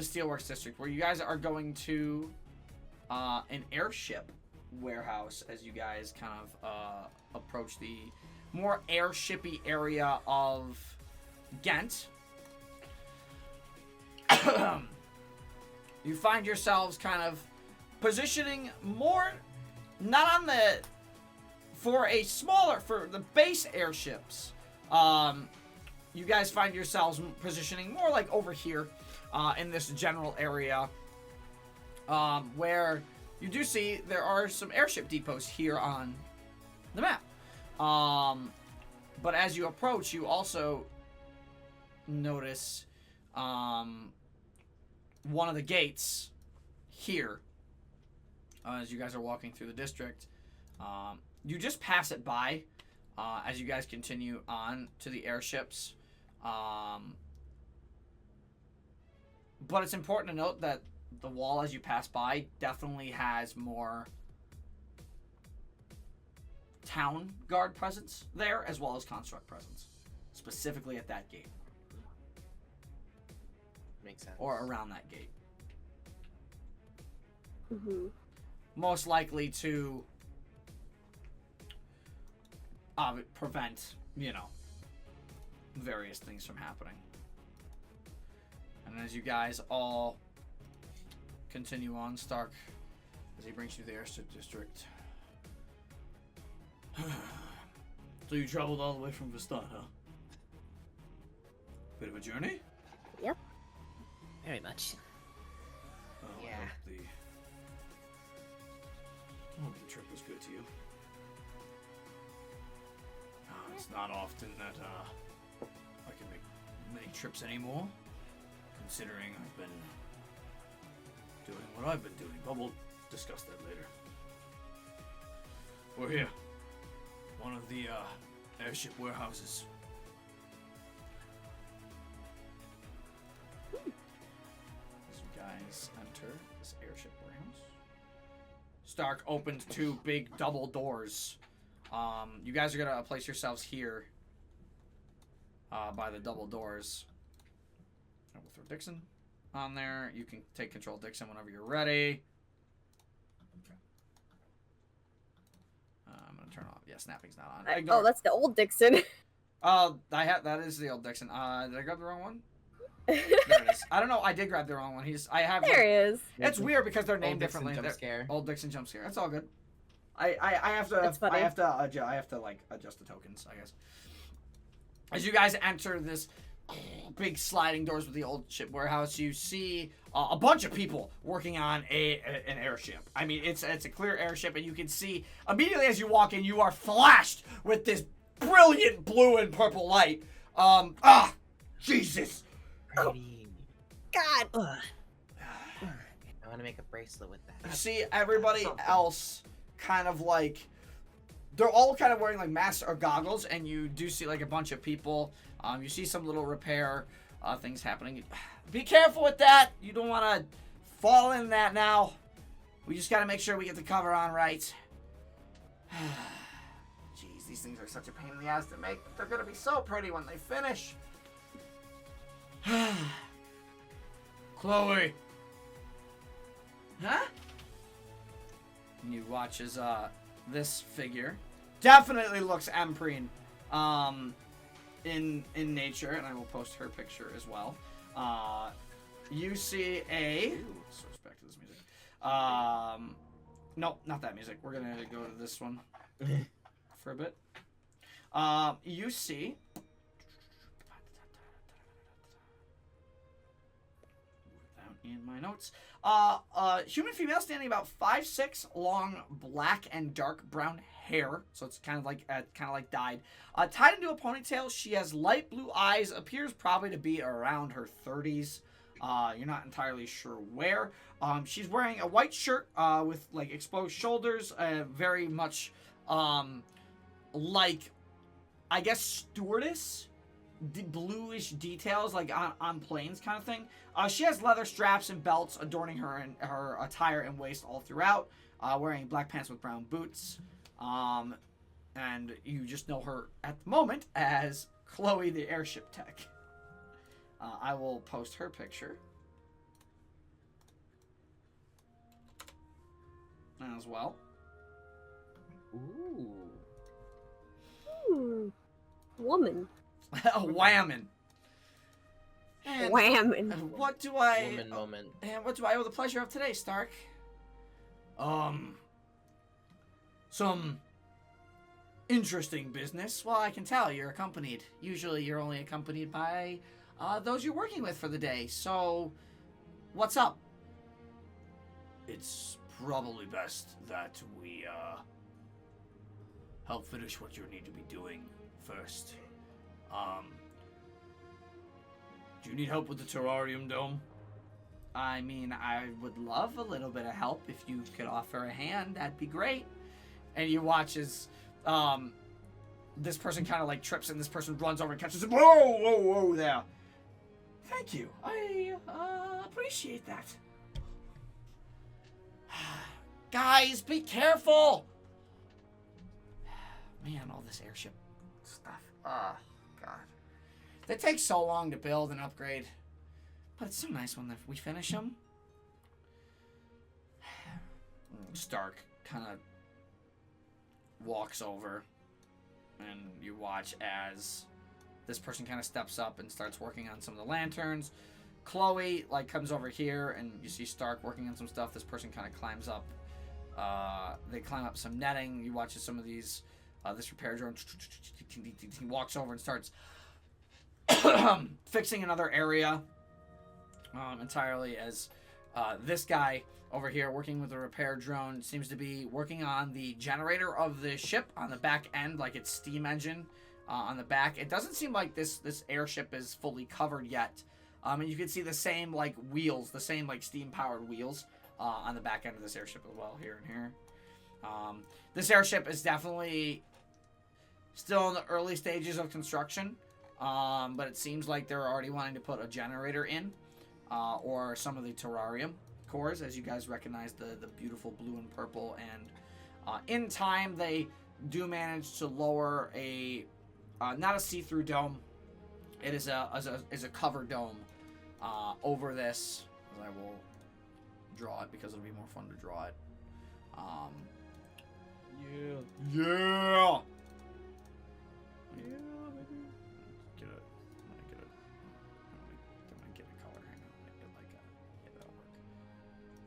Speaker 1: Steelworks district, where you guys are going to an airship warehouse as you guys kind of approach the more airshipy area of Ghent. you find yourselves kind of positioning more, not on the, for the base airships. You guys find yourselves positioning more like over here, in this general area, where you do see there are some airship depots here on the map. But as you approach, you also notice one of the gates here, as you guys are walking through the district. You just pass it by as you guys continue on to the airships. But it's important to note that the wall as you pass by definitely has more town guard presence there, as well as construct presence, specifically at that gate.
Speaker 3: Makes sense.
Speaker 1: Or around that gate.
Speaker 2: Mm-hmm.
Speaker 1: Most likely to prevent, various things from happening. And as you guys all continue on, Stark, as he brings you to the airship district. So you traveled all the way from Vistan, huh? Bit of a journey?
Speaker 2: Yep.
Speaker 5: Very much.
Speaker 1: Oh,
Speaker 3: Yeah.
Speaker 1: I hope the trip was good to you. It's not often that I can make many trips anymore, considering I've been doing what I've been doing. But we'll discuss that later. We're here. One of the airship warehouses. As you guys enter this airship warehouse, Stark opened two big double doors. You guys are gonna place yourselves here by the double doors. And we'll throw Dixon on there. You can take control of Dixon whenever you're ready. Okay. I'm gonna turn off. Yeah, snapping's not on.
Speaker 2: Oh, that's the old Dixon.
Speaker 1: That is the old Dixon. Did I grab the wrong one? There it is. I don't know. I did grab the wrong one.
Speaker 2: There he is.
Speaker 1: It's weird because they're named
Speaker 3: Old Dixon
Speaker 1: differently.
Speaker 3: jump scare.
Speaker 1: Old Dixon jump scare. That's all good. I have to.
Speaker 2: That's funny.
Speaker 1: I have to like adjust the tokens, I guess. As you guys enter this big sliding doors with the old ship warehouse, you see a bunch of people working on an airship. I mean, it's a clear airship, and you can see immediately as you walk in, you are flashed with this brilliant blue and purple light. Jesus.
Speaker 3: Pretty.
Speaker 2: God.
Speaker 3: Ugh. I want to make a bracelet with that.
Speaker 1: You see everybody
Speaker 4: Something.
Speaker 1: else kind of like, they're all kind of wearing like masks or goggles, and you do see like a bunch of people. You see some little repair things happening. Be careful with that. You don't want to fall in that now. We just got to make sure we get the cover on right. Jeez, these things are such a pain in the ass to make, but they're going to be so pretty when they finish. Chloe. Huh? And you watch as this figure definitely looks Empyrean in nature, and I will post her picture as well. You see a switch back to this music. Nope, not that music. We're gonna go to this one for a bit. You see in my notes. Human female standing about 5'6", long black and dark brown hair, so it's kind of like dyed. Tied into a ponytail, she has light blue eyes. Appears probably to be around her 30s. You're not entirely sure where. She's wearing a white shirt with like exposed shoulders, very much like, I guess, stewardess. Bluish details like on planes kind of thing. She has leather straps and belts adorning her attire and waist all throughout. Wearing black pants with brown boots. And you just know her at the moment as Chloe the airship tech. I will post her picture as well.
Speaker 3: Ooh.
Speaker 2: Woman.
Speaker 1: A whammon. And
Speaker 2: Wham!
Speaker 1: what do I...
Speaker 3: Woman moment.
Speaker 1: And what do I owe the pleasure of today, Stark? Some interesting business. Well, I can tell you're accompanied. Usually you're only accompanied by those you're working with for the day. So, what's up? It's probably best that we help finish what you need to be doing first. Do you need help with the terrarium dome? I mean, I would love a little bit of help. If you could offer a hand, that'd be great. And you watch as this person kind of like trips and this person runs over and catches him. Whoa, whoa, whoa there. Thank you. I appreciate that. Guys, be careful. Man, all this airship stuff. Oh, God. They take so long to build and upgrade. But it's so nice when we finish them. Stark kind of walks over, and you watch as this person kind of steps up and starts working on some of the lanterns. Chloe like comes over here, and you see Stark working on some stuff. This person kind of climbs up. They climb up some netting. You watch as some of these this repair drone he walks over and starts fixing another area entirely, as this guy over here working with the repair drone seems to be working on the generator of the ship on the back end, like its steam engine on the back. It doesn't seem like this airship is fully covered yet, and you can see the same like wheels, the same like steam powered wheels on the back end of this airship as well, here and here. This airship is definitely still in the early stages of construction, but it seems like they're already wanting to put a generator in, or some of the terrarium cores, as you guys recognize the beautiful blue and purple. And in time, they do manage to lower a not a see-through dome. It is a cover dome over this. I will draw it because it'll be more fun to draw it. Yeah.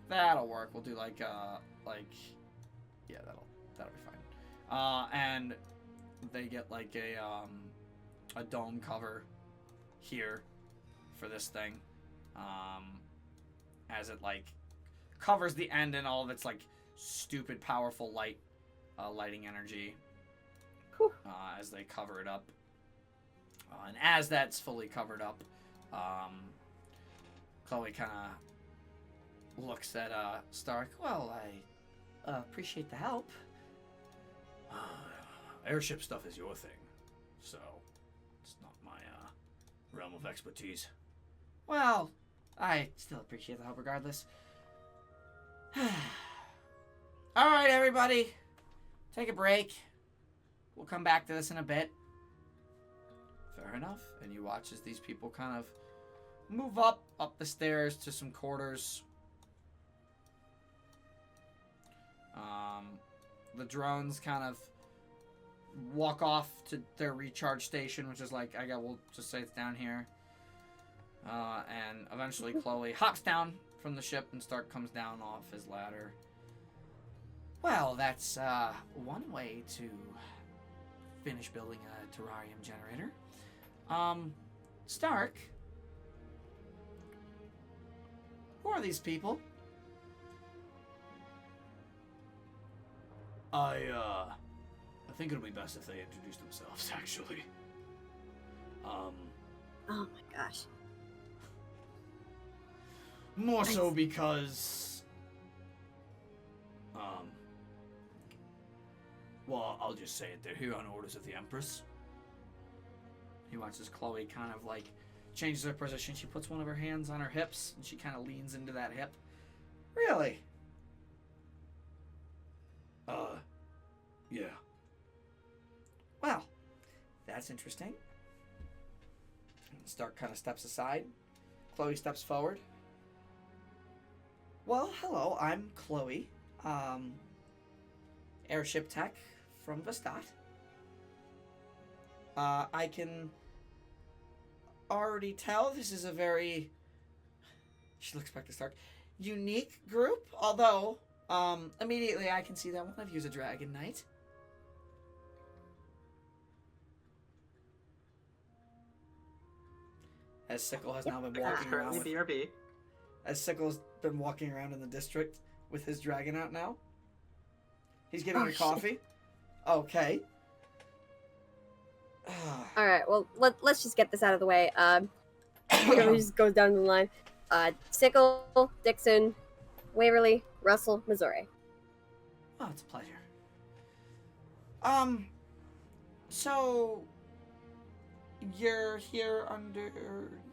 Speaker 1: That'll work. We'll do like yeah, that'll be fine. And they get like a dome cover here for this thing, as it like covers the end and all of its like stupid powerful lighting energy, as they cover it up. And as that's fully covered up, Chloe kind of looks at Stark. Well, I appreciate the help. Airship stuff is your thing, so it's not my realm of expertise. Well, I still appreciate the help regardless. All right, everybody, take a break. We'll come back to this in a bit. Fair enough. And you watch as these people kind of move up the stairs to some quarters. The drones kind of walk off to their recharge station, which is like, we'll just say it's down here. And eventually Chloe hops down from the ship and Stark comes down off his ladder. Well, that's one way to finish building a terrarium generator. Stark, who are these people? I think it'll be best if they introduce themselves, actually.
Speaker 2: Oh my gosh.
Speaker 1: More so because, well, I'll just say it. They're here on orders of the Empress. He watches Chloe kind of like changes her position. She puts one of her hands on her hips and she kind of leans into that hip. Really? Yeah. Well, that's interesting. Stark kind of steps aside. Chloe steps forward. Well, hello, I'm Chloe. Airship tech from Vestat. I can already tell, this is a very... She looks back to Stark. Unique group, although, immediately I can see that one of you is a Dragon Knight. As Sickle has now been walking around
Speaker 4: Currently
Speaker 1: with...
Speaker 4: BRB.
Speaker 1: As Sickle's been walking around in the district with his dragon out now. He's getting a coffee. Okay.
Speaker 2: All right. Well, let's just get this out of the way. Whatever just goes down the line. Sickle, Dixon, Waverly, Russell, Missouri.
Speaker 1: Oh, it's a pleasure. So you're here under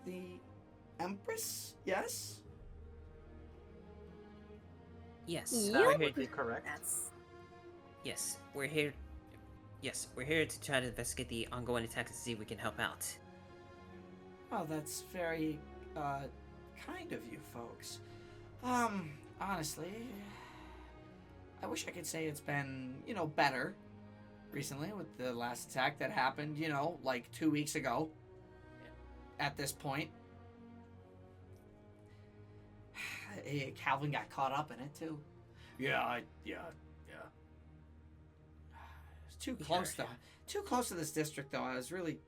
Speaker 1: the Empress, yes?
Speaker 5: Yes,
Speaker 2: Yeah.
Speaker 5: we're here.
Speaker 4: Is correct.
Speaker 2: That's
Speaker 5: Yes, we're here. Yes, we're here to try to investigate the ongoing attack and see if we can help out.
Speaker 1: Well, that's very, kind of you folks. Honestly, I wish I could say it's been, better recently with the last attack that happened, like 2 weeks ago at this point. Calvin got caught up in it, too. Yeah. It's too close, though. Too close to this district, though. I was really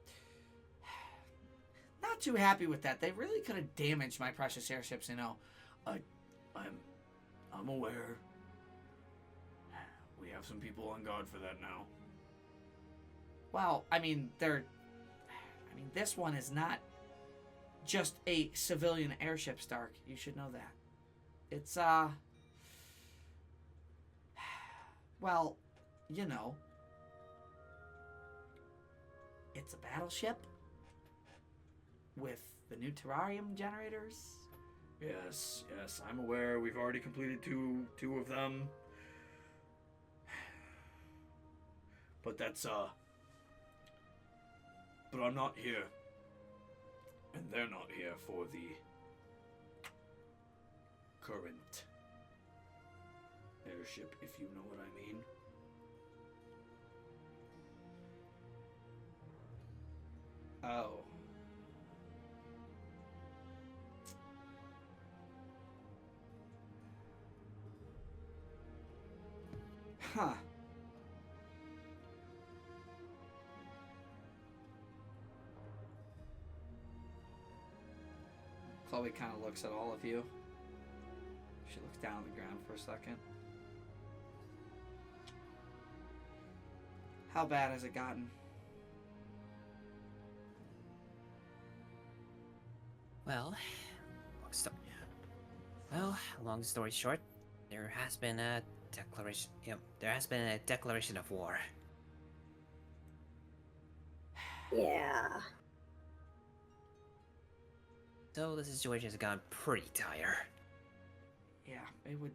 Speaker 1: not too happy with that. They really could have damaged my precious airships, I'm aware. We have some people on guard for that now. Well, this one is not just a civilian airship, Stark. You should know that. It's, well, it's a battleship with the new terrarium generators. Yes, I'm aware. We've already completed two of them. But but I'm not here. And they're not here for the current airship, if you know what I mean. Oh. Huh. Chloe kind of looks at all of you. She looks down on the ground for a second. How bad has it gotten?
Speaker 5: Well, long story short, there has been a declaration. There has been a declaration of war.
Speaker 2: yeah.
Speaker 5: So the situation has gone pretty dire.
Speaker 1: Yeah, it would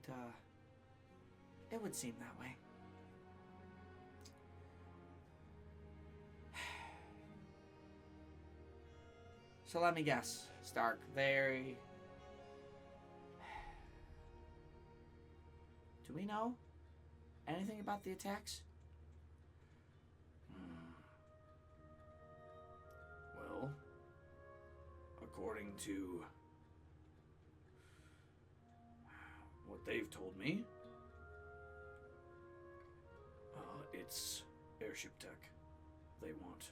Speaker 1: seem that way. So let me guess, Stark, do we know anything about the attacks? Well, according to what they've told me, it's airship tech they want.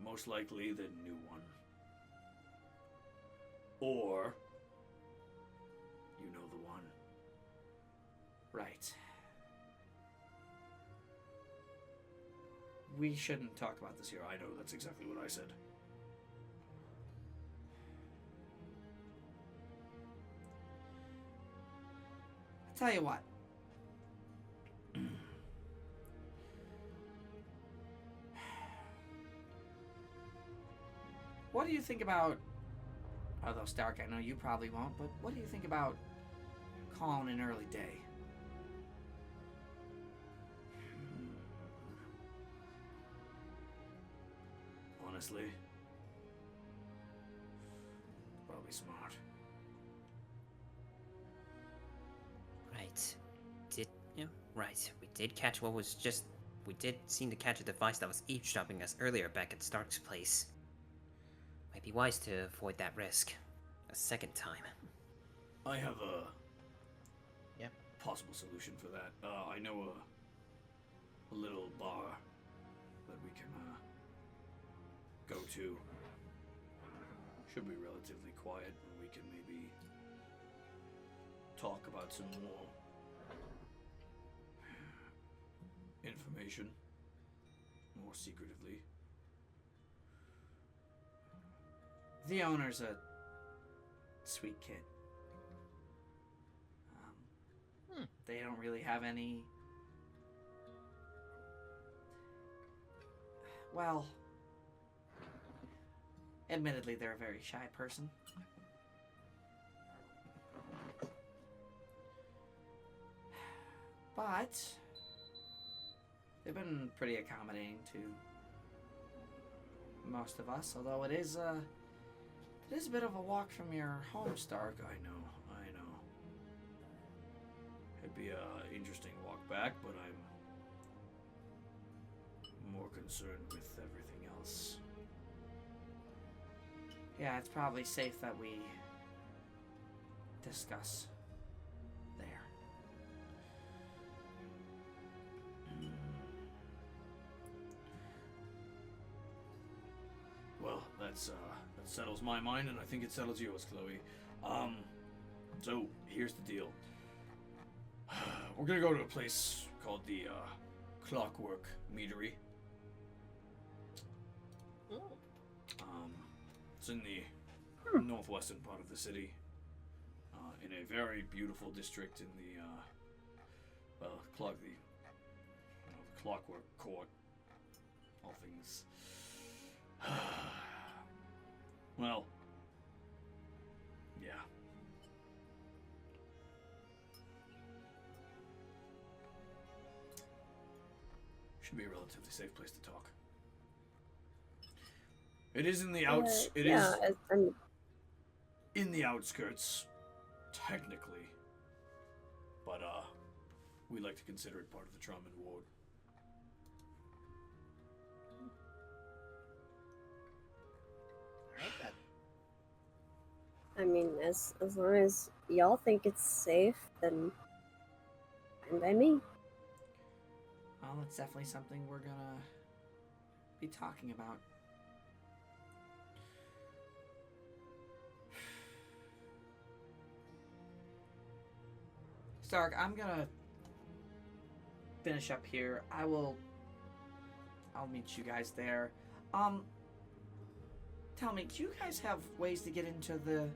Speaker 1: Most likely the new one. Or, you know the one. Right. We shouldn't talk about this here. I know, that's exactly what I said. I'll tell you what. What do you think about... Although, Stark, I know you probably won't, but what do you think about calling an early day? Honestly, probably smart.
Speaker 5: Right. Right. We did catch what was just... We did seem to catch a device that was eavesdropping us earlier back at Stark's place. Might be wise to avoid that risk a second time.
Speaker 1: I have a
Speaker 3: Yep.
Speaker 1: possible solution for that. I know a little bar that we can go to. Should be relatively quiet, and we can maybe talk about some more information, more secretively. The owner's a sweet kid. They don't really have any... Well, admittedly, they're a very shy person. But they've been pretty accommodating to most of us, although it is a bit of a walk from your home, Stark. I know. It'd be a interesting walk back, but I'm more concerned with everything else. Yeah, it's probably safe that we discuss there. Well, that settles my mind, and I think it settles yours, Chloe. So here's the deal. We're gonna go to a place called the Clockwork Meadery. It's in the northwestern part of the city, in a very beautiful district in the the Clockwork Court. All things. Well, yeah. Should be a relatively safe place to talk. It is in the in the outskirts, technically, but we like to consider it part of the Trmyx ward.
Speaker 3: Alright then.
Speaker 2: I mean, as long as y'all think it's safe, then fine by me.
Speaker 1: Well, it's definitely something we're gonna be talking about. Stark, I'm gonna finish up here. I'll meet you guys there. Tell me, do you guys have ways to get into the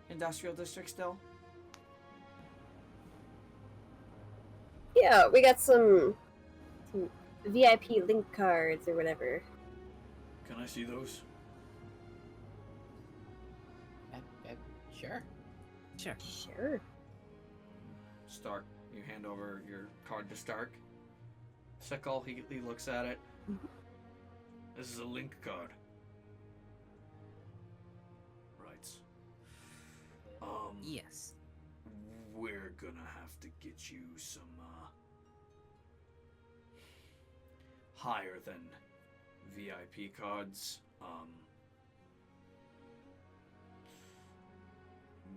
Speaker 1: industrial district still?
Speaker 2: Yeah, we got some VIP link cards or whatever.
Speaker 1: Can I see those?
Speaker 3: Sure.
Speaker 5: Sure.
Speaker 2: Sure.
Speaker 1: Stark, you hand over your card to Stark. Sickle, he looks at it. This is a link card. Right.
Speaker 5: Yes.
Speaker 1: We're gonna have to get you some, higher than VIP cards.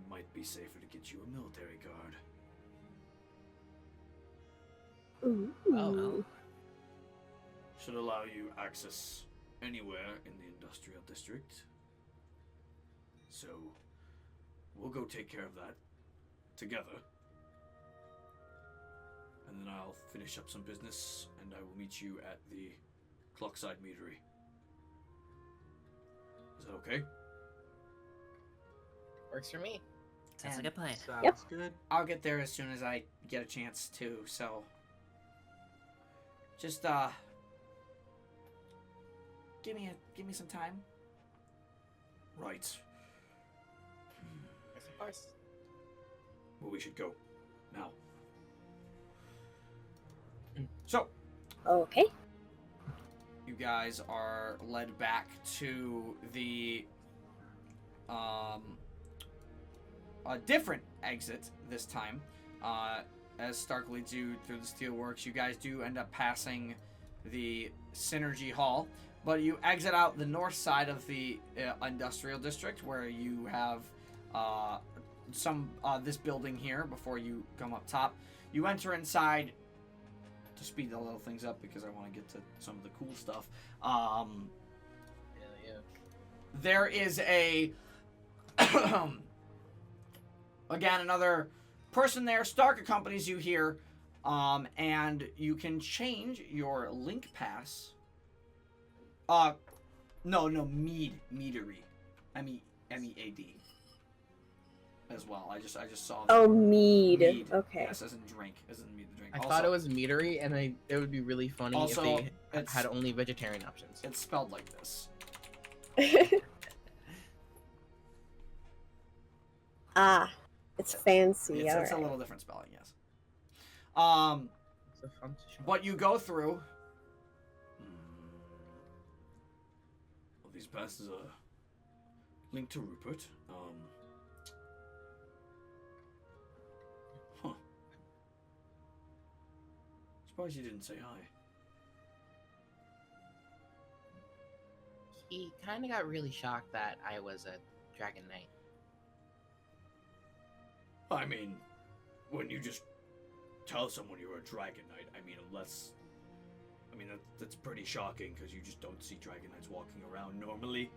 Speaker 1: Might be safer to get you a military card.
Speaker 2: Ooh.
Speaker 3: Oh.
Speaker 1: Should allow you access anywhere in the industrial district. So, we'll go take care of that together. And then I'll finish up some business, and I will meet you at the Clockside Meadery. Is that okay?
Speaker 3: Works for me.
Speaker 5: Sounds like a plan.
Speaker 4: Sounds good.
Speaker 1: I'll get there as soon as I get a chance to, so... Just, give me some time. Right.
Speaker 3: Yes, of course.
Speaker 1: Well, we should go. Now. So,
Speaker 2: Okay.
Speaker 1: you guys are led back to the a different exit this time. As Stark leads you through the steelworks, you guys do end up passing the Synergy Hall, But you exit out the north side of the industrial district, where you have this building here before you come up top. You enter inside to speed the little things up because I want to get to some of the cool stuff.
Speaker 3: Yeah.
Speaker 1: There is a again another person there. Stark accompanies you here, and you can change your link pass. Meadery. MEAD. As well. I just saw.
Speaker 2: Oh, mead. Okay.
Speaker 1: Yes, as in drink, as in mead the drink.
Speaker 3: I thought it was meadery, and it would be really funny
Speaker 1: Also,
Speaker 3: if they had only vegetarian options.
Speaker 1: It's spelled like this.
Speaker 2: Ah, it's fancy.
Speaker 1: It's a
Speaker 2: Alright.
Speaker 1: little different spelling, yes.
Speaker 3: It's a fun shop.
Speaker 1: What you go through. Well, these passes are linked to Rupert. Surprised you didn't say hi.
Speaker 3: He kind of got really shocked that I was a Dragon Knight.
Speaker 1: I mean, when you just tell someone you're a Dragon Knight, that's pretty shocking because you just don't see Dragon Knights walking around normally.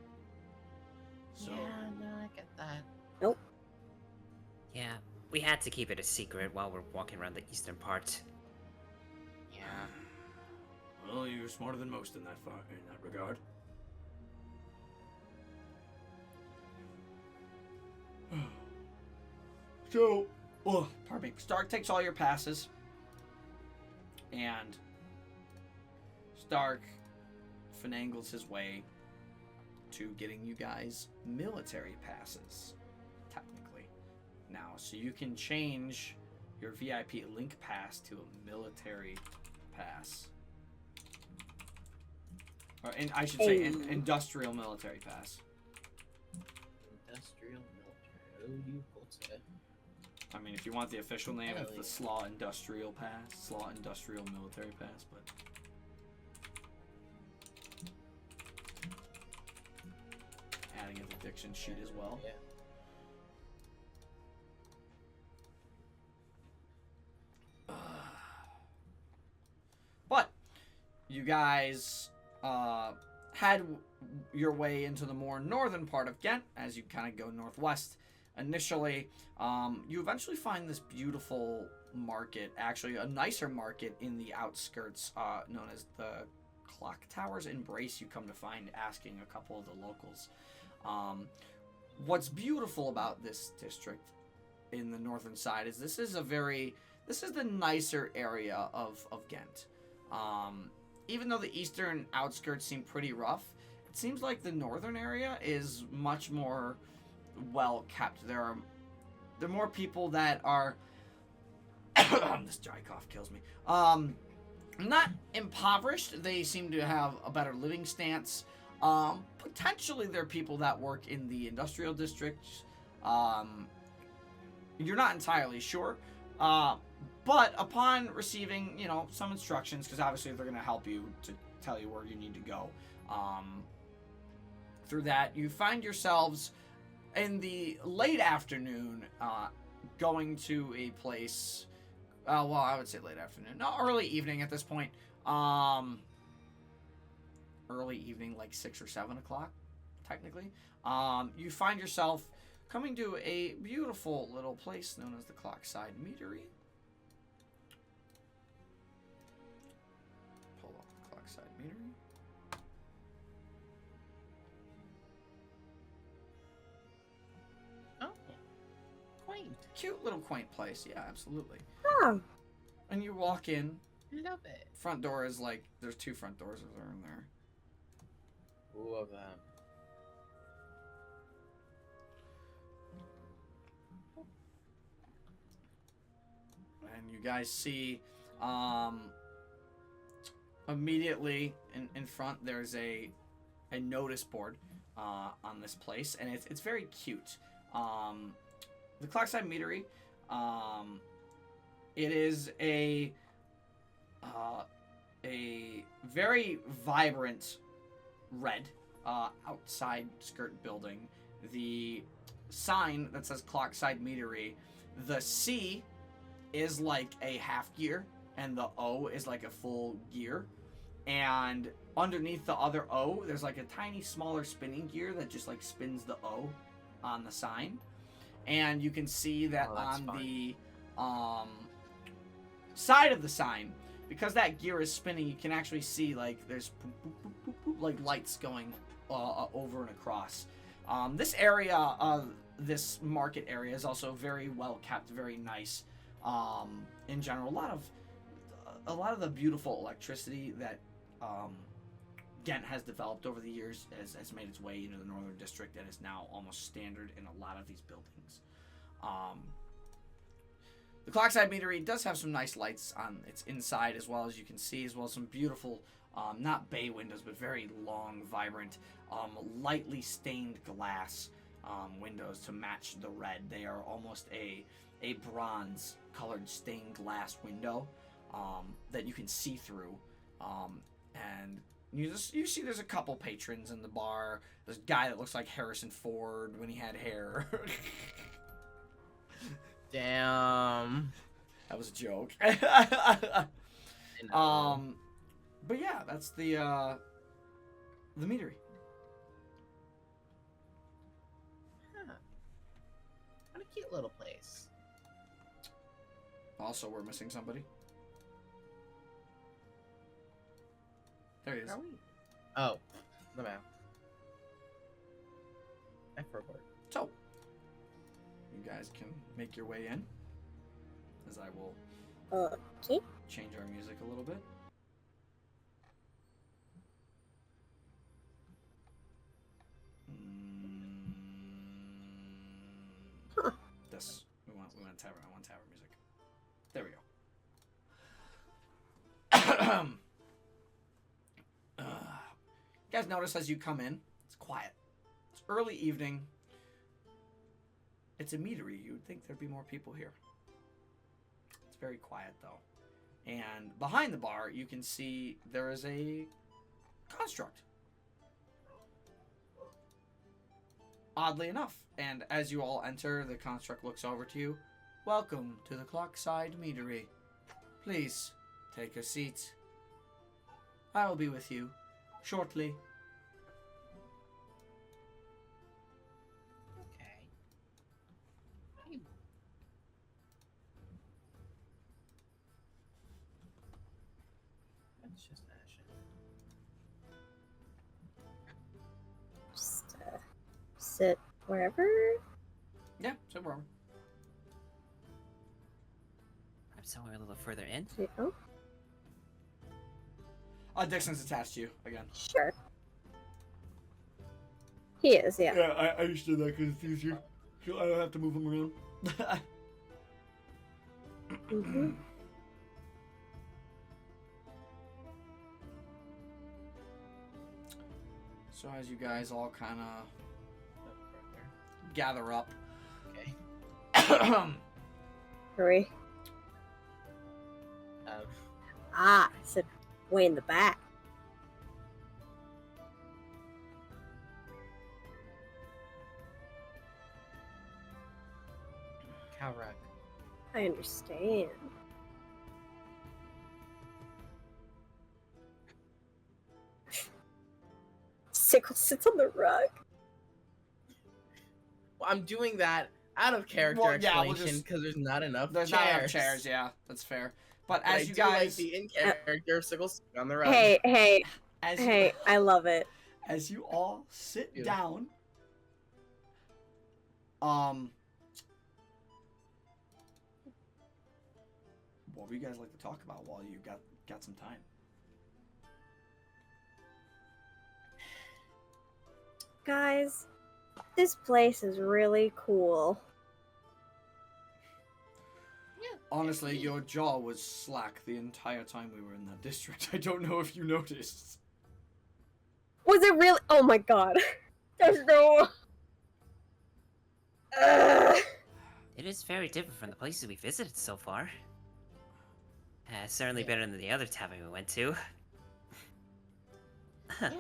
Speaker 1: So.
Speaker 3: Yeah, no, I get that.
Speaker 2: Nope.
Speaker 5: Yeah, we had to keep it a secret while we're walking around the eastern part.
Speaker 3: Yeah.
Speaker 1: Well, you're smarter than most in that regard. So, pardon me. Stark takes all your passes, and Stark finagles his way to getting you guys military passes, technically. Now, so you can change your VIP link pass to a military pass. I should say industrial military pass.
Speaker 3: Industrial military. Oh, you got it.
Speaker 1: I mean, if you want the official name, it's the Slaw Industrial Pass. Slaw Industrial Military Pass, but... adding it to Dixon sheet as well.
Speaker 3: Yeah.
Speaker 1: But you guys had your way into the more northern part of Ghent as you kind of go northwest. Initially, you eventually find this beautiful market, actually a nicer market in the outskirts, known as the Clock Tower's Embrace. You come to find asking a couple of the locals. What's beautiful about this district in the northern side is this is the nicer area of Ghent. Even though the eastern outskirts seem pretty rough, it seems like the northern area is much more well kept. There are more people that are this dry cough kills me. Not impoverished. They seem to have a better living stance. Potentially there are people that work in the industrial districts. You're not entirely sure. But upon receiving, some instructions, because obviously they're going to help you to tell you where you need to go, through that, you find yourselves in the late afternoon going to a place, well, I would say late afternoon, no, early evening at this point. Early evening, like 6 or 7 o'clock, technically. You find yourself coming to a beautiful little place known as the Clockside Meadery. Pull up the Clockside Meadery.
Speaker 3: Oh, quaint.
Speaker 1: Cute little quaint place, yeah, absolutely.
Speaker 2: Oh.
Speaker 1: And you walk in.
Speaker 3: Love it.
Speaker 1: Front door is like, there's 2 front doors that are in there.
Speaker 3: Love that.
Speaker 1: And you guys see immediately in front there's a notice board on this place, and it's very cute. The Clockside Meadery, it is a very vibrant red outside skirt building. The sign that says Clockside Meadery, the C is like a half gear, and the O is like a full gear. And underneath the other O, there's like a tiny smaller spinning gear that just like spins the O on the sign. And you can see that on the side of the sign, because that gear is spinning, you can actually see like there's like lights going over and across. This area, this market area, is also very well kept, very nice. In general, a lot of the beautiful electricity that Ghent has developed over the years has made its way into the Northern District and is now almost standard in a lot of these buildings. The Clockside Meadery does have some nice lights on its inside, as well as you can see, as well as some beautiful, not bay windows, but very long, vibrant, lightly stained glass windows to match the red. They are almost a bronze-colored stained glass window that you can see through. And you see there's a couple patrons in the bar. There's a guy that looks like Harrison Ford when he had hair.
Speaker 3: Damn.
Speaker 1: That was a joke.
Speaker 3: I know.
Speaker 1: But yeah, that's the meadery.
Speaker 3: Huh. What a cute little place.
Speaker 1: Also, we're missing somebody. There he is.
Speaker 3: Are we? Oh, the map. I forgot.
Speaker 1: So, you guys can make your way in, as I will
Speaker 2: Okay.
Speaker 1: change our music a little bit. This we want tavern. I want tavern music. There we go. You guys notice as you come in, it's quiet. It's early evening. It's a meadery. You would think there'd be more people here. It's very quiet though. And behind the bar, you can see there is a construct. Oddly enough, and as you all enter, the construct looks over to you. Welcome to the Clockside Meadery. Please take a seat. I will be with you shortly.
Speaker 3: Okay. Hey. That's just Ashen.
Speaker 2: Just sit wherever.
Speaker 1: Yeah, so we're over.
Speaker 5: I'm somewhere a little further in.
Speaker 2: Oh,
Speaker 1: Dixon's attached to you again.
Speaker 2: sure. He is, yeah.
Speaker 1: Yeah, I understood that because it's easier. So I don't have to move him around.
Speaker 2: Mm-hmm.
Speaker 1: So as you guys all kind of gather up.
Speaker 3: Okay.
Speaker 2: Hurry. I said way in the back.
Speaker 3: Cowruck.
Speaker 2: I understand. Sickle sits on the rug.
Speaker 3: Well, I'm doing that out of character
Speaker 1: Well, yeah, we'll
Speaker 3: explanation
Speaker 1: just-
Speaker 3: because there's not enough
Speaker 1: There's
Speaker 3: chairs.
Speaker 1: not enough chairs, yeah, that's fair. But
Speaker 3: But
Speaker 1: as
Speaker 3: I
Speaker 1: you
Speaker 3: do like
Speaker 1: guys,
Speaker 3: the in character sickle sitting on the rug.
Speaker 2: Hey,
Speaker 1: as
Speaker 2: hey, I love it.
Speaker 1: as you all sit
Speaker 3: Beautiful.
Speaker 1: down, what would you guys like to talk about while you got some time?
Speaker 2: Guys, this place is really cool.
Speaker 1: Honestly, your jaw was slack the entire time we were in that district. I don't know if you noticed.
Speaker 2: Was it really? Oh my god. There's no. Ugh.
Speaker 5: It is very different from the places we visited so far. Certainly better than the other tavern we went to.
Speaker 3: Yeah,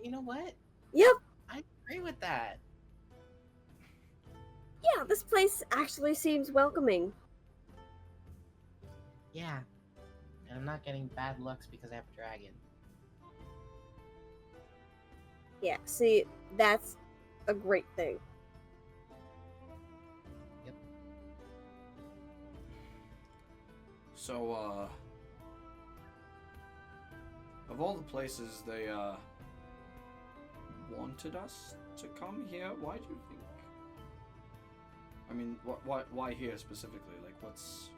Speaker 3: You know what?
Speaker 2: Yep.
Speaker 3: I agree with that.
Speaker 2: Yeah, this place actually seems welcoming.
Speaker 3: Yeah. And I'm not getting bad looks because I have a dragon.
Speaker 2: Yeah, see, that's a great thing.
Speaker 3: Yep.
Speaker 1: So, of all the places they, wanted us to come here, why do you think? I mean, why here specifically? Like, what's...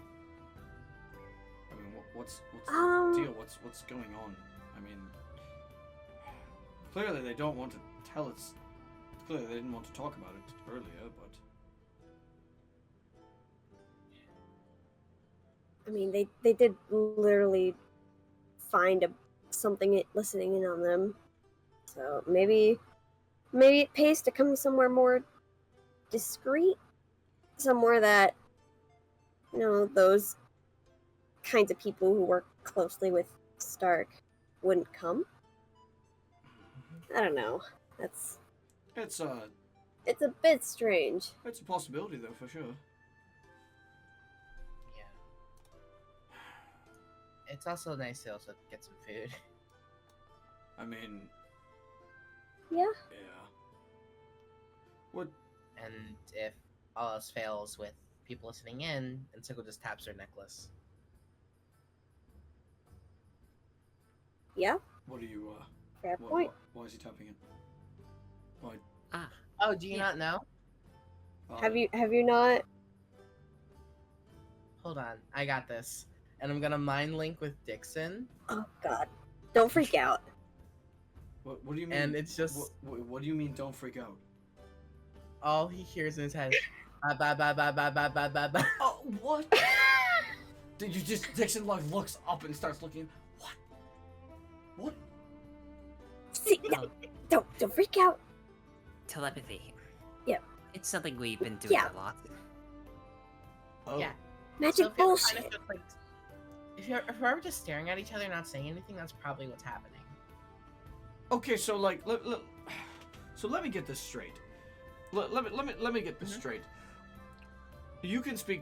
Speaker 1: I mean, what's the deal? What's going on? I mean, clearly they don't want to tell us. Clearly they didn't want to talk about it earlier, but...
Speaker 2: I mean, they did literally find something listening in on them. So maybe it pays to come somewhere more discreet, somewhere that, you know, those kinds of people who work closely with Stark wouldn't come. I don't know.
Speaker 1: It's
Speaker 2: a bit strange.
Speaker 1: a possibility though, for sure.
Speaker 3: Yeah. It's also nice to also get some food.
Speaker 1: I mean,
Speaker 2: Yeah.
Speaker 1: yeah. What?
Speaker 3: And if all else fails with people listening in, Ensico just taps her necklace.
Speaker 2: Yeah.
Speaker 1: What are you?
Speaker 2: Fair point.
Speaker 1: Why is he tapping it? Why?
Speaker 5: Ah,
Speaker 3: Oh, do you not know?
Speaker 2: Have you not?
Speaker 3: Hold on, I got this. And I'm gonna mind link with Dixon.
Speaker 2: Oh God! Don't freak out.
Speaker 1: What do you mean?
Speaker 3: And it's just
Speaker 1: What do you mean? Don't freak out.
Speaker 3: all he hears in his head. Ba ba ba ba ba ba ba ba ba.
Speaker 1: Oh, what? Did you just Dixon like looks up and starts looking? What? What?
Speaker 2: See, no, don't freak out.
Speaker 5: telepathy.
Speaker 2: Yep.
Speaker 5: It's something we've been doing
Speaker 2: Yeah.
Speaker 5: a lot.
Speaker 1: Oh.
Speaker 3: Yeah.
Speaker 2: Magic
Speaker 3: if you're
Speaker 2: bullshit.
Speaker 3: kind of just, like, if we're just staring at each other, not saying anything, that's probably what's happening.
Speaker 1: Okay, so like, so let me get this straight. Let me get this straight. You can speak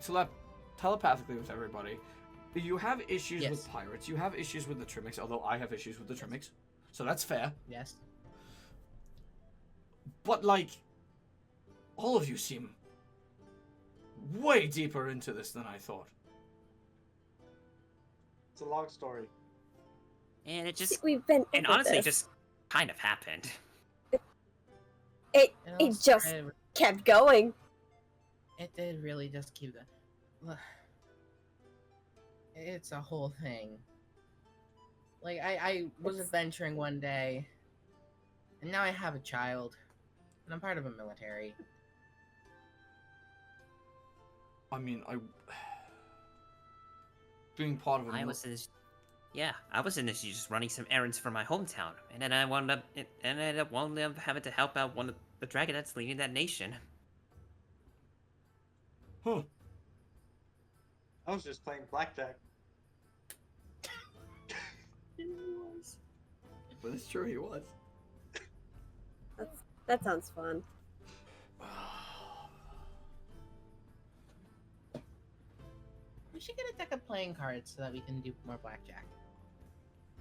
Speaker 1: telepathically with everybody. You have issues
Speaker 3: Yes.
Speaker 1: with pirates. You have issues with the Trmyx, although I have issues with the Trmyx, so that's fair.
Speaker 3: Yes.
Speaker 1: But like, all of you seem way deeper into this than I thought.
Speaker 4: It's a long story.
Speaker 5: And it
Speaker 2: See,
Speaker 5: just,
Speaker 2: we've been
Speaker 5: and
Speaker 2: over
Speaker 5: honestly,
Speaker 2: this.
Speaker 5: just kind of happened.
Speaker 2: It
Speaker 3: It
Speaker 2: just
Speaker 3: also-
Speaker 2: kept going.
Speaker 3: It did really just keep the. It's a whole thing. Like I was
Speaker 2: It's-
Speaker 3: adventuring one day, and now I have a child, and I'm part of a military.
Speaker 1: I mean, being part of a
Speaker 5: I was in this, yeah, I was initially just running some errands for my hometown, and then I wound up having to help out one of the dragonettes leading that nation.
Speaker 1: Huh.
Speaker 4: I was just playing blackjack.
Speaker 1: But it's true, he was.
Speaker 2: That sounds fun.
Speaker 3: We should get a deck of playing cards so that we can do more blackjack.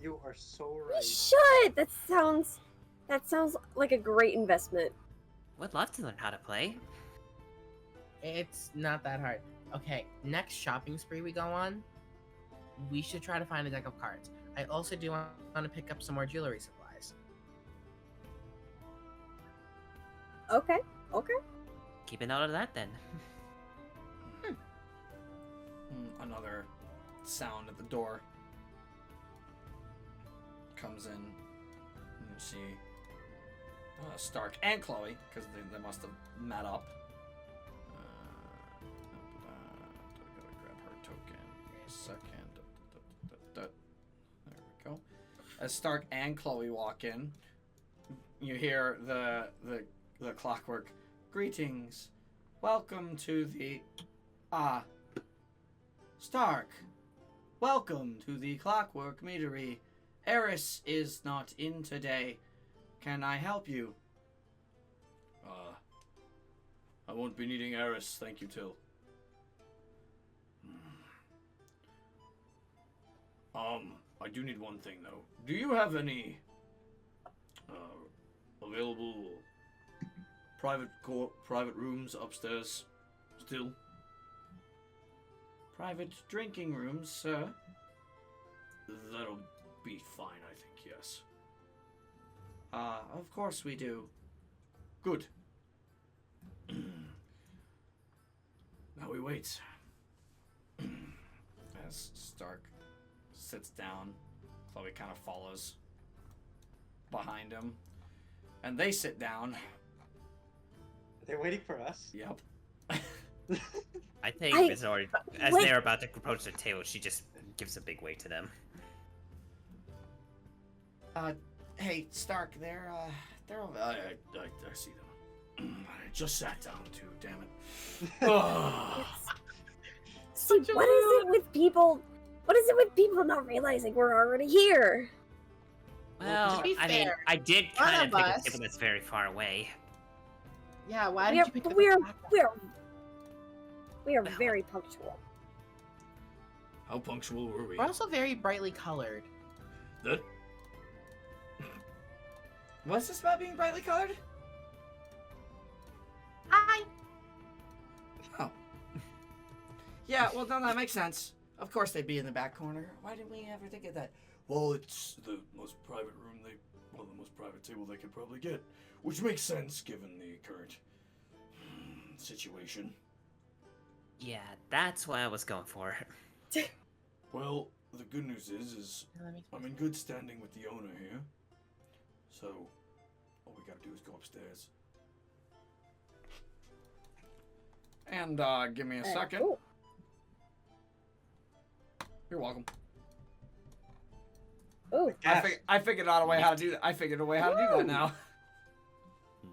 Speaker 4: You are so
Speaker 2: We
Speaker 4: right.
Speaker 2: should. That sounds like a great investment.
Speaker 5: Would love to learn how to play.
Speaker 3: It's not that hard. Okay, next shopping spree we go on, we should try to find a deck of cards. I also do want to pick up some more jewelry supplies.
Speaker 2: Okay.
Speaker 5: Keep a note of that then.
Speaker 1: Another sound at the door comes in. And you see Stark and Chloe, because they must have met up. Gotta grab her token in a second. There we go. As Stark and Chloe walk in, you hear the clockwork. Greetings. Welcome to the Stark. Welcome to the Clockwork Meadery. Eris is not in today. can I help you? I won't be needing Eris, thank you, Till. I do need one thing, though. Do you have any, available private rooms upstairs still? Private drinking rooms, sir? That'll be fine, I think, yes. Of course we do. Good. Now we wait. As Stark sits down, Chloe kind of follows behind him. And they sit down.
Speaker 4: They're waiting for us.
Speaker 1: Yep.
Speaker 5: I think
Speaker 2: I-
Speaker 5: it's already, as
Speaker 2: wait.
Speaker 5: they're about to approach the table, she just gives a big wave to them.
Speaker 1: Hey, Stark, they're over. I see them. I just sat down too, damn it. Ugh.
Speaker 2: See, what is it with people? What is it with people not realizing we're already here?
Speaker 5: Well,
Speaker 3: to be
Speaker 5: I mean,
Speaker 3: fair,
Speaker 5: I did
Speaker 3: one
Speaker 5: kind
Speaker 3: of
Speaker 5: of pick
Speaker 3: us-
Speaker 5: a table that's very far away.
Speaker 3: Yeah, why
Speaker 2: We
Speaker 3: did
Speaker 2: are,
Speaker 3: you pick up
Speaker 2: we are,
Speaker 3: the black
Speaker 2: we are, we are
Speaker 5: Well.
Speaker 2: very punctual.
Speaker 1: How punctual were we?
Speaker 3: We're also very brightly colored.
Speaker 1: That. What's this about being brightly colored?
Speaker 3: Hi.
Speaker 1: Oh. Yeah, well, no, that makes sense. Of course they'd be in the back corner. Why didn't we ever think of that? Well, it's the most private room the most private table they could probably get. Which makes sense given the current situation.
Speaker 5: Yeah, that's what I was going for.
Speaker 1: Well, the good news is I'm in good standing with the owner here. So, all we gotta do is go upstairs. And, give me a second.
Speaker 2: Cool.
Speaker 1: You're welcome.
Speaker 2: Ooh,
Speaker 4: Yes.
Speaker 1: I figured out a way how to do that. I figured a way how to do that now.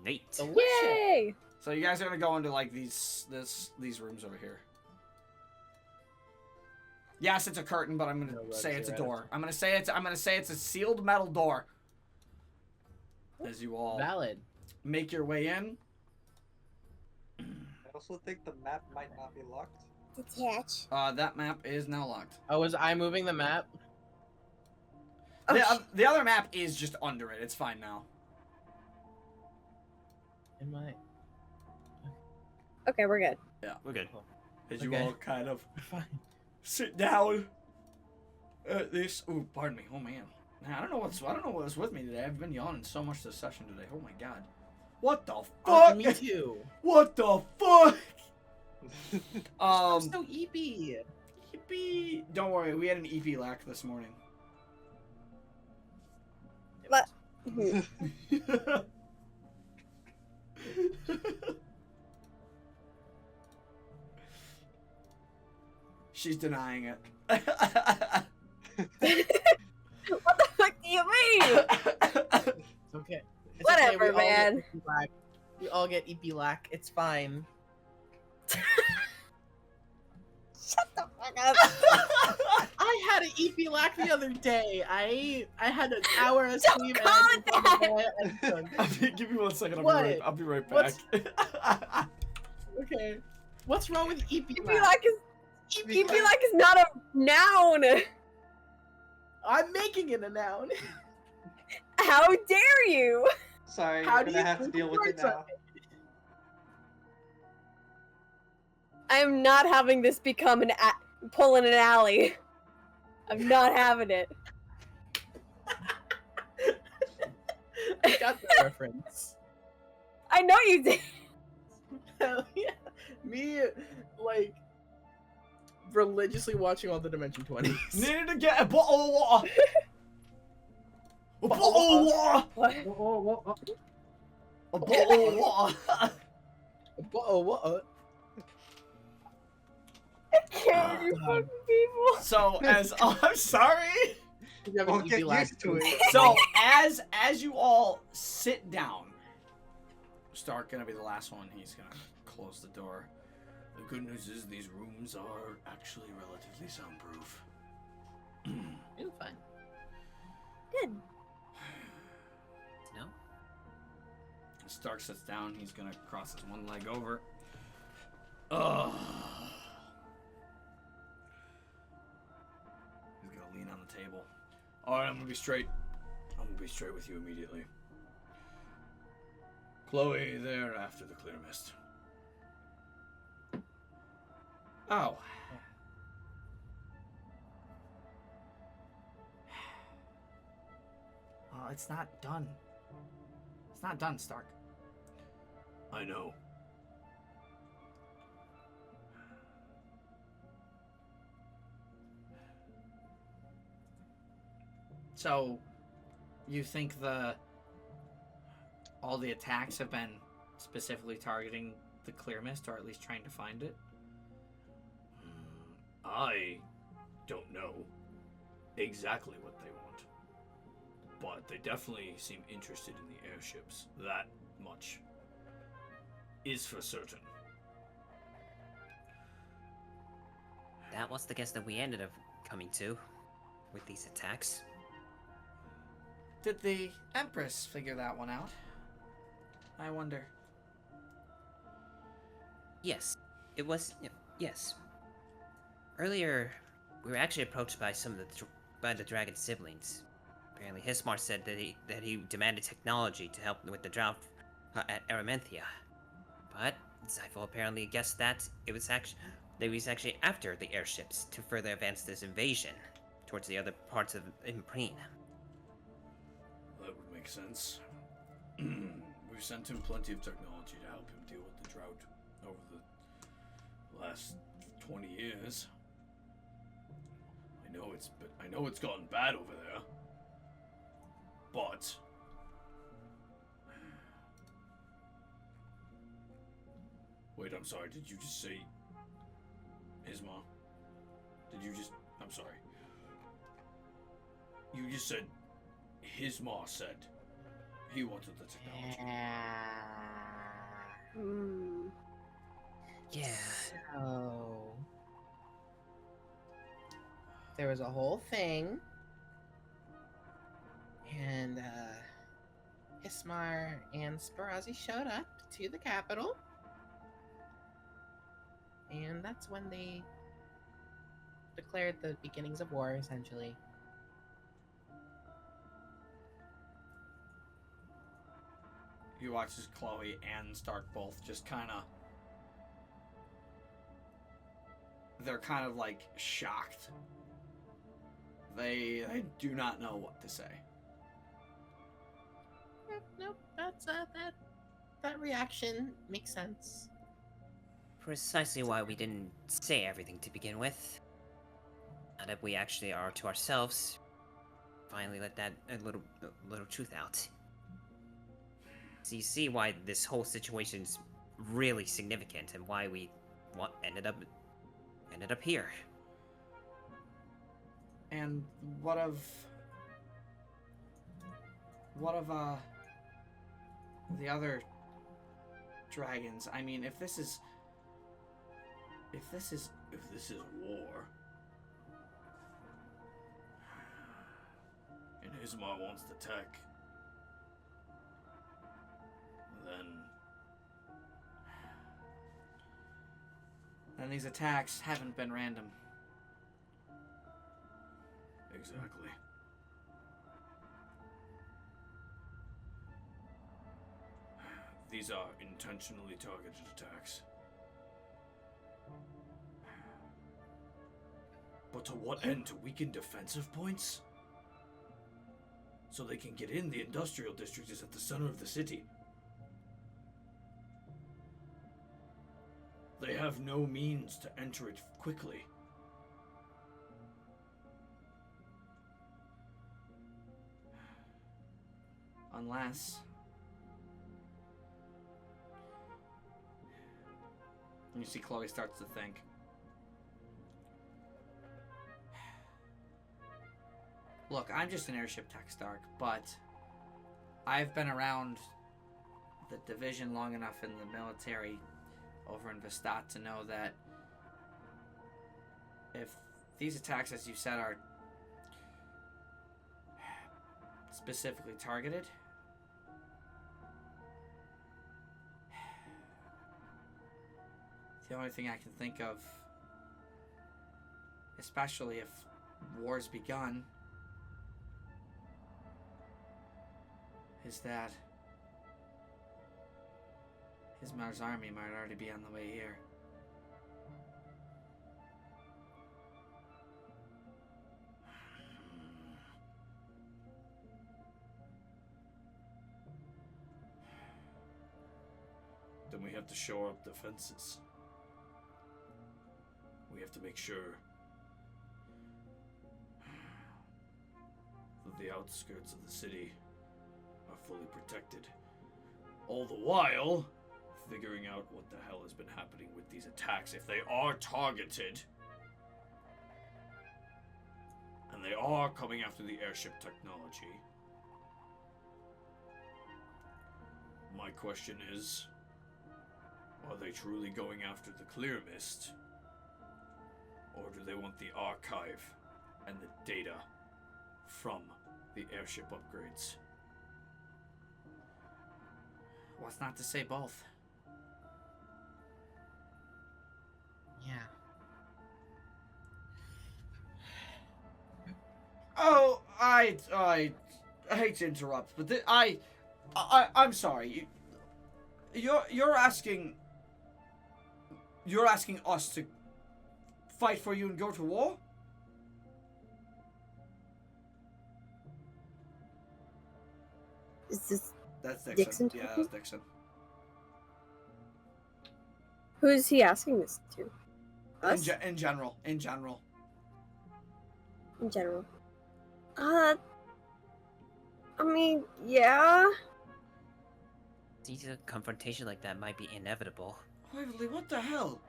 Speaker 5: Nate.
Speaker 3: Delicious.
Speaker 2: yay!
Speaker 1: So you guys are gonna go into like these rooms over here. Yes, it's a curtain, but I'm gonna
Speaker 3: No,
Speaker 1: say it's a
Speaker 3: right,
Speaker 1: door. I'm gonna say it's a sealed metal door. As you all
Speaker 3: Valid.
Speaker 1: make your way in.
Speaker 4: I also think the map might not be locked.
Speaker 2: Detach.
Speaker 1: That map is now locked.
Speaker 3: Oh, was I moving the map?
Speaker 2: Oh,
Speaker 1: The other map is just under it. It's fine now.
Speaker 3: Am I?
Speaker 2: Okay, we're good.
Speaker 5: We're good.
Speaker 1: As you
Speaker 3: Okay.
Speaker 1: all kind of
Speaker 3: Fine.
Speaker 1: sit down at this. Ooh, pardon me. Oh man. I don't know what's with me today. I've been yawning so much this session today. Oh my god. What the fuck?
Speaker 3: Oh, me too.
Speaker 1: What the fuck?
Speaker 3: I'm so eepy.
Speaker 1: EP. Don't worry, we had an EP lack this morning.
Speaker 2: But
Speaker 1: She's denying it.
Speaker 2: what the fuck do you mean?
Speaker 3: It's okay. It's
Speaker 2: Whatever,
Speaker 3: okay. We all get
Speaker 2: man.
Speaker 3: EP lack. We all get EP lack. It's fine.
Speaker 2: Shut the fuck up.
Speaker 3: I had an EP lack the other day. I had an hour of
Speaker 2: Don't
Speaker 3: sleep.
Speaker 2: call it
Speaker 3: that.
Speaker 1: Give me 1 second.
Speaker 3: What?
Speaker 1: I'll be right back.
Speaker 3: What's- Okay. What's wrong with EP
Speaker 2: EP
Speaker 3: lack?
Speaker 2: like is not a noun.
Speaker 3: I'm making it a noun.
Speaker 2: How dare you?
Speaker 4: Sorry,
Speaker 3: How
Speaker 4: you're
Speaker 3: do
Speaker 4: gonna
Speaker 3: you
Speaker 4: have to
Speaker 3: put
Speaker 4: deal with it
Speaker 3: words on
Speaker 4: now.
Speaker 2: I'm not having this become pull in an alley. I'm not having it.
Speaker 3: I got the reference.
Speaker 2: I know you did.
Speaker 3: Hell yeah. Me, like, religiously watching all the Dimension 20s.
Speaker 1: Needed to get a bottle of water. A bottle of water.
Speaker 2: What?
Speaker 1: A bottle of water.
Speaker 3: What?
Speaker 2: I can't, you fucking people.
Speaker 1: So I'm sorry.
Speaker 3: You have an
Speaker 4: Well,
Speaker 3: EP
Speaker 4: get
Speaker 3: lack.
Speaker 4: used to it.
Speaker 1: So as you all sit down, Stark gonna be the last one. He's gonna close the door. The good news is these rooms are actually relatively soundproof.
Speaker 3: You're fine.
Speaker 2: Good.
Speaker 5: No?
Speaker 1: Stark sits down. He's gonna cross his one leg over. Ugh. He's gonna lean on the table. Alright, I'm gonna be straight. I'm gonna be straight with you immediately. Chloe, there after the clear mist. Oh. Oh, it's not done. It's not done, Stark. I know. So, you think all the attacks have been specifically targeting the clear mist, or at least trying to find it?
Speaker 6: I don't know exactly what they want, but they definitely seem interested in the airships. That much is for certain.
Speaker 5: That was the guess that we ended up coming to with these attacks.
Speaker 1: Did the Empress figure that one out? I wonder.
Speaker 5: Yes, it was. Yes. Earlier, we were actually approached by some of the dragon's siblings. Apparently, Hismar said that he demanded technology to help with the drought at Eremite. But Zypho apparently guessed that it was actually after the airships to further advance this invasion towards the other parts of Empyrean.
Speaker 6: That would make sense. We've sent him plenty of technology to help him deal with the drought over the last 20 years. I know it's gotten bad over there. But wait, I'm sorry, did you just say Isma? I'm sorry. You just said Hismar said he wanted the technology.
Speaker 5: Yeah.
Speaker 3: So there was a whole thing, and Hismar and Sparazi showed up to the capital, and that's when they declared the beginnings of war, essentially.
Speaker 1: You watch as Chloe and Stark both just kind of... They're kind of like shocked. They do not know what to say.
Speaker 3: Nope, that's that reaction makes sense.
Speaker 5: Precisely why we didn't say everything to begin with. Now that we actually are to ourselves, finally let that little truth out. So you see why this whole situation's really significant and why we ended up here.
Speaker 1: And what of the other dragons? I mean, if this is
Speaker 6: War, and Hismar wants the tech,
Speaker 1: then these attacks haven't been random.
Speaker 6: exactly. These are intentionally targeted attacks. But to what end? To weaken defensive points? So they can get in. The industrial district is at the center of the city. They have no means to enter it quickly.
Speaker 1: Unless... You see Chloe starts to think. Look, I'm just an airship tech, Stark, but I've been around the division long enough in the military over in Vestat to know that if these attacks, as you said, are specifically targeted, The only thing I can think of, especially if war's begun, is that Ismar's army might already be on the way here.
Speaker 6: Then we have to shore up defenses. We have to make sure that the outskirts of the city are fully protected. All the while, figuring out what the hell has been happening with these attacks. If they are targeted, and they are coming after the airship technology, my question is, are they truly going after the clear mist? Or do they want the archive and the data from the airship upgrades?
Speaker 1: What's not to say both?
Speaker 3: Yeah.
Speaker 1: Oh, I hate to interrupt, but I'm sorry. You're asking us to fight for you and go to war?
Speaker 2: Is this
Speaker 1: That's Dixon.
Speaker 2: Dixon
Speaker 1: Yeah,
Speaker 2: talking?
Speaker 1: that's Dixon.
Speaker 2: who is he asking this to? Us?
Speaker 1: In general.
Speaker 2: In general. I mean, yeah.
Speaker 5: Seems a confrontation like that might be inevitable.
Speaker 1: Waverly, what the hell?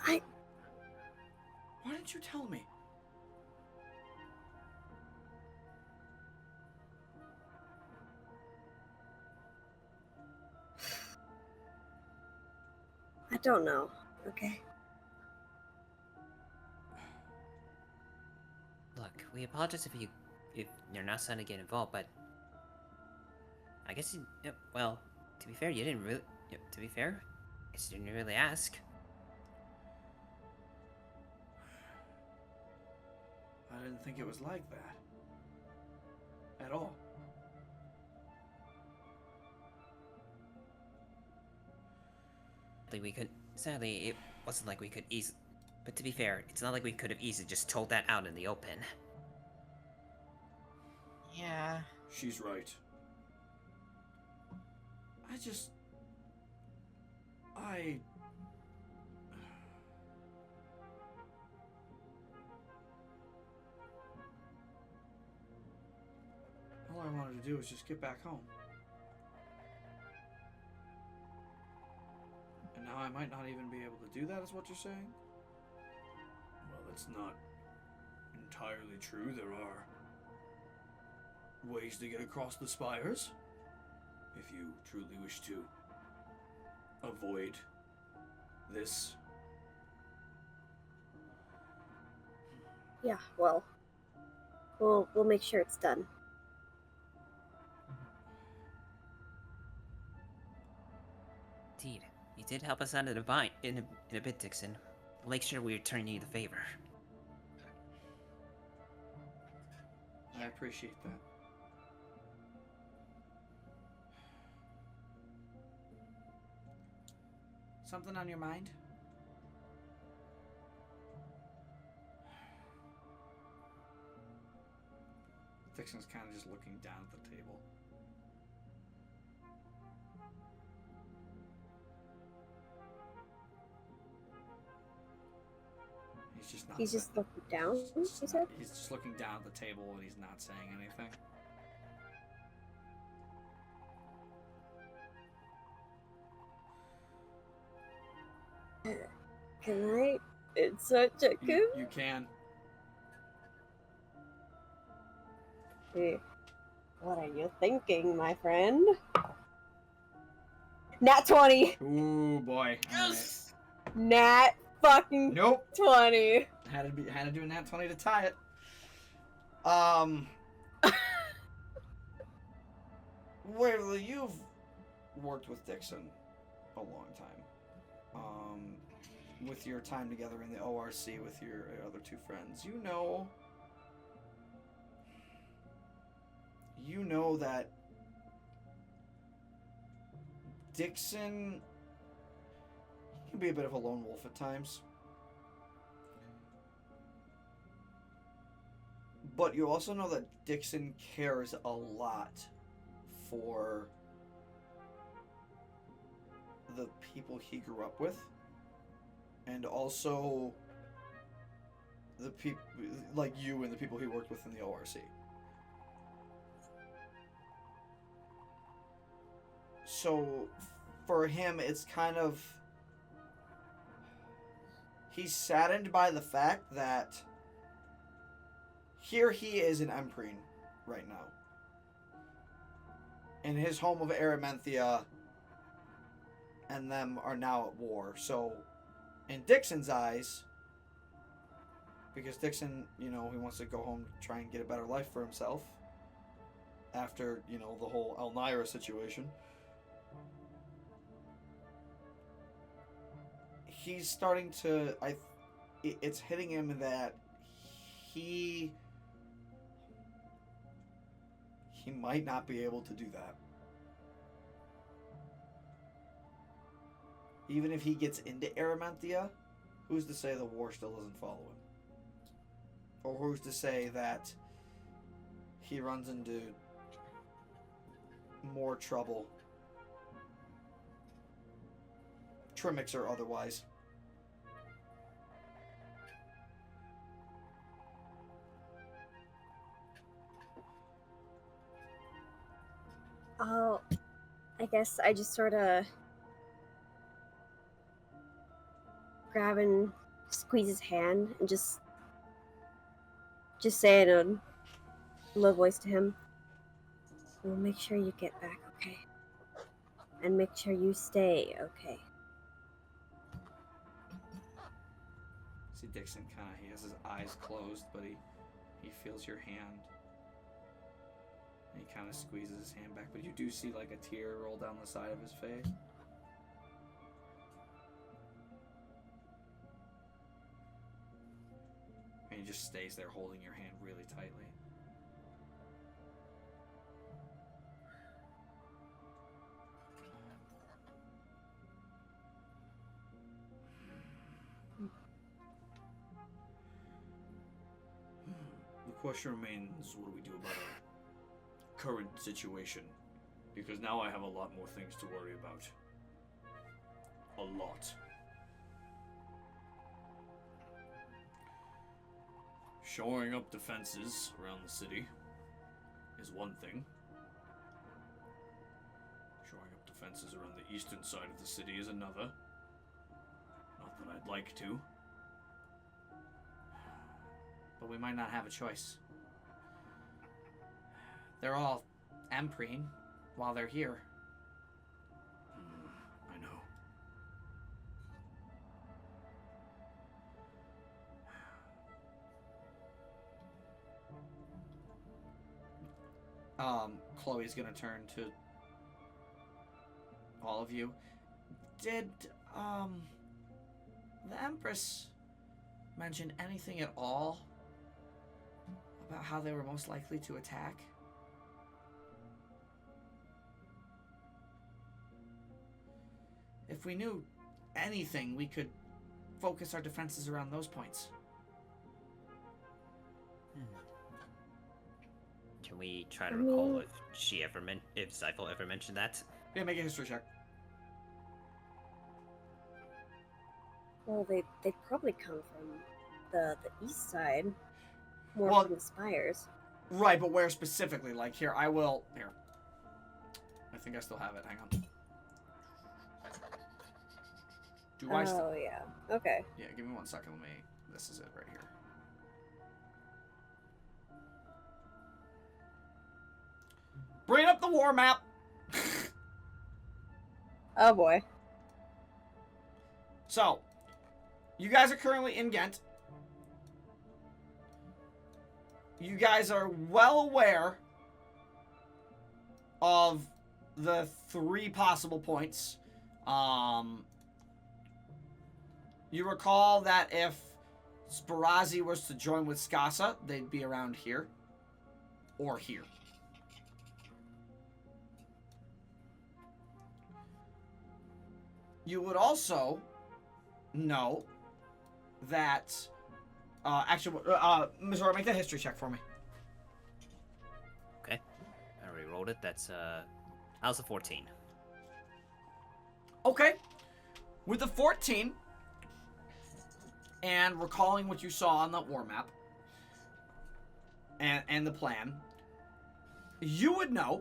Speaker 2: I
Speaker 1: Why didn't you tell me?
Speaker 2: don't know. Okay.
Speaker 5: Look, we apologize if you're not trying to get involved, but I guess well, to be fair, you didn't really. To be fair, I guess you didn't really ask.
Speaker 1: I didn't think it was like that. At all.
Speaker 5: Sadly, it wasn't like we could easily. But to be fair, it's not like we could have easily just told that out in the open.
Speaker 3: Yeah.
Speaker 6: She's right.
Speaker 1: All I wanted to do was just get back home. And now I might not even be able to do that, is what you're saying?
Speaker 6: Well, that's not entirely true. There are ways to get across the spires if you truly wish to avoid this.
Speaker 2: Yeah, well, we'll make sure it's done.
Speaker 5: Indeed, you did help us out in a bit, Dixon. We'll make sure we return you the favor.
Speaker 1: I appreciate that. Something on your mind? Dixon's kind of just looking down at the table.
Speaker 2: He's just looking down, you said?
Speaker 1: He's just looking down at the table and he's not saying anything.
Speaker 2: Can I insert check him?
Speaker 1: You can.
Speaker 2: Hey, what are you thinking, my friend? Nat 20!
Speaker 1: Ooh, boy.
Speaker 3: Yes!
Speaker 2: Nat fucking
Speaker 1: Nope.
Speaker 2: 20!
Speaker 1: Had to do a nat 20 to tie it. Waverly, you've worked with Dixon a long time. With your time together in the ORC with your other two friends, you know that Dixon can be a bit of a lone wolf at times. But you also know that Dixon cares a lot for the people he grew up with. And also the people like you and the people he worked with in the ORC. So for him, it's kind of... He's saddened by the fact that here he is in Empyrean right now. In his home of Eremite and them are now at war. So in Dixon's eyes, because Dixon, he wants to go home to try and get a better life for himself after, the whole Elnira situation. He's starting to, it's hitting him that he might not be able to do that. Even if he gets into Eremite, who's to say the war still doesn't follow him? Or who's to say that he runs into more trouble, Trmyx or otherwise?
Speaker 2: Oh, I guess I just sort of grab and squeeze his hand and just say in a low voice to him, "We'll make sure you get back, okay? And make sure you stay, okay?"
Speaker 1: See Dixon he has his eyes closed, but he feels your hand. And he kind of squeezes his hand back, but you do see like a tear roll down the side of his face. And he just stays there holding your hand really tightly.
Speaker 6: The question remains, what do we do about our current situation? Because now I have a lot more things to worry about. A lot. Shoring up defenses around the city is one thing. Shoring up defenses around the eastern side of the city is another. Not that I'd like to.
Speaker 1: But we might not have a choice. They're all Empyrean while they're here.
Speaker 6: I know.
Speaker 1: Chloe's gonna turn to all of you. Did the Empress mention anything at all about how they were most likely to attack? If we knew anything, we could focus our defenses around those points.
Speaker 5: Can we try to recall if if Zyphel ever mentioned that?
Speaker 1: Yeah, make a history check.
Speaker 2: Well, they probably come from the east side, more
Speaker 1: Well,
Speaker 2: from the spires.
Speaker 1: Right, but where specifically? Like, here, I think I still have it. Hang on. Do I still...
Speaker 2: Oh, yeah. Okay.
Speaker 1: Yeah, give me 1 second. This is it right here. Bring up the war map!
Speaker 2: Oh, boy.
Speaker 1: So, you guys are currently in Ghent. You guys are well aware of the 3 possible points You recall that if Sparazzi was to join with Skasa, they'd be around here. Or here. You would also know that... actually, Missouri, make that history check for me.
Speaker 5: Okay. I already rolled it. That's, how's a 14?
Speaker 1: Okay. With the 14, and recalling what you saw on the war map, and the plan, you would know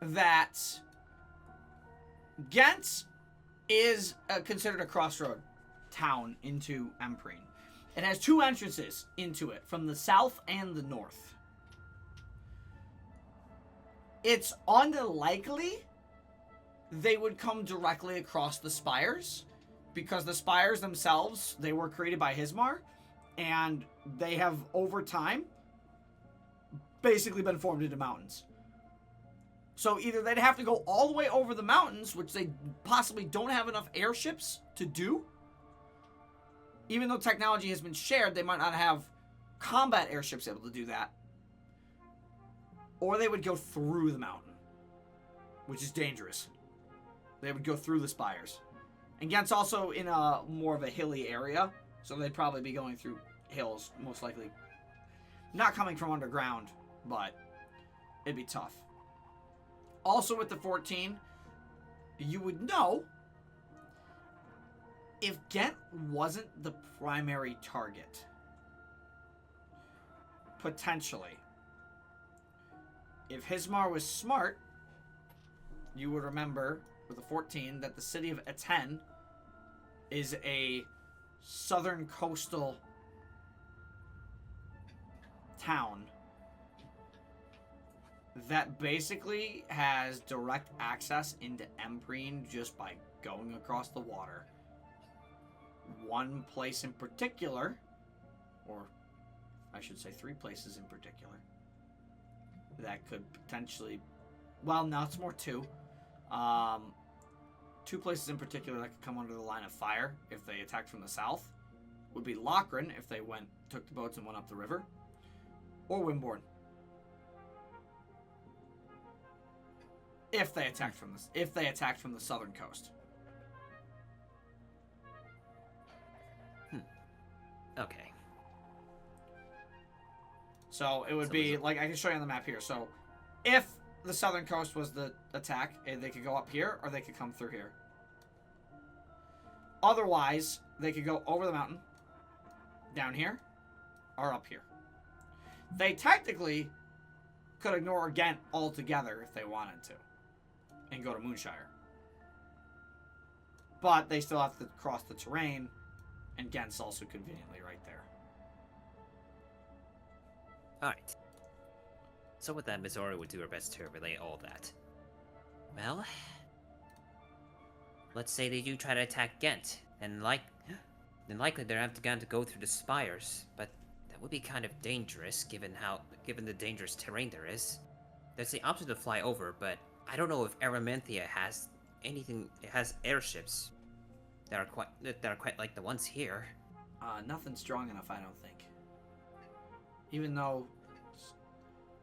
Speaker 1: that Ghent is considered a crossroad town into Empyrean. It has two entrances into it, from the south and the north. It's unlikely they would come directly across the spires, because the spires themselves, they were created by Hismar, and they have, over time, basically been formed into mountains. So either they'd have to go all the way over the mountains, which they possibly don't have enough airships to do. Even though technology has been shared, they might not have combat airships able to do that. Or they would go through the mountain, which is dangerous. They would go through the spires. And Ghent's also in a more of a hilly area, so they'd probably be going through hills, most likely. Not coming from underground, but it'd be tough. Also with the 14, you would know if Ghent wasn't the primary target. Potentially. If Hismar was smart, you would remember with the 14 that the city of Aten is a southern coastal town that basically has direct access into Empyrean just by going across the water. One place in particular, or I should say 3 places in particular, that could potentially, well, no, it's more 2. 2 places in particular that could come under the line of fire if they attacked from the south would be Lochran if they took the boats and went up the river, or Wimborne if they attacked from the southern coast.
Speaker 5: Okay.
Speaker 1: So it would be like, I can show you on the map here. So if the southern coast was the attack, they could go up here or they could come through here. Otherwise, they could go over the mountain, down here, or up here. They technically could ignore Ghent altogether if they wanted to and go to Moonshire. But they still have to cross the terrain, and Ghent's also conveniently right there.
Speaker 5: Alright. So with that, Missouri would do her best to relay all that. Well, let's say they do try to attack Ghent, and then likely they're going to go through the spires, but that would be kind of dangerous given the dangerous terrain there is. There's the option to fly over, but I don't know if Eremite has anything. It has airships that are quite like the ones here.
Speaker 1: Nothing strong enough, I don't think. Even though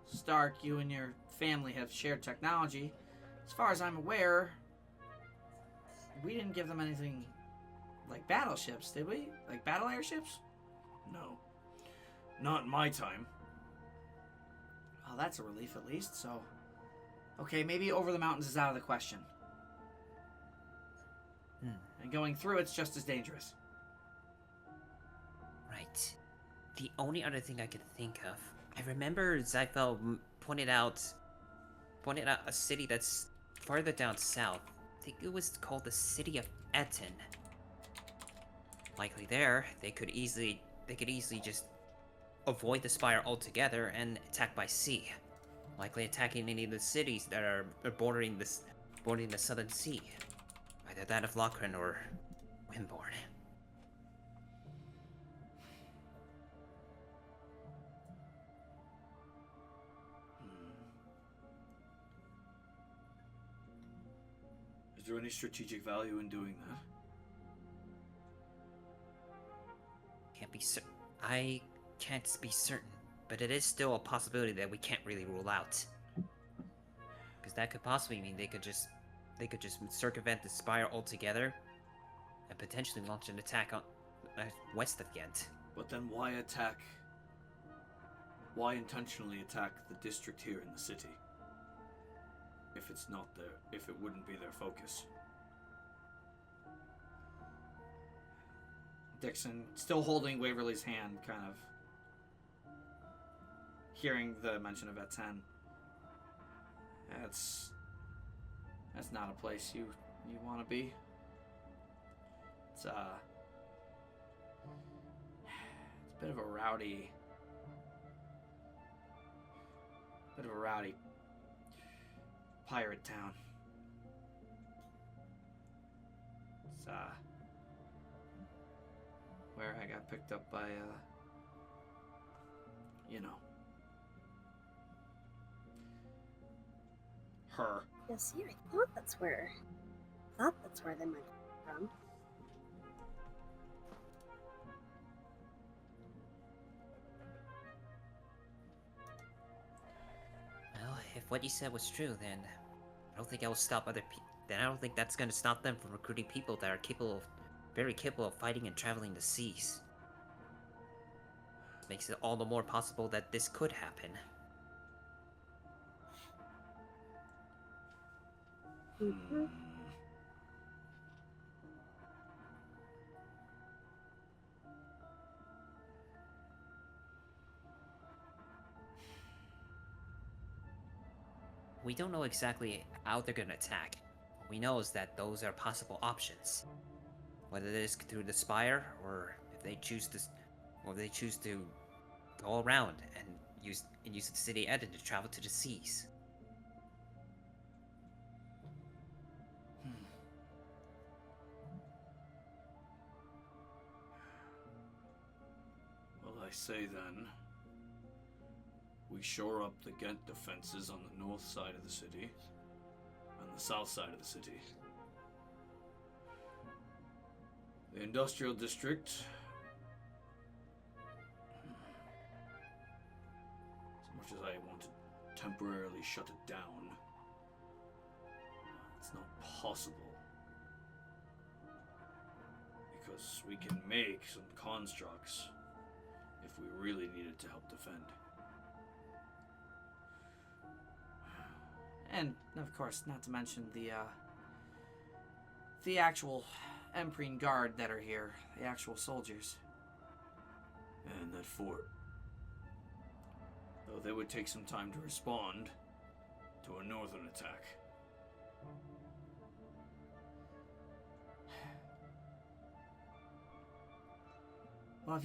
Speaker 1: Stark, you and your family have shared technology, as far as I'm aware, we didn't give them anything like battleships, did we? Like battle airships?
Speaker 6: No. Not in my time.
Speaker 1: Well, that's a relief at least, so... Okay, maybe over the mountains is out of the question. And going through it's just as dangerous.
Speaker 5: Right. The only other thing I could think of, I remember Zyphel pointed out a city that's farther down south. I think it was called the city of Etten. Likely there, they could easily just avoid the spire altogether and attack by sea. Likely attacking any of the cities that are bordering the southern sea. Either that of Lochran or Wimborne.
Speaker 6: Is there any strategic value in doing that?
Speaker 5: Can't be certain. I can't be certain, but it is still a possibility that we can't really rule out. Because that could possibly mean they could just circumvent the spire altogether, and potentially launch an attack on west of Ghent.
Speaker 6: But then why attack? Why intentionally attack the district here in the city? If it's not there, if it wouldn't be their focus.
Speaker 1: Dixon, still holding Waverly's hand, kind of hearing the mention of Etienne. That's not a place you want to be. It's a bit of a rowdy pirate town. It's where I got picked up by her.
Speaker 2: Yeah, see, I thought that's where they might come from.
Speaker 5: Well, if what you said was true, then I don't think I will stop other people. Then I don't think that's going to stop them from recruiting people that are very capable of fighting and traveling the seas. Makes it all the more possible that this could happen.
Speaker 2: Mm-hmm.
Speaker 5: We don't know exactly how they're going to attack. What we know is that those are possible options. Whether it is through the spire, or if they choose to go around and use the city edit to travel to the seas.
Speaker 6: Well, I say then, we shore up the Ghent defenses on the north side of the city and the south side of the city. The industrial district, as much as I want to temporarily shut it down, it's not possible. Because we can make some constructs if we really needed to help defend.
Speaker 1: And of course, not to mention the actual Empyrean guard that are here, the actual soldiers.
Speaker 6: And that fort. Though they would take some time to respond to a northern attack.
Speaker 1: Well,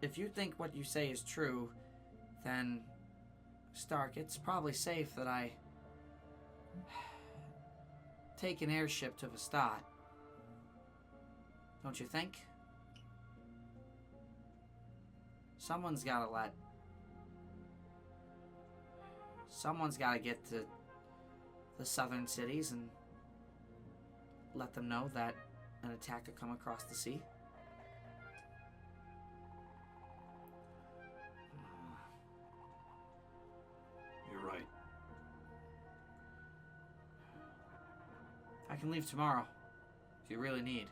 Speaker 1: if you think what you say is true, then Stark, it's probably safe that I take an airship to Vestad. Don't you think? Someone's gotta get to the southern cities and let them know that an attack could come across the sea.
Speaker 6: You're right.
Speaker 1: I can leave tomorrow, if you really need.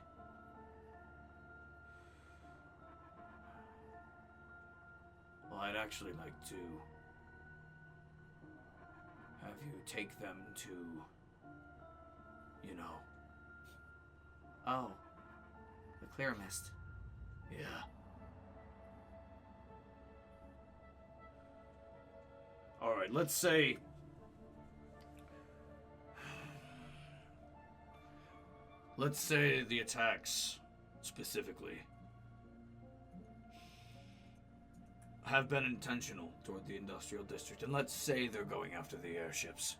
Speaker 6: Well, I'd actually like to have you take them to,
Speaker 1: Oh, the clear mist.
Speaker 6: yeah. Alright, let's say the attacks, specifically, have been intentional toward the industrial district, and let's say they're going after the airships.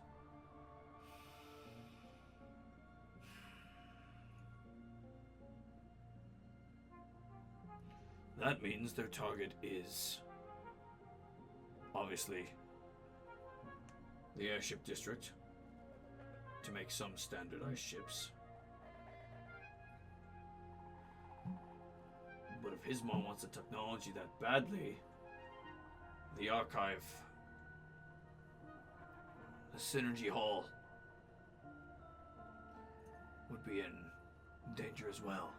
Speaker 6: That means their target is, obviously, the airship district, to make some standardized ships. But if his mom wants the technology that badly, the archive, the Synergy Hall, would be in danger as well.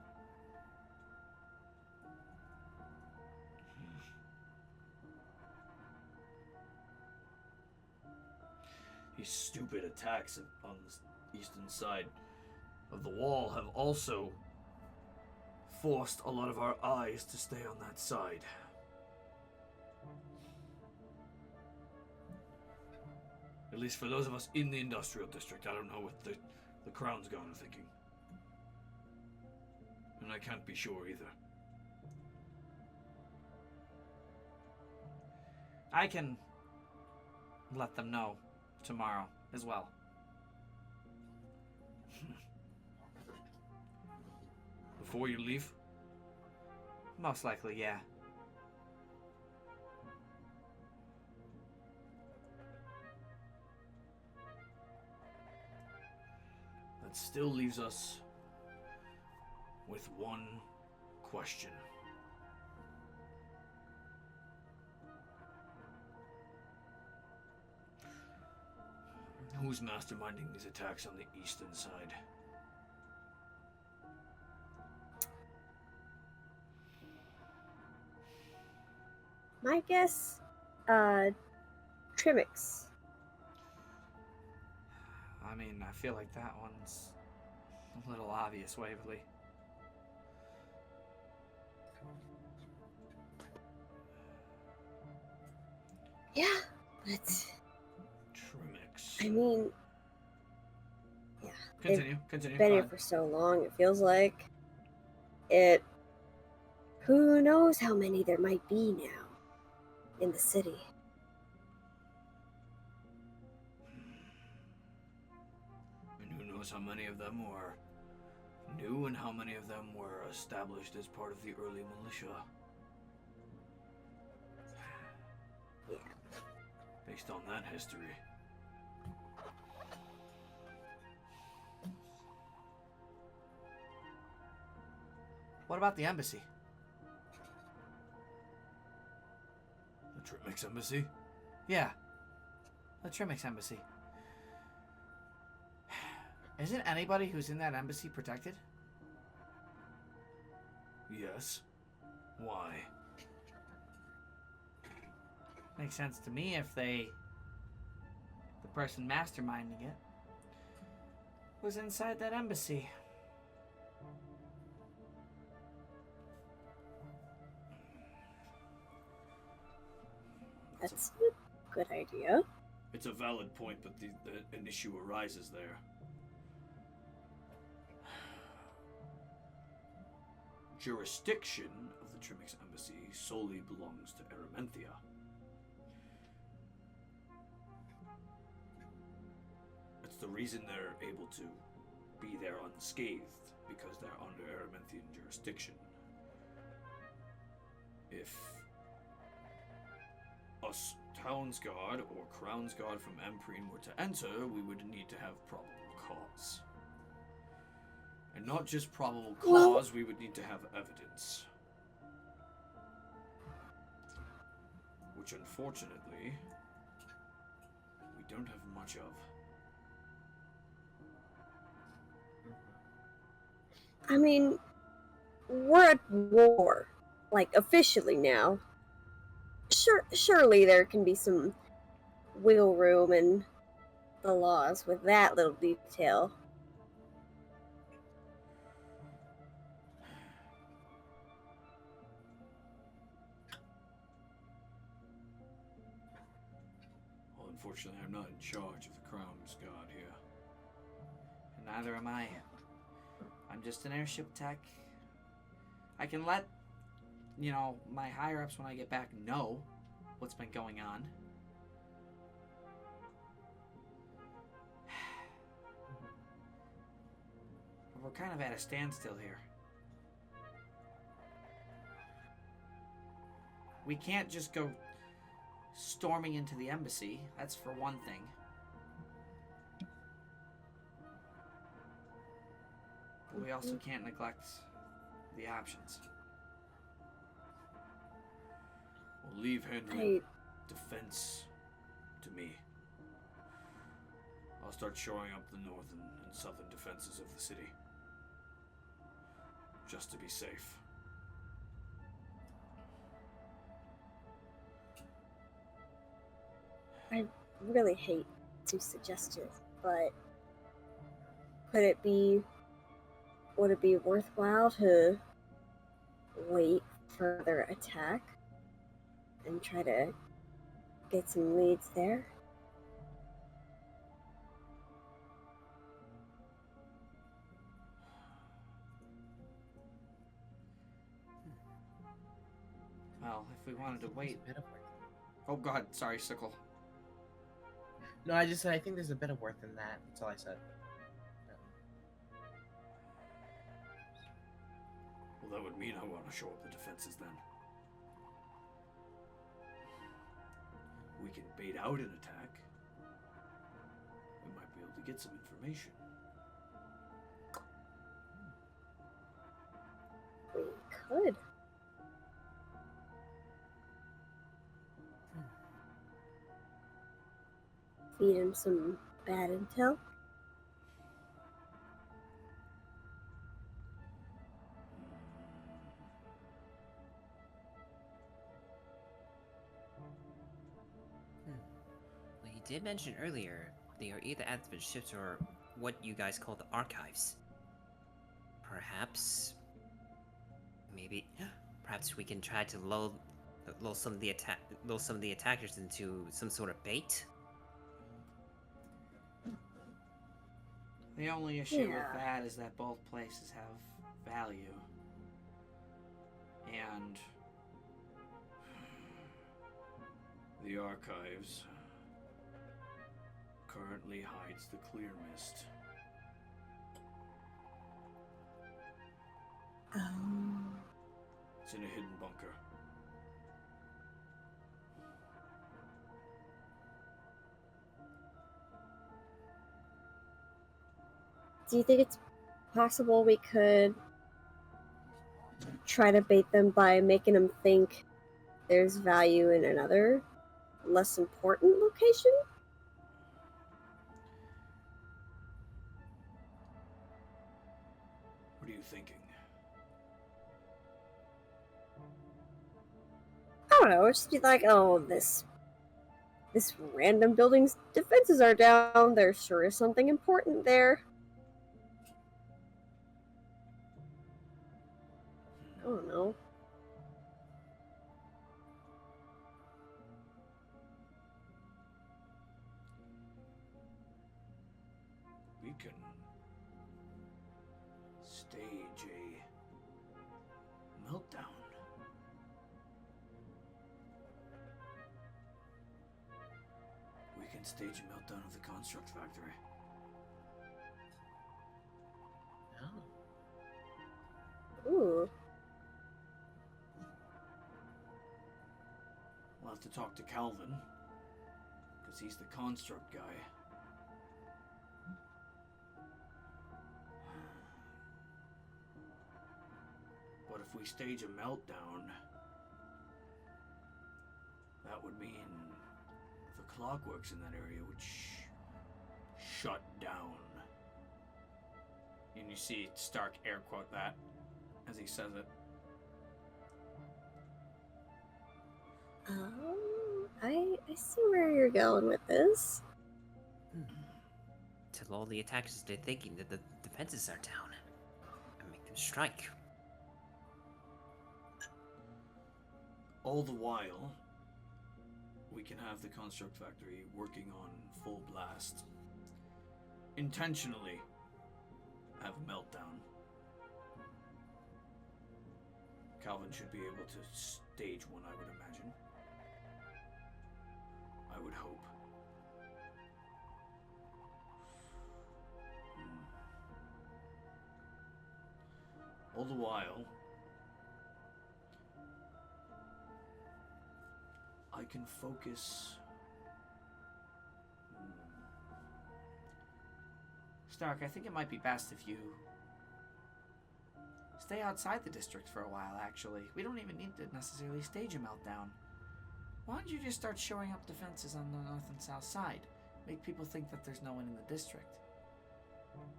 Speaker 6: These stupid attacks on the eastern side of the wall have also forced a lot of our eyes to stay on that side. At least for those of us in the industrial district. I don't know what the Crown's Guard are thinking. And I can't be sure either.
Speaker 1: I can let them know tomorrow as well.
Speaker 6: Before you leave?
Speaker 1: Most likely, yeah.
Speaker 6: That still leaves us with one question. Who's masterminding these attacks on the eastern side?
Speaker 2: My guess, Trmyx.
Speaker 1: I mean, I feel like that one's a little obvious, Waverly.
Speaker 2: Yeah, but
Speaker 6: Trmyx.
Speaker 2: I mean, yeah.
Speaker 1: Continue.
Speaker 2: Been
Speaker 1: Go
Speaker 2: here
Speaker 1: ahead.
Speaker 2: for so long, it feels like it. Who knows how many there might be now in the city?
Speaker 6: And who knows how many of them were new and how many of them were established as part of the early militia.
Speaker 2: Yeah.
Speaker 6: Based on that history.
Speaker 1: What about the embassy?
Speaker 6: The Trmyx embassy?
Speaker 1: Yeah. The Trmyx embassy. Isn't anybody who's in that embassy protected?
Speaker 6: Yes. Why?
Speaker 1: Makes sense to me if the person masterminding it was inside that embassy.
Speaker 2: That's a good idea.
Speaker 6: It's a valid point, but an issue arises there. Jurisdiction of the Trmyx embassy solely belongs to Erementhia. It's the reason they're able to be there unscathed, because they're under Erementian jurisdiction. If us Town's Guard or Crown's Guard from Empyrean were to enter, we would need to have probable cause. And not just probable cause, we would need to have evidence. Which unfortunately, we don't have much of.
Speaker 2: I mean, we're at war, like officially now. Surely there can be some wiggle room in the laws with that little detail.
Speaker 6: Well, unfortunately, I'm not in charge of the Crown's Guard here.
Speaker 1: And neither am I. I'm just an airship tech. I can let, my higher-ups when I get back know what's been going on. But we're kind of at a standstill here. We can't just go storming into the embassy. That's for one thing. we also can't neglect the options.
Speaker 6: We'll leave handling
Speaker 2: I
Speaker 6: defense to me. I'll start shoring up the northern and southern defenses of the city. Just to be safe.
Speaker 2: really hate to suggest it, but would it be worthwhile to wait for their attack and try to get some leads there?
Speaker 1: Well, if we wanted to wait.
Speaker 3: There's a bit of worth.
Speaker 1: Oh god, sorry, Sickle.
Speaker 3: No, I just said I think there's a bit of worth in that. That's all I said.
Speaker 6: Well, that would mean I want to shore up the defenses then. We can bait out an attack. We might be able to get some information.
Speaker 2: We could. Feed him some bad intel.
Speaker 5: Well, you did mention earlier they are either advent ships or what you guys call the archives. Perhaps, perhaps we can try to lull some of the attackers into some sort of bait.
Speaker 1: The only issue with
Speaker 2: Yeah.
Speaker 1: that is that both places have value. And
Speaker 6: The archives currently hides the clear mist. It's in a hidden bunker.
Speaker 2: Do you think it's possible we could try to bait them by making them think there's value in another, less important location?
Speaker 6: What are you thinking?
Speaker 2: I don't know, it's just be like, oh, this random building's defenses are down, there sure is something important there. I don't know.
Speaker 6: We can stage a meltdown. We can stage a meltdown of the construct factory.
Speaker 3: Oh.
Speaker 2: Ooh.
Speaker 6: We'll have to talk to Calvin, because he's the construct guy. But if we stage a meltdown, that would mean the clockworks in that area would shut down.
Speaker 1: and you see Stark air quote that as he says it.
Speaker 2: I see where you're going with this.
Speaker 5: To lull the attackers into thinking that the defenses are down and make them strike.
Speaker 6: All the while, we can have the construct factory working on full blast. Intentionally have a meltdown. Calvin should be able to stage one, I would imagine. I would hope. All the while, I can focus.
Speaker 1: Stark, I think it might be best if you stay outside the district for a while, actually. We don't even need to necessarily stage a meltdown. Why don't you just start shoring up defenses on the north and south side? Make people think that there's no one in the district.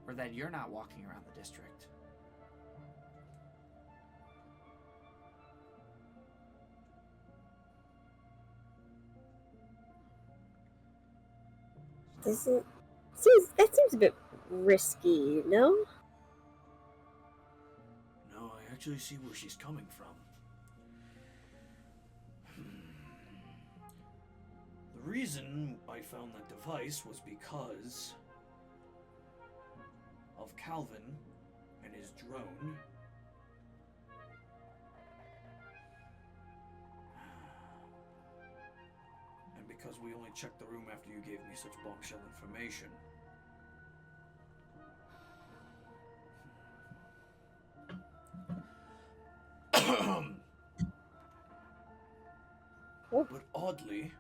Speaker 1: Or that you're not walking around the district.
Speaker 2: That seems a bit risky, no?
Speaker 6: No, I actually see where she's coming from. The reason I found that device was because of Calvin and his drone. And because we only checked the room after you gave me such bombshell information. But oddly,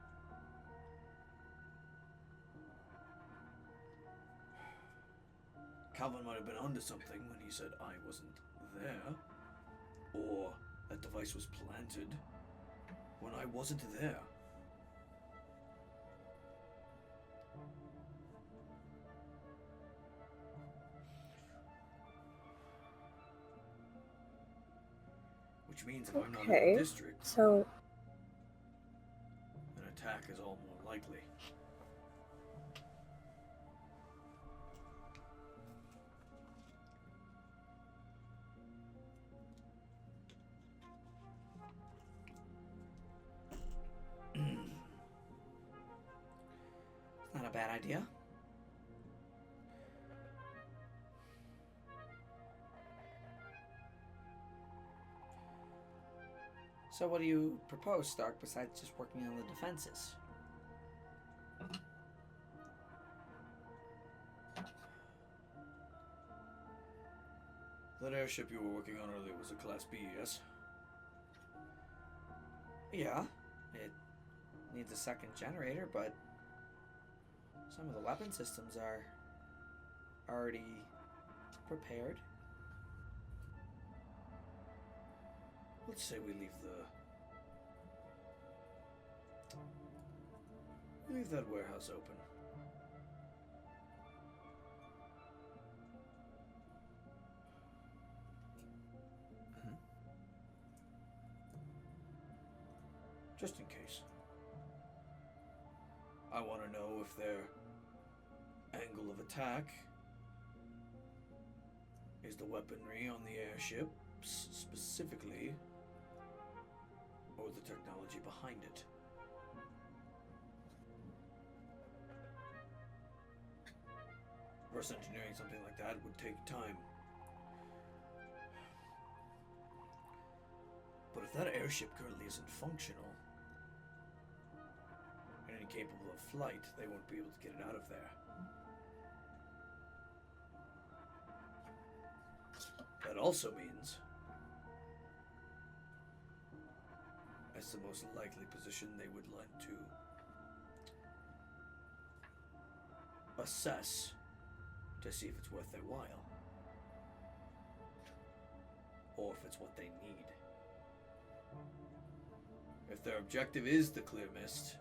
Speaker 6: Calvin might have been onto something when he said I wasn't there, or that device was planted when I wasn't there. Which means if I'm not in
Speaker 2: Okay,
Speaker 6: the district,
Speaker 2: so
Speaker 6: an attack is all more likely.
Speaker 1: Not a bad idea. So what do you propose, Stark, besides just working on the defenses?
Speaker 6: That airship you were working on earlier was a Class B, yes?
Speaker 1: Yeah, it needs a second generator, but some of the weapon systems are already prepared.
Speaker 6: Let's say we leave that warehouse open. Just in case. I want to know if their angle of attack is the weaponry on the airships specifically, or the technology behind it. Reverse engineering something like that would take time. But if that airship currently isn't functional and incapable of flight, they won't be able to get it out of there. That also means, as the most likely position they would like to assess to see if it's worth their while, or if it's what they need. If their objective is the clear mist,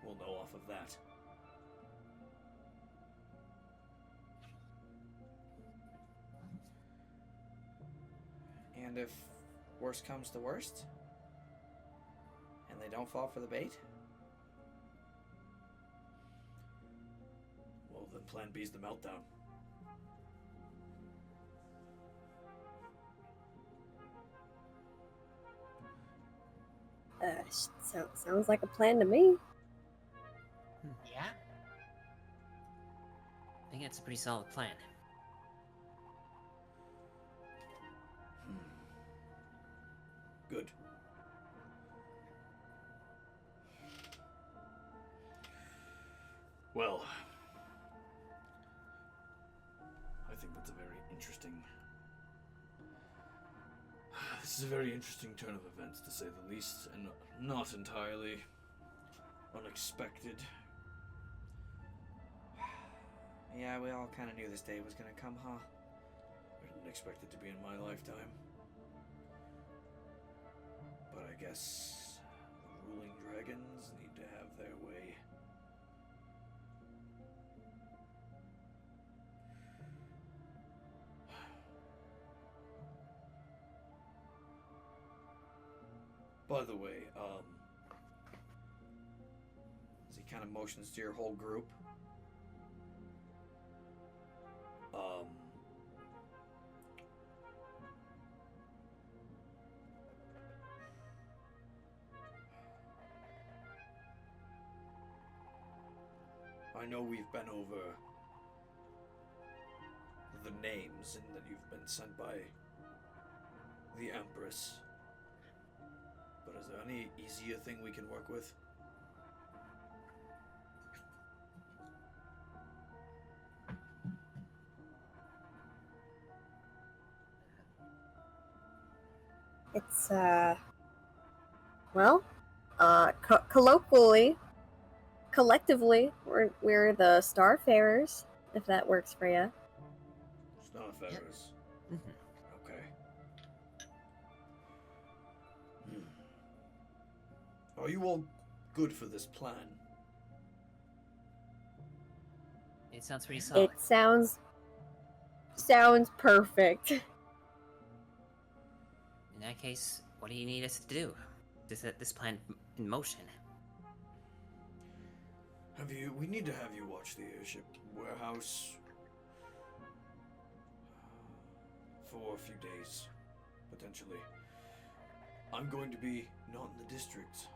Speaker 6: we'll know off of that.
Speaker 1: And if worst comes to worst, and they don't fall for the bait,
Speaker 6: Well, then Plan B's the meltdown.
Speaker 2: Sounds like a plan to me.
Speaker 3: Yeah?
Speaker 5: I think it's a pretty solid plan.
Speaker 6: Good. Well, I think that's a very interesting... This is a very interesting turn of events, to say the least, and not entirely unexpected.
Speaker 1: yeah, we all kind of knew this day was gonna come, huh?
Speaker 6: There's Didn't expect it to be in my lifetime. But I guess the ruling dragons need to have their way. By the way, as he kind of motions to your whole group, I know we've been over the names and that you've been sent by the Empress. But is there any easier thing we can work with?
Speaker 2: It's, well, collectively, we're the Starfarers, if that works for you.
Speaker 6: Starfarers.
Speaker 3: Mhm.
Speaker 6: Okay. Are you all good for this plan?
Speaker 5: It sounds pretty solid.
Speaker 2: It sounds perfect.
Speaker 5: In that case, what do you need us to do to set this plan in motion?
Speaker 6: We need to have you watch the airship warehouse for a few days, potentially. I'm going to be not in the district.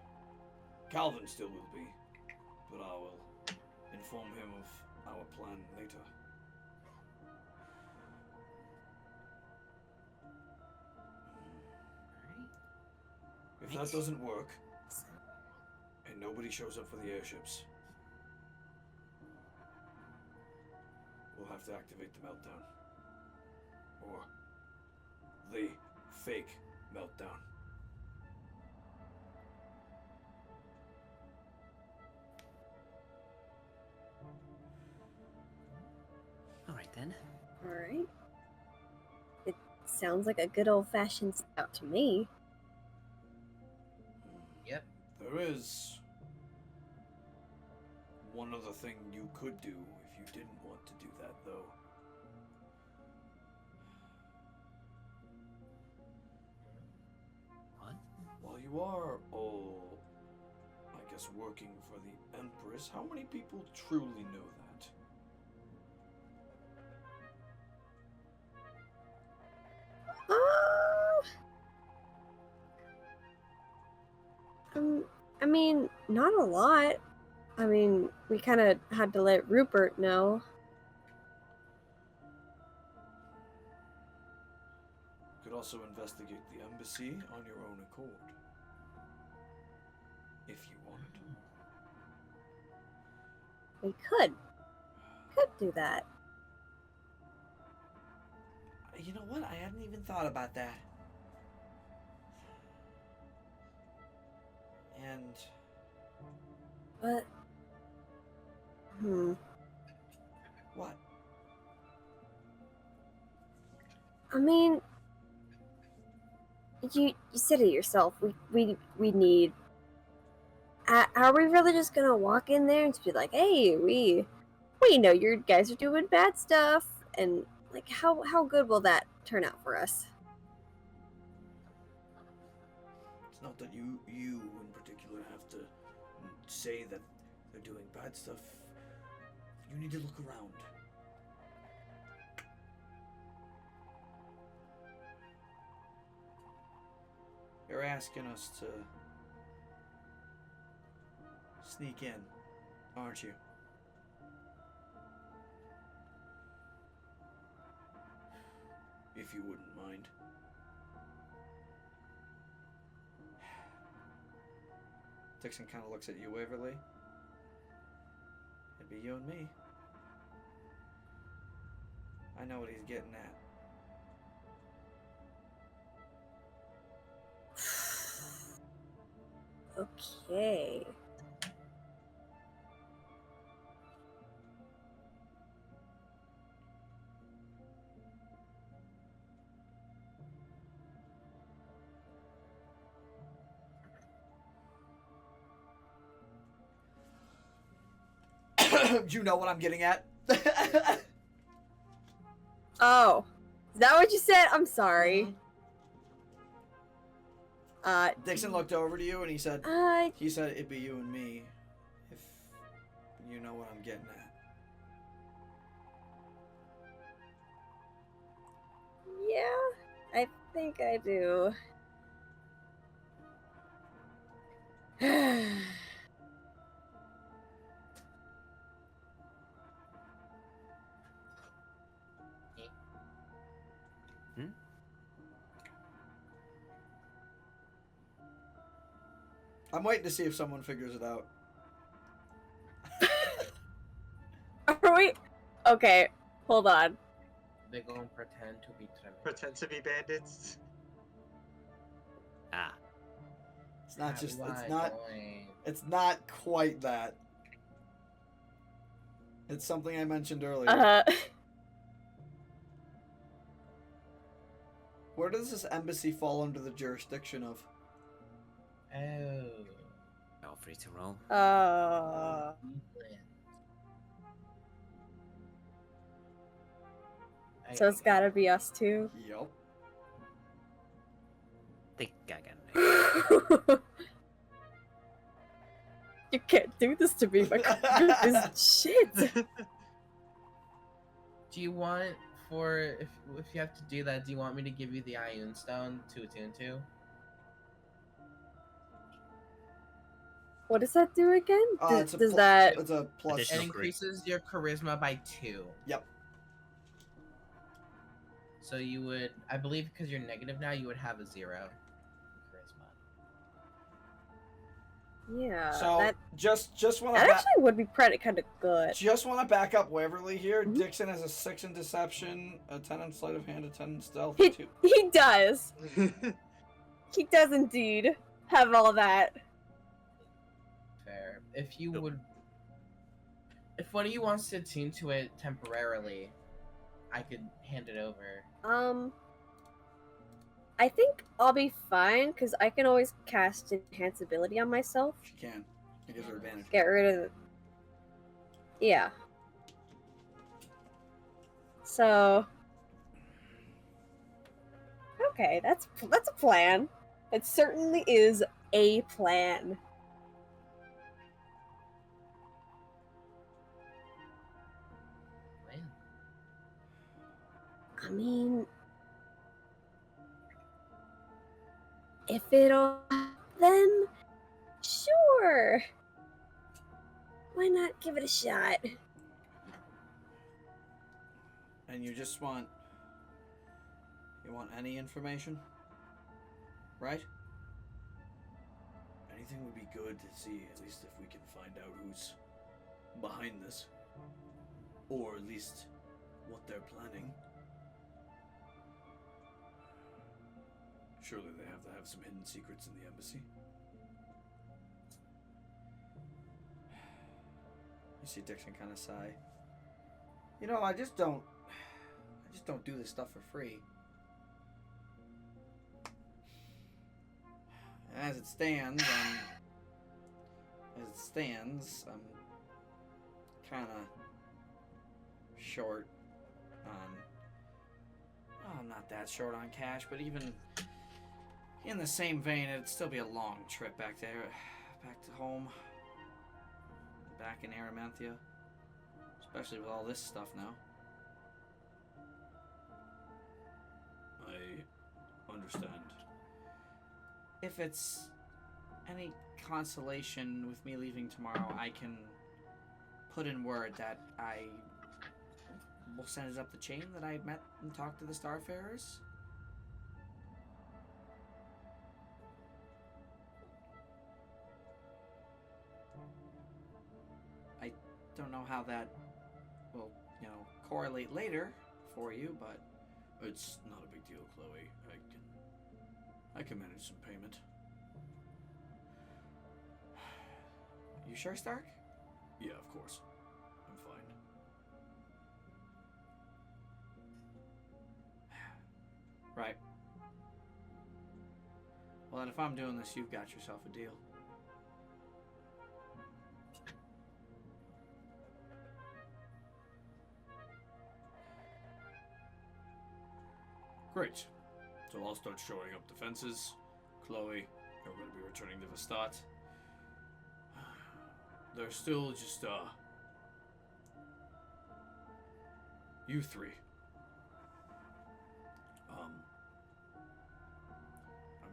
Speaker 6: Calvin still will be, but I will inform him of our plan later. If that doesn't work, and nobody shows up for the airships, we'll have to activate the meltdown. Or the fake meltdown.
Speaker 5: Alright then.
Speaker 2: Alright. It sounds like a good old-fashioned scout to me.
Speaker 3: Yep.
Speaker 6: There is one other thing you could do if you didn't want to do that, though.
Speaker 5: What?
Speaker 6: While you are all, I guess, working for the Empress, how many people truly know that?
Speaker 2: I mean, not a lot. I mean, we kind of had to let Rupert know.
Speaker 6: You could also investigate the embassy on your own accord. If you wanted.
Speaker 2: We could do that.
Speaker 1: You know what? I hadn't even thought about that. And
Speaker 2: But,
Speaker 1: what?
Speaker 2: I mean, you said it yourself. We need. Are we really just gonna walk in there and just be like, "Hey, we know you guys are doing bad stuff," and like, how good will that turn out for us?
Speaker 6: It's not that you in particular have to say that they're doing bad stuff. You need to look around.
Speaker 1: You're asking us to sneak in, aren't you?
Speaker 6: If you wouldn't mind.
Speaker 1: Dixon kind of looks at you, Waverly. It'd be you and me. I know what he's getting at.
Speaker 2: Okay.
Speaker 1: You know what I'm getting at?
Speaker 2: Oh, is that what you said? I'm sorry.
Speaker 1: Dixon looked over to you and he said,
Speaker 2: I
Speaker 1: it'd be you and me, if you know what I'm getting at.
Speaker 2: yeah, I think I do.
Speaker 1: I'm waiting to see if someone figures it out.
Speaker 2: Are we? Okay, hold on.
Speaker 3: They're going to pretend to be Trmyx.
Speaker 4: Pretend to be bandits.
Speaker 5: Ah.
Speaker 1: It's not just,
Speaker 3: Why going?
Speaker 1: it's not quite that. It's something I mentioned earlier. Where does this embassy fall under the jurisdiction of?
Speaker 3: Oh.
Speaker 5: Oh, free to roll.
Speaker 2: So it's gotta be us two.
Speaker 1: Yup.
Speaker 5: Think I got it.
Speaker 2: You can't do this to me, my group is shit.
Speaker 3: Do you want if you have to do that? Do you want me to give you the Ioun Stone to attune to?
Speaker 2: What does that do again?
Speaker 1: It's
Speaker 2: Does that?
Speaker 1: It's a plus.
Speaker 3: It
Speaker 5: Additional
Speaker 3: increases your charisma by 2.
Speaker 1: Yep.
Speaker 3: So you would, I believe, because you're negative now, you would have a 0 charisma.
Speaker 2: Yeah.
Speaker 1: So
Speaker 2: that
Speaker 1: just want to
Speaker 2: actually would be pretty kind of good.
Speaker 1: just want to back up Waverly here.
Speaker 2: Mhm.
Speaker 1: Dixon has a 6 in deception, a 10 in sleight of hand, a 10 in stealth,
Speaker 2: He
Speaker 1: 2.
Speaker 2: he does. He does indeed have all that.
Speaker 3: Fair. If you
Speaker 5: Nope.
Speaker 3: would, if one of you wants to attune to it temporarily, I could hand it over.
Speaker 2: I think I'll be fine because I can always cast enhance ability on myself.
Speaker 1: She can. It gives her advantage.
Speaker 2: Get rid of. Yeah. So. Okay, that's a plan. It certainly is a plan.
Speaker 3: When?
Speaker 2: I mean, if it'll then sure. Why not give it a shot?
Speaker 1: And you just want any information? Right? Anything would be good to see, at least if we can find out who's behind this. Or at least what they're planning. Surely they have to have some hidden secrets in the embassy. You see Dixon kind of sigh. You know, I just don't do this stuff for free. As it stands, I'm kind of short on. Oh, I'm not that short on cash, but even in the same vein, it'd still be a long trip back there, back to home, back in Eremite, especially with all this stuff now.
Speaker 6: I understand.
Speaker 1: If it's any consolation with me leaving tomorrow, I can put in word that I will send it up the chain that I met and talked to the Starfarers. I don't know how that will, correlate later for you, but
Speaker 6: It's not a big deal, Chloe. I can manage some payment.
Speaker 1: you sure, Stark?
Speaker 6: Yeah, of course. I'm fine.
Speaker 1: Right. Well, then if I'm doing this, you've got yourself a deal.
Speaker 6: Great. So I'll start shoring up defenses. Chloe, you're going to be returning to Vestat. There's still just, you three. I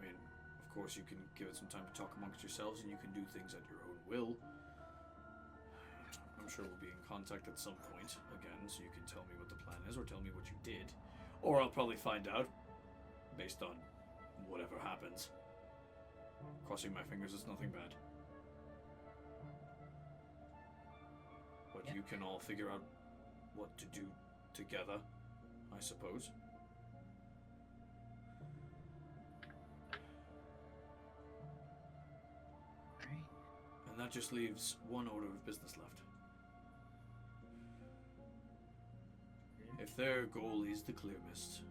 Speaker 6: mean, of course you can give it some time to talk amongst yourselves and you can do things at your own will. I'm sure we'll be in contact at some point again, so you can tell me what the plan is or tell me what you did. Or I'll probably find out based on whatever happens. Crossing my fingers, it's nothing bad. But
Speaker 3: Yeah.
Speaker 6: you can all figure out what to do together, I suppose.
Speaker 3: Alright.
Speaker 6: And that just leaves one order of business left. If their goal is the clear mist,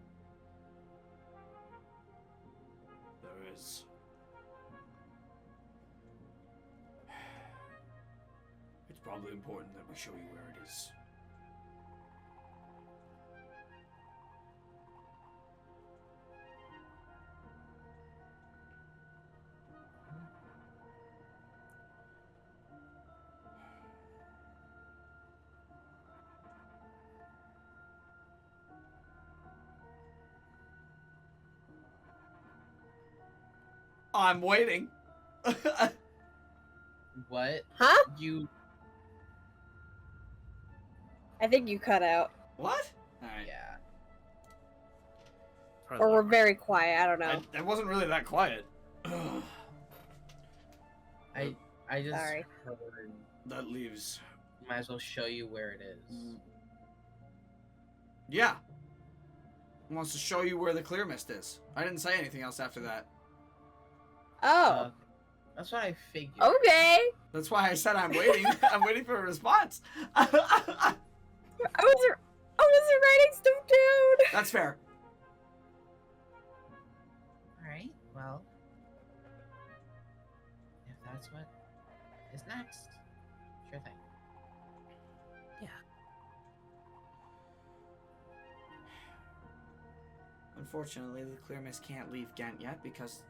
Speaker 6: there is it's probably important that we show you where it is. I'm waiting.
Speaker 3: What?
Speaker 2: Huh?
Speaker 3: You?
Speaker 2: I think you cut out.
Speaker 1: What? Alright.
Speaker 3: Yeah.
Speaker 2: Or we're very quiet, I don't know.
Speaker 1: That wasn't really that quiet.
Speaker 3: I just
Speaker 2: Sorry.
Speaker 3: heard.
Speaker 6: That leaves
Speaker 3: Might as well show you where it is.
Speaker 1: Yeah. He wants to show you where the clear mist is. I didn't say anything else after that.
Speaker 2: Oh.
Speaker 3: That's what I figured.
Speaker 2: Okay.
Speaker 1: That's why I said I'm waiting. I'm waiting for a response.
Speaker 2: I wasn't writing stuff down.
Speaker 1: That's fair.
Speaker 3: Alright, well. If that's what is next, sure thing.
Speaker 1: Unfortunately, the clear mist can't leave Ghent yet because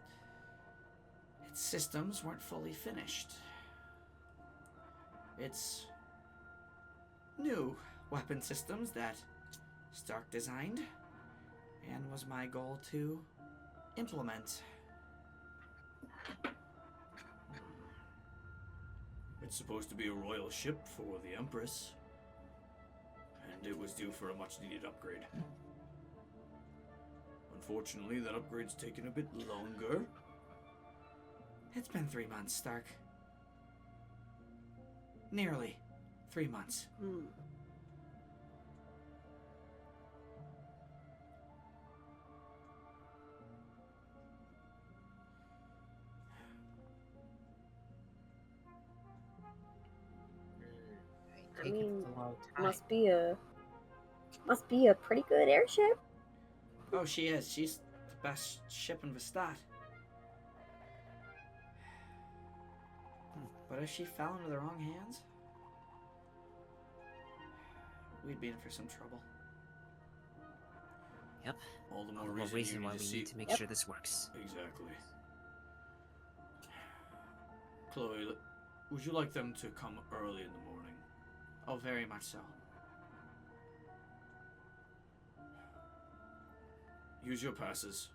Speaker 1: its systems weren't fully finished. It's new weapon systems that Stark designed and was my goal to implement.
Speaker 6: it's supposed to be a royal ship for the Empress, and it was due for a much needed upgrade. Unfortunately, that upgrade's taken a bit longer.
Speaker 1: It's been 3 months, Stark. Nearly 3 months.
Speaker 2: Hmm.
Speaker 3: I take it
Speaker 2: mean,
Speaker 3: it's a long time.
Speaker 2: Must be a pretty good airship.
Speaker 1: Oh, she is. She's the best ship in Vestat. But if she fell into the wrong hands, we'd be in for some trouble.
Speaker 5: Yep.
Speaker 6: All the more
Speaker 5: All the more reason
Speaker 6: you
Speaker 5: why
Speaker 6: need
Speaker 5: we
Speaker 6: to see.
Speaker 5: need to make
Speaker 2: Yep.
Speaker 5: sure this works.
Speaker 6: Exactly. Chloe, would you like them to come early in the morning?
Speaker 1: Oh, very much so.
Speaker 6: Use your passes.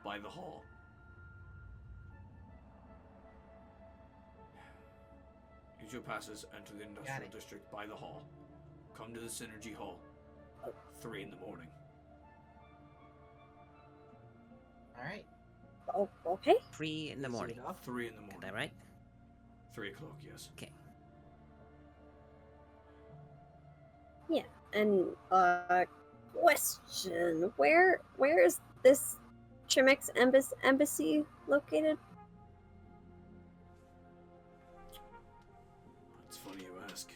Speaker 6: By the hall. Use your passes, enter the industrial
Speaker 3: it.
Speaker 6: district by the hall. Come to the Synergy Hall. 3 in the morning.
Speaker 3: Alright.
Speaker 2: Oh, okay.
Speaker 5: 3 in the morning.
Speaker 6: 3 in the morning.
Speaker 5: Got that right?
Speaker 6: 3 o'clock, yes.
Speaker 5: Okay.
Speaker 2: And question: Where is this Trmyx embassy located?
Speaker 6: It's funny you ask.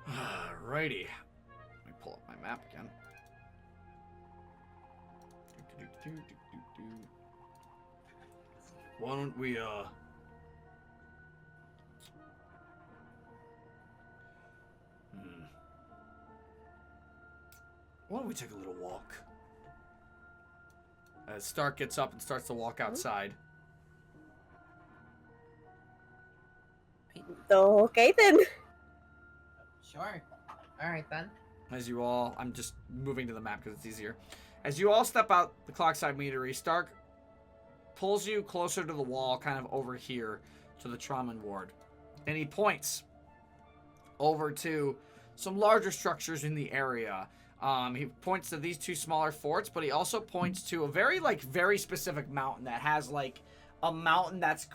Speaker 1: Alrighty. Let me pull up my map again.
Speaker 6: Why don't we,
Speaker 1: why don't we take a little walk? As Stark gets up and starts to walk outside.
Speaker 2: Okay then.
Speaker 3: Sure. All right then.
Speaker 1: As you all, I'm just moving to the map because it's easier. As you all step out the clockside meadery, Stark pulls you closer to the wall, kind of over here to the Trmyx ward. And he points over to some larger structures in the area. He points to these 2 smaller forts, but he also points to a very specific mountain that has like a mountain that's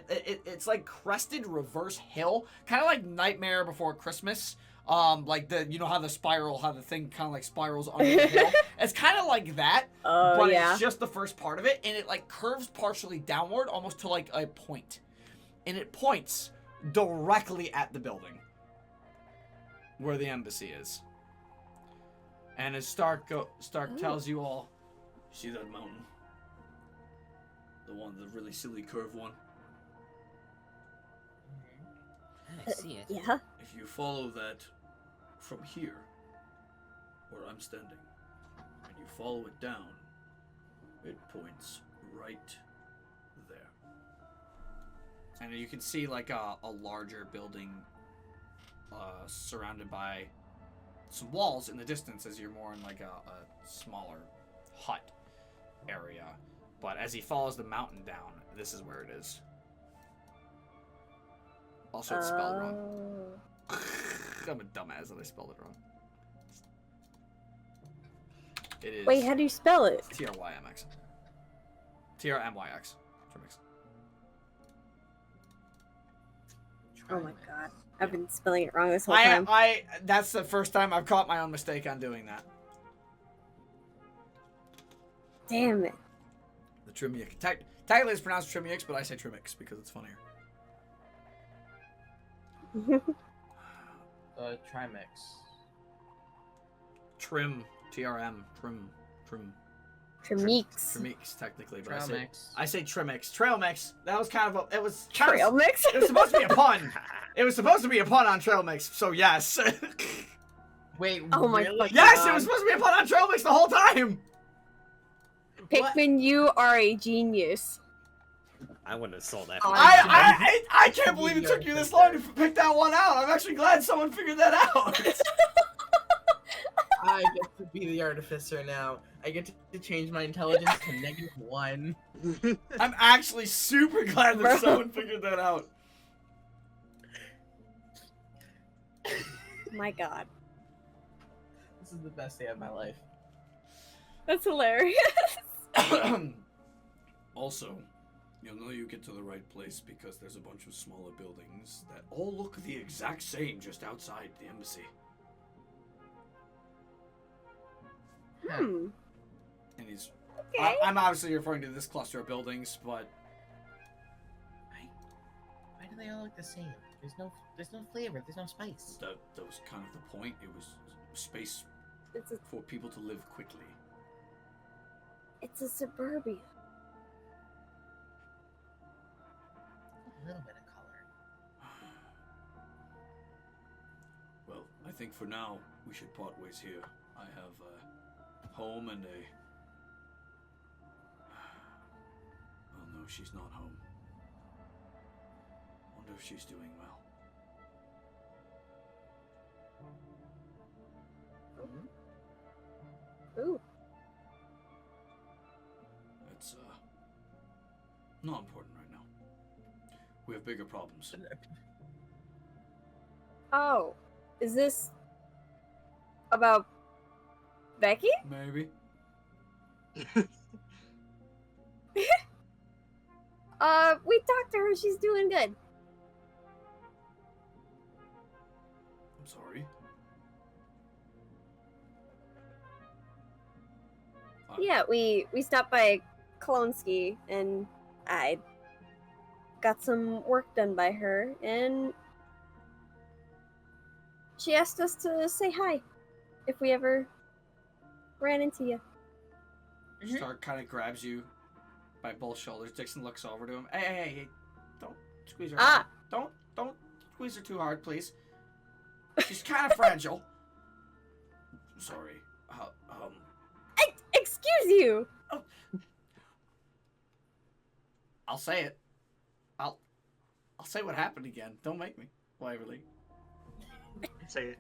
Speaker 1: it's like crested reverse hill, kind of like Nightmare Before Christmas. Like how the thing kind of like spirals under the hill. It's kind of like that, but
Speaker 2: yeah.
Speaker 1: it's just the first part of it, and it like curves partially downward, almost to like a point, and it points directly at the building where the embassy is. And as Stark tells you all,
Speaker 6: See that mountain? The really silly curved one?
Speaker 5: I see it.
Speaker 2: Yeah.
Speaker 6: If you follow that from here, where I'm standing, and you follow it down, it points right there.
Speaker 1: and you can see like a larger building surrounded by some walls in the distance as you're more in like a smaller hut area. But as he follows the mountain down, this is where it is. Also, it's spelled wrong. I'm a dumbass that I spelled it wrong. It is.
Speaker 2: Wait, how do you spell it?
Speaker 1: Trymx. Trmyx. Trmyx.
Speaker 2: Oh my god. I've been spelling it wrong this whole time.
Speaker 1: That's the first time I've caught my own mistake on doing that.
Speaker 2: Damn it.
Speaker 1: The Trmyx. Technically it's pronounced Trmyx, but I say Trmyx because it's funnier.
Speaker 3: Trmyx.
Speaker 1: Trim. TRM. Trim.
Speaker 2: Trmyx.
Speaker 1: Trmyx, technically, but
Speaker 3: Trmyx.
Speaker 1: I say Trmyx. Trail mix. That was kind of a. It was kind
Speaker 2: Trail
Speaker 1: of,
Speaker 2: mix?
Speaker 1: It was supposed to be a pun. It was supposed to be a pun on trail mix, so yes.
Speaker 3: Wait,
Speaker 2: Oh my
Speaker 3: really?
Speaker 2: fucking
Speaker 1: Yes,
Speaker 2: God.
Speaker 1: it was supposed to be a pun on trail mix the whole time.
Speaker 2: Pikmin, you are a genius.
Speaker 5: I wouldn't have sold that.
Speaker 1: I can't believe it took you this long to pick that one out. I'm actually glad someone figured that out.
Speaker 3: I get to be the artificer now. I get to change my intelligence to -1.
Speaker 1: I'm actually super glad that someone figured that out.
Speaker 2: My god.
Speaker 3: This is the best day of my life.
Speaker 2: That's hilarious.
Speaker 6: Also, you'll know you get to the right place because there's a bunch of smaller buildings that all look the exact same just outside the embassy.
Speaker 2: Hmm.
Speaker 1: And he's.
Speaker 2: Okay.
Speaker 1: I'm obviously referring to this cluster of buildings, but
Speaker 3: Why do they all look the same? There's no flavor. There's no spice.
Speaker 6: That was kind of the point. It was space
Speaker 2: It's a,
Speaker 6: for people to live quickly.
Speaker 2: it's a suburbia.
Speaker 3: A little bit of color.
Speaker 6: Well, I think for now we should part ways here. I have a home and a... Well, no, she's not home. Wonder if she's doing well.
Speaker 2: Ooh.
Speaker 6: It's not important right now. We have bigger problems.
Speaker 2: Oh. Is this about Becky?
Speaker 6: Maybe.
Speaker 2: We talked to her. She's doing good.
Speaker 6: I'm sorry.
Speaker 2: Yeah, we stopped by Klonsky and I got some work done by her and she asked us to say hi if we ever ran into you.
Speaker 1: Stark kind of grabs you by both shoulders. Dixon looks over to him. Hey! Don't squeeze her.
Speaker 2: Ah.
Speaker 1: Hard. Don't squeeze her too hard, please. She's kind of fragile.
Speaker 6: Sorry.
Speaker 2: Excuse you.
Speaker 1: I'll say it. I'll say what happened again. Don't make me, Waverly.
Speaker 4: Say it.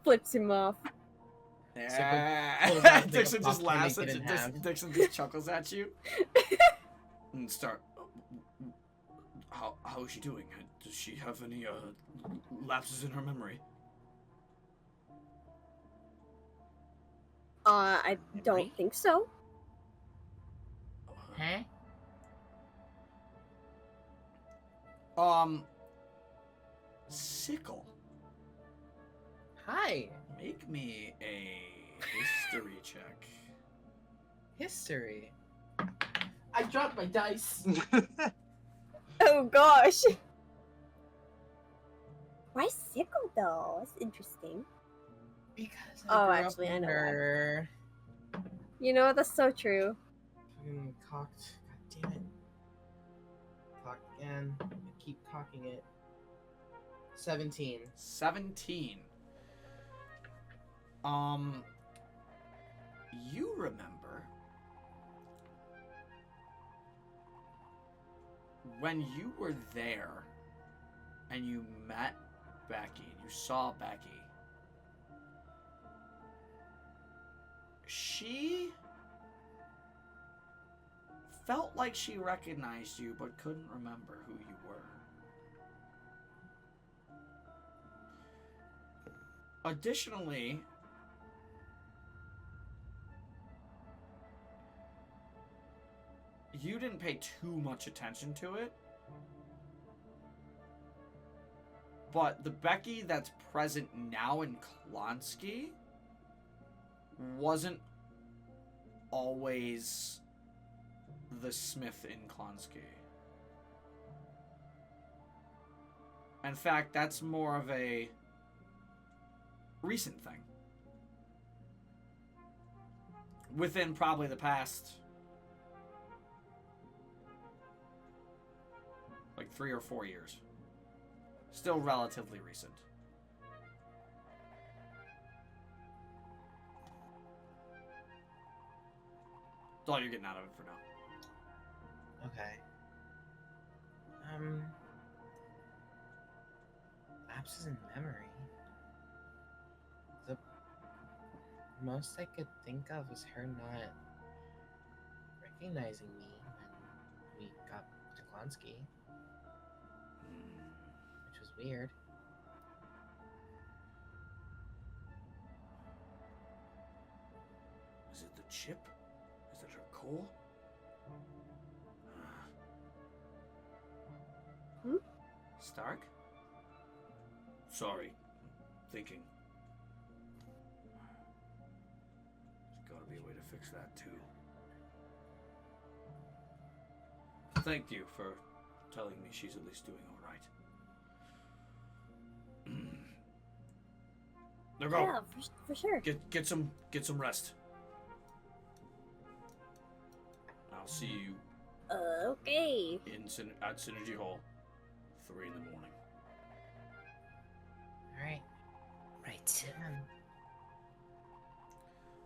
Speaker 2: Flips him off.
Speaker 3: pulls
Speaker 1: Yeah.
Speaker 3: out a thing
Speaker 1: Dixon
Speaker 3: of
Speaker 1: just
Speaker 3: popcorn,
Speaker 1: laughs
Speaker 3: make
Speaker 1: at
Speaker 3: it
Speaker 1: you.
Speaker 3: in half.
Speaker 1: Dixon just chuckles at you. And start. How is she doing? Does she have any lapses in her memory?
Speaker 2: I don't
Speaker 5: Memory?
Speaker 2: think so.
Speaker 3: Huh?
Speaker 1: Sickle.
Speaker 3: Hi.
Speaker 1: Make me a history check.
Speaker 3: History. I dropped my dice.
Speaker 2: Oh gosh. Why sickle though? That's interesting.
Speaker 3: Because
Speaker 2: Oh,
Speaker 3: I grew
Speaker 2: actually,
Speaker 3: up
Speaker 2: I know why.
Speaker 3: under...
Speaker 2: You know what? That's so true.
Speaker 3: Fucking cocked. God damn it. Cocked again. I keep cocking it. 17.
Speaker 1: 17. You remember when you were there and you met Becky, you saw Becky. She felt like she recognized you but couldn't remember who you were. Additionally, you didn't pay too much attention to it, but the Becky that's present now in Klonsky wasn't always the smith in Klonsky. In fact, that's more of a recent thing. Within probably the past like 3 or 4 years. Still relatively recent. That's all you're getting out of it for now.
Speaker 3: Okay. Lapses in memory. The most I could think of was her not recognizing me when we got to Klonsky, which was weird.
Speaker 1: Is it the chip? Is it her coal? Stark? Sorry. Thinking. There's gotta be a way to fix that too. Thank you for telling me she's at least doing alright. Now go.
Speaker 2: Yeah, for sure.
Speaker 1: Get some rest. I'll see you
Speaker 2: Okay.
Speaker 1: at Synergy Hall, 3 in the morning.
Speaker 3: Alright.
Speaker 5: Right.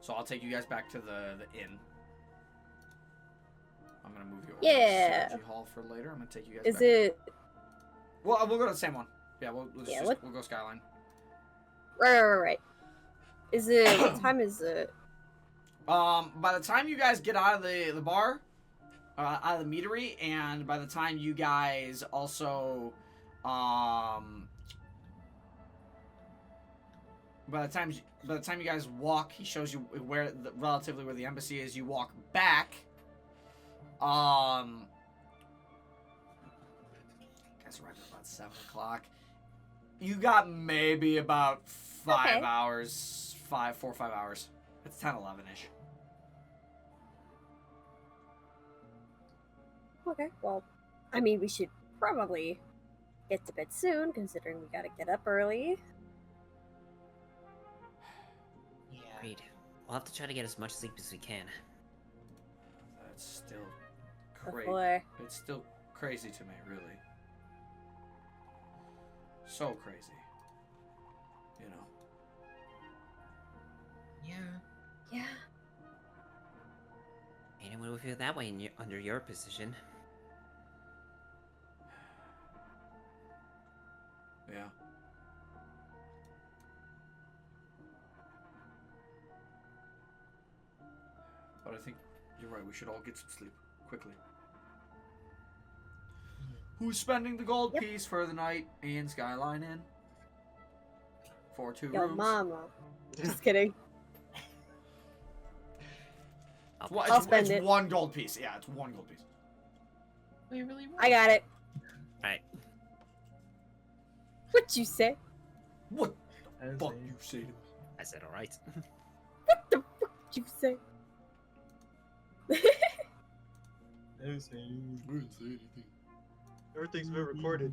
Speaker 1: So I'll take you guys back to the inn. I'm gonna move you over
Speaker 2: Yeah.
Speaker 1: to Synergy Hall for later. I'm gonna take you guys.
Speaker 2: Is
Speaker 1: back.
Speaker 2: it
Speaker 1: Well, we'll go to the same one. Yeah, we'll
Speaker 2: Yeah,
Speaker 1: we'll go Skyline.
Speaker 2: right? Is it what time is it?
Speaker 1: By the time you guys get out of the bar, out of the meadery, and by the time you guys also, by the time you guys walk, he shows you relatively where the embassy is. You walk back. You guys arrived at about 7 o'clock. You got maybe about 5
Speaker 2: Okay.
Speaker 1: hours, 4 or 5 hours. It's 10, 11-ish.
Speaker 2: Okay. Well, I mean, we should probably get to bed soon, considering we gotta get up early.
Speaker 3: Yeah.
Speaker 5: Agreed. We'll have to try to get as much sleep as we can.
Speaker 1: That's still crazy.
Speaker 2: Before.
Speaker 1: It's still crazy to me, really. So crazy. You know.
Speaker 3: Yeah.
Speaker 2: Yeah.
Speaker 5: Anyone would feel that way under your position.
Speaker 1: Yeah. But I think you're right. We should all get some sleep quickly. Who's spending the gold
Speaker 2: Yep.
Speaker 1: piece for the night in Skyline Inn? For 2
Speaker 2: Yo,
Speaker 1: rooms.
Speaker 2: mama. Just kidding.
Speaker 1: It's,
Speaker 2: spend
Speaker 1: it's
Speaker 2: it.
Speaker 1: 1 gold piece. Yeah, it's 1 gold piece.
Speaker 3: We really
Speaker 2: I got it.
Speaker 5: Right.
Speaker 2: What you say?
Speaker 1: What the fuck you say to me?
Speaker 5: I said all right.
Speaker 2: What the fuck did you say?
Speaker 1: I didn't say anything.
Speaker 4: Everything's been recorded.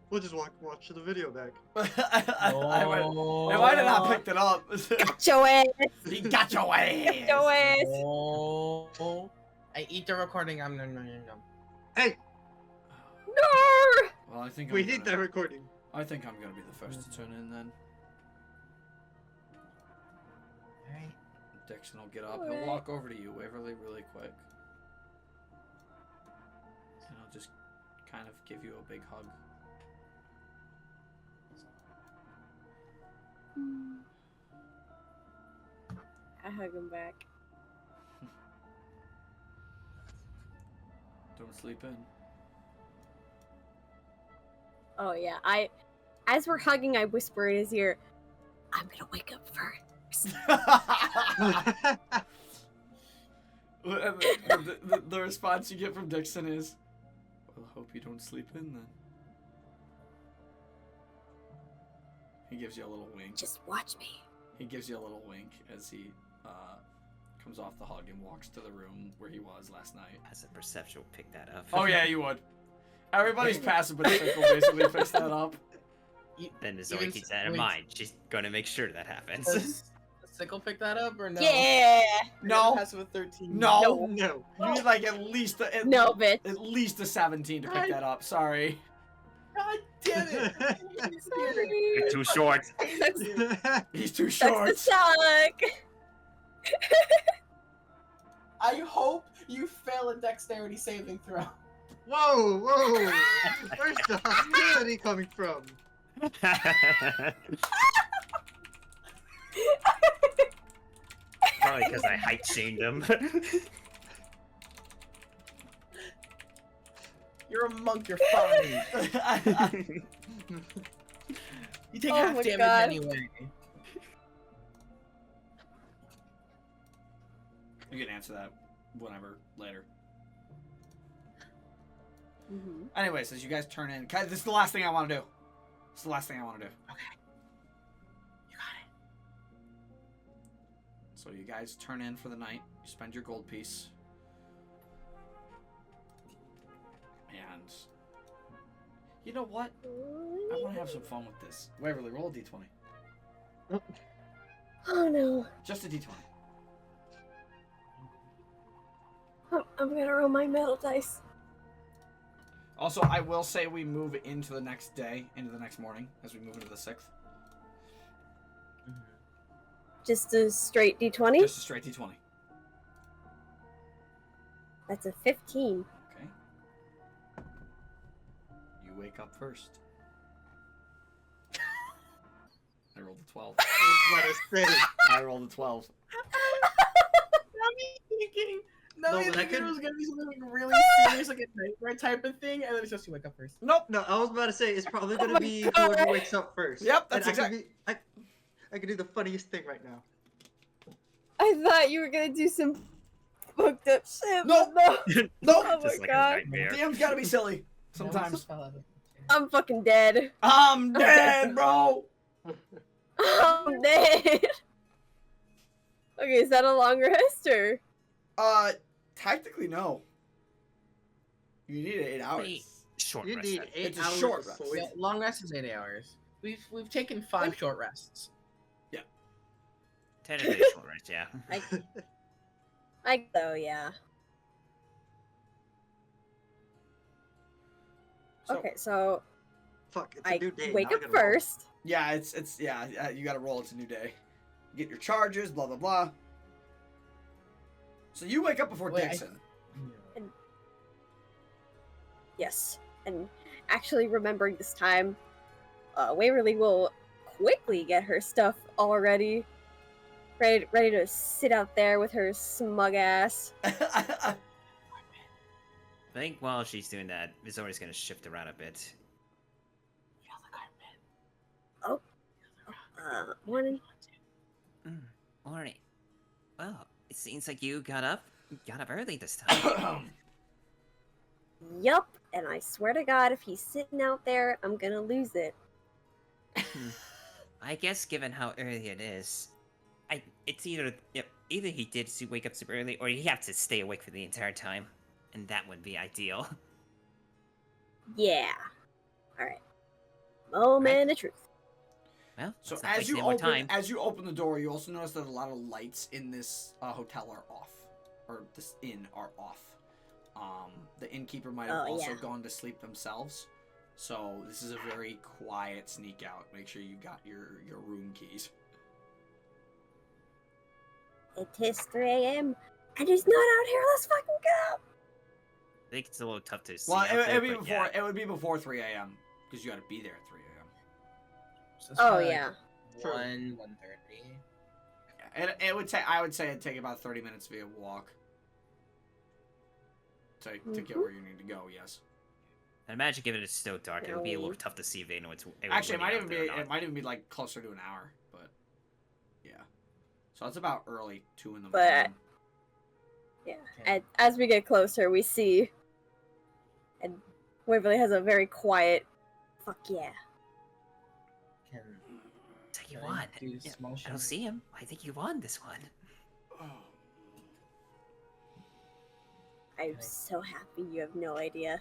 Speaker 4: We'll just watch the video back.
Speaker 1: I might have not picked it up.
Speaker 2: Got your ass.
Speaker 1: He got your ass.
Speaker 2: Got your ass.
Speaker 3: Oh. I eat the recording. I'm no.
Speaker 4: Hey,
Speaker 2: No.
Speaker 1: Well, I think
Speaker 4: we need that recording.
Speaker 1: I think I'm gonna be the first to tune in then.
Speaker 3: Alright.
Speaker 1: Dixon will get up. He'll walk over to you, Waverly, really quick. And I'll just kind of give you a big hug.
Speaker 2: I hug him back.
Speaker 1: Don't sleep in.
Speaker 2: Oh yeah, as we're hugging, I whisper in his ear, "I'm gonna wake up first."
Speaker 1: The response you get from Dixon is, "Well, I hope you don't sleep in then." He gives you a little wink.
Speaker 2: Just watch me.
Speaker 1: He gives you a little wink as he comes off the hug and walks to the room where he was last night.
Speaker 5: As a perception, will pick that up.
Speaker 1: Oh yeah, you would. Everybody's passive but Circle basically picks that up.
Speaker 5: Then Zoe
Speaker 3: Even-
Speaker 5: keeps that in
Speaker 3: wait.
Speaker 5: mind. She's gonna make sure that happens.
Speaker 3: Does Sickle pick that up or no?
Speaker 2: Yeah.
Speaker 1: No.
Speaker 3: Passive with 13.
Speaker 1: No.
Speaker 4: No.
Speaker 1: You need like at least a 17 to pick that up. Sorry.
Speaker 3: God damn it!
Speaker 5: You're too short.
Speaker 1: He's too
Speaker 2: That's
Speaker 1: short.
Speaker 2: the suck.
Speaker 3: I hope you fail a dexterity saving throw.
Speaker 4: Whoa! Where's the hostility coming from?
Speaker 5: Probably because I height shamed him.
Speaker 3: You're a monk, you're fine. You take
Speaker 2: Oh
Speaker 3: half
Speaker 2: my
Speaker 3: damage
Speaker 2: God.
Speaker 3: anyway.
Speaker 1: You can answer that whenever later.
Speaker 2: Mm-hmm.
Speaker 1: Anyways, as you guys turn in, this is the last thing I want to do. It's the last thing I want to do.
Speaker 3: Okay. You got it.
Speaker 1: So you guys turn in for the night. You spend your gold piece. And you know what? I want to have some fun with this. Waverly, roll a d20.
Speaker 2: Oh no.
Speaker 1: Just a d20.
Speaker 2: I'm gonna roll my metal dice.
Speaker 1: Also, I will say we move into the next day, into the next morning, as we move into the 6th.
Speaker 2: Just a straight d20?
Speaker 1: Just a straight d20.
Speaker 2: That's a 15.
Speaker 1: Okay. You wake up first. I rolled a 12.
Speaker 4: Let us say.
Speaker 1: I rolled a 12.
Speaker 3: Thinking,
Speaker 4: No,
Speaker 3: no,
Speaker 4: but that
Speaker 3: it
Speaker 4: could-
Speaker 3: was gonna be something like really serious, like a nightmare type of thing, and then it's just you wake up first.
Speaker 1: Nope.
Speaker 4: No, I was about to say it's probably
Speaker 2: Oh
Speaker 4: gonna
Speaker 2: my
Speaker 4: be
Speaker 2: God.
Speaker 4: whoever wakes up first.
Speaker 1: Yep, that's
Speaker 4: And
Speaker 1: exactly.
Speaker 4: I could do the funniest thing right now.
Speaker 2: I thought you were gonna do some fucked up shit.
Speaker 1: Nope.
Speaker 2: but no.
Speaker 1: Nope.
Speaker 2: Oh my
Speaker 5: Just like
Speaker 2: God.
Speaker 5: a nightmare.
Speaker 1: DM's gotta be silly sometimes.
Speaker 2: I'm fucking dead.
Speaker 1: I'm dead, bro.
Speaker 2: I'm dead. Okay, is that a long rest or?
Speaker 1: Technically no. You need 8 hours.
Speaker 5: Wait, short
Speaker 4: You
Speaker 5: rest.
Speaker 4: need
Speaker 5: then.
Speaker 4: 8
Speaker 1: It's a
Speaker 4: hours
Speaker 1: short
Speaker 4: of
Speaker 1: rest.
Speaker 4: sleep.
Speaker 3: Yeah, long rest is 8 hours. We've taken 5 short rests.
Speaker 5: Technically short rest, yeah.
Speaker 2: Yeah.
Speaker 1: So,
Speaker 2: Okay, so
Speaker 4: Fuck, it's a
Speaker 2: I
Speaker 4: new day.
Speaker 2: wake
Speaker 4: now I
Speaker 2: up
Speaker 4: gotta roll.
Speaker 2: first.
Speaker 1: Yeah, it's you gotta roll. It's a new day. get your charges, blah blah blah. So you wake up before
Speaker 3: Wait,
Speaker 1: Dixon.
Speaker 2: Yes, and actually remembering this time, Waverly will quickly get her stuff all ready to sit out there with her smug ass.
Speaker 5: I think while she's doing that, Missouri's gonna shift around a bit.
Speaker 2: Morning.
Speaker 5: Morning. Well, it seems like you got up early this time.
Speaker 2: Yup, and I swear to God, if he's sitting out there, I'm gonna lose it.
Speaker 5: I guess given how early it is, it's either he did wake up super early, or he had to stay awake for the entire time, and that would be ideal.
Speaker 2: Yeah. Alright. Moment of truth.
Speaker 5: Well,
Speaker 1: So
Speaker 5: let's not
Speaker 1: as
Speaker 5: waste
Speaker 1: you
Speaker 5: any more
Speaker 1: open
Speaker 5: time.
Speaker 1: the door, you also notice that a lot of lights in this hotel are off, or this inn are off. The innkeeper might have also gone to sleep themselves. So this is a very quiet sneak out. Make sure you got your room keys.
Speaker 2: It is 3 a.m. and he's not out here. Let's fucking go.
Speaker 5: I think it's a little tough to see.
Speaker 1: Well,
Speaker 5: out
Speaker 1: it
Speaker 5: there,
Speaker 1: would be
Speaker 5: but
Speaker 1: before
Speaker 5: yeah.
Speaker 1: it would be before 3 a.m. because you got to be there at 3 a.m.
Speaker 3: So it's
Speaker 2: Oh
Speaker 3: probably
Speaker 2: yeah.
Speaker 4: True.
Speaker 3: 1:30.
Speaker 1: It would take. I would say it'd take about 30 minutes via walk to get where you need to go. Yes.
Speaker 5: I imagine given it's still dark, it would be a little
Speaker 2: No.
Speaker 5: tough to see if they know it's.
Speaker 1: Actually, it
Speaker 5: when
Speaker 1: might
Speaker 5: you're
Speaker 1: even
Speaker 5: out
Speaker 1: be.
Speaker 5: there or not.
Speaker 1: It might even be like closer to an hour. But yeah. So it's about early 2 in the
Speaker 2: But-
Speaker 1: morning.
Speaker 2: Yeah.
Speaker 3: Okay.
Speaker 2: And as we get closer, we see, and Waverly has a very quiet, "Fuck yeah."
Speaker 3: Can,
Speaker 5: It's like you
Speaker 3: can I
Speaker 5: won.
Speaker 3: do
Speaker 5: Yeah,
Speaker 3: small
Speaker 5: I don't
Speaker 3: shenanigans?
Speaker 5: see him. I think you won this one.
Speaker 2: I'm
Speaker 3: Okay.
Speaker 2: so happy you have no idea.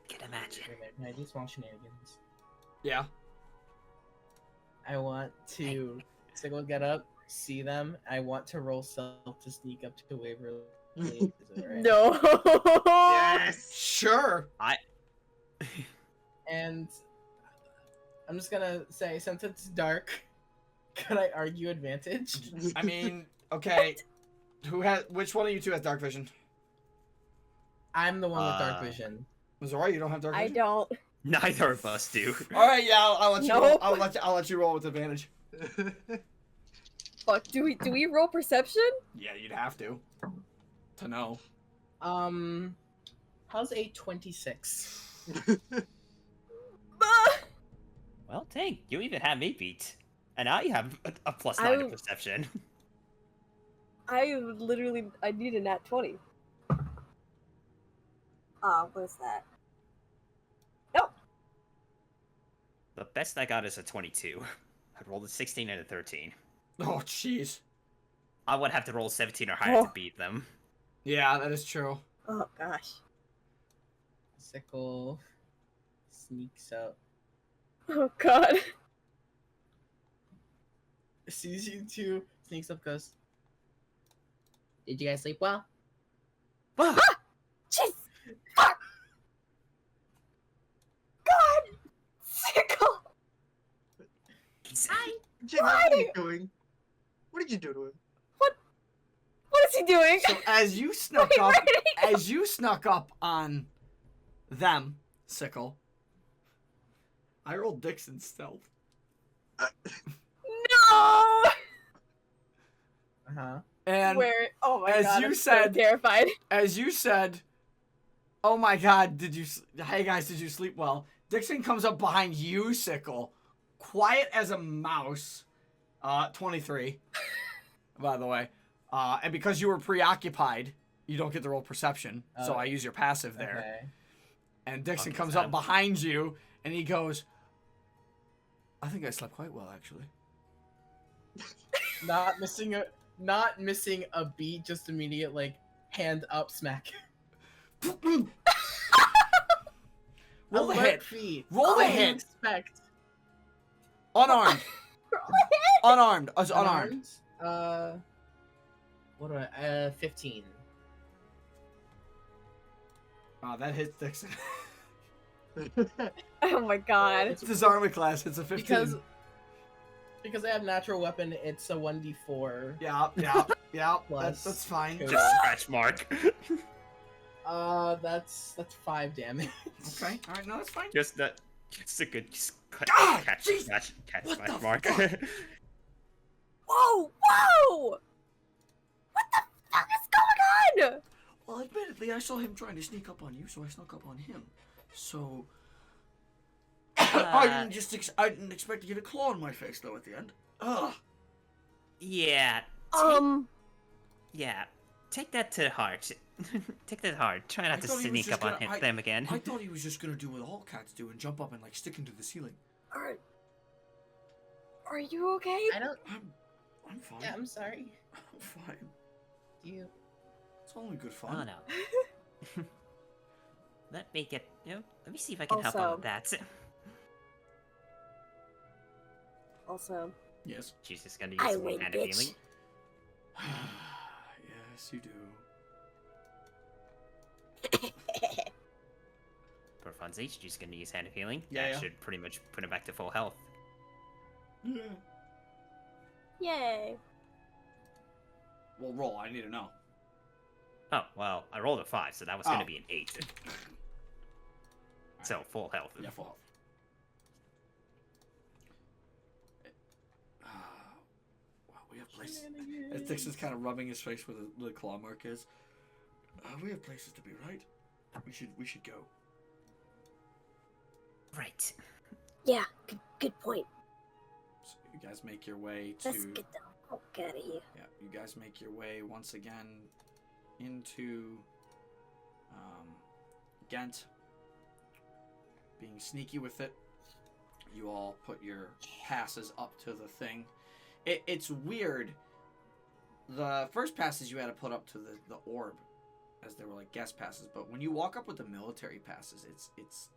Speaker 5: Can imagine.
Speaker 3: Wait a minute, can I do small shenanigans?
Speaker 1: Yeah.
Speaker 3: I want to get up, see them. I want to roll stealth to sneak up to Waverly. Is it right?
Speaker 2: No.
Speaker 4: Yes.
Speaker 1: Sure.
Speaker 3: And I'm just gonna say, since it's dark, can I argue advantage?
Speaker 1: I mean, okay. Which one of you two has dark vision?
Speaker 3: I'm the one with dark vision.
Speaker 1: Missouri, you don't have dark
Speaker 2: I
Speaker 1: vision.
Speaker 2: don't.
Speaker 5: Neither of us do.
Speaker 1: All right, yeah, I'll let you.
Speaker 2: Nope.
Speaker 1: Roll. I'll let you roll with advantage.
Speaker 2: Fuck. Do we roll perception?
Speaker 1: Yeah, you'd have to know.
Speaker 3: How's a 26?
Speaker 2: Ah!
Speaker 5: Well, dang, you even have me beat. And now you have a plus 9 to
Speaker 2: I-
Speaker 5: perception.
Speaker 2: I need a nat 20. What is that?
Speaker 5: The best I got is a 22. I rolled a 16 and a 13.
Speaker 1: Oh, jeez.
Speaker 5: I would have to roll 17 or higher to
Speaker 2: Oh.
Speaker 5: beat them.
Speaker 1: Yeah, that is true.
Speaker 2: Oh gosh.
Speaker 3: Sickle sneaks up.
Speaker 2: Oh god.
Speaker 3: Sees you two, sneaks up, goes, "Did you guys sleep well?"
Speaker 5: Wow.
Speaker 2: Jeez. Fuck. God. Sickle.
Speaker 4: Jim, what are you doing? What did you do to him?
Speaker 2: What is he doing?
Speaker 1: So as you snuck
Speaker 2: Wait,
Speaker 1: up,
Speaker 2: where did he go?
Speaker 1: as you snuck up on them, Sickle, I rolled Dixon stealth.
Speaker 2: No.
Speaker 3: Uh-huh.
Speaker 1: And
Speaker 2: Where? Oh my
Speaker 1: as
Speaker 2: god.
Speaker 1: you
Speaker 2: I'm
Speaker 1: said-
Speaker 2: so terrified.
Speaker 1: as you said, "Oh my God, hey guys, did you sleep well?" Dixon comes up behind you, Sickle, quiet as a mouse. 23, by the way. And because you were preoccupied, you don't get to roll perception. So
Speaker 3: Oh.
Speaker 1: I use your passive there.
Speaker 3: Okay.
Speaker 1: And Dixon
Speaker 5: Okay,
Speaker 1: comes
Speaker 5: so-
Speaker 1: up behind you, and he goes, "I think I slept quite well, actually."
Speaker 3: Not missing a beat, just immediate hand up smack.
Speaker 1: Roll the
Speaker 3: Alert
Speaker 1: hit.
Speaker 3: feet.
Speaker 1: Roll the
Speaker 3: What do you
Speaker 1: hit.
Speaker 3: expect?
Speaker 1: Unarmed. Unarmed. Unarmed.
Speaker 3: What do I? 15.
Speaker 1: That hits Dixon.
Speaker 2: Oh my god.
Speaker 1: It's disarmament class. It's a 15.
Speaker 3: Because I have natural weapon, it's a 1d4.
Speaker 1: Yeah.
Speaker 3: Plus
Speaker 1: That's fine.
Speaker 3: two.
Speaker 5: Just scratch mark.
Speaker 3: That's 5 damage.
Speaker 1: Okay. All right. No, that's fine.
Speaker 5: Just that. Just a good
Speaker 1: Ah,
Speaker 5: catch
Speaker 1: jeez!
Speaker 5: scratch
Speaker 1: What the
Speaker 5: mark.
Speaker 1: fuck?
Speaker 2: Whoa! Whoa! What the fuck is going on?
Speaker 1: Well, admittedly, I saw him trying to sneak up on you, so I snuck up on him. So I didn't expect to get a claw in my face though at the end. Ugh.
Speaker 5: Yeah. Yeah. Take that to heart. Take that to heart. Try not to
Speaker 1: thought he was
Speaker 5: sneak
Speaker 1: just
Speaker 5: up on
Speaker 1: gonna-
Speaker 5: them again.
Speaker 1: I thought he was just gonna do what all cats do and jump up and like stick into the ceiling.
Speaker 2: Are you okay?
Speaker 3: I don't.
Speaker 1: I'm fine.
Speaker 3: Yeah, I'm sorry.
Speaker 1: I'm fine.
Speaker 3: You.
Speaker 1: It's only good
Speaker 5: Oh
Speaker 1: fun.
Speaker 5: no. Let me get. Let me see if I can help out
Speaker 2: Also-
Speaker 5: with that.
Speaker 2: Also,
Speaker 1: Yes.
Speaker 5: She's just gonna
Speaker 2: I
Speaker 5: use one
Speaker 2: win,
Speaker 5: hand of
Speaker 2: bitch.
Speaker 5: healing.
Speaker 1: Yes, you do.
Speaker 5: For funsies, she's just gonna use hand of healing.
Speaker 1: Yeah,
Speaker 5: That
Speaker 1: yeah.
Speaker 5: should pretty much put him back to full health.
Speaker 1: Yeah.
Speaker 2: yay.
Speaker 1: Well, roll. I need to know.
Speaker 5: Oh, well, I rolled a 5, so that was
Speaker 1: Oh.
Speaker 5: gonna be an 8. So, full health.
Speaker 1: Yeah, full health. Wow, we have places. As Dixon's kind of rubbing his face where the claw mark is. We have places to be, right? We should go.
Speaker 5: Right.
Speaker 2: Yeah, good point.
Speaker 1: So you guys make your way
Speaker 2: Let's
Speaker 1: to.
Speaker 2: get the fuck out of here.
Speaker 1: Yeah, you guys make your way once again into Ghent. Being sneaky with it, you all put your passes up to the thing. It's weird. The first passes you had to put up to the orb, as they were like guest passes. But when you walk up with the military passes, it's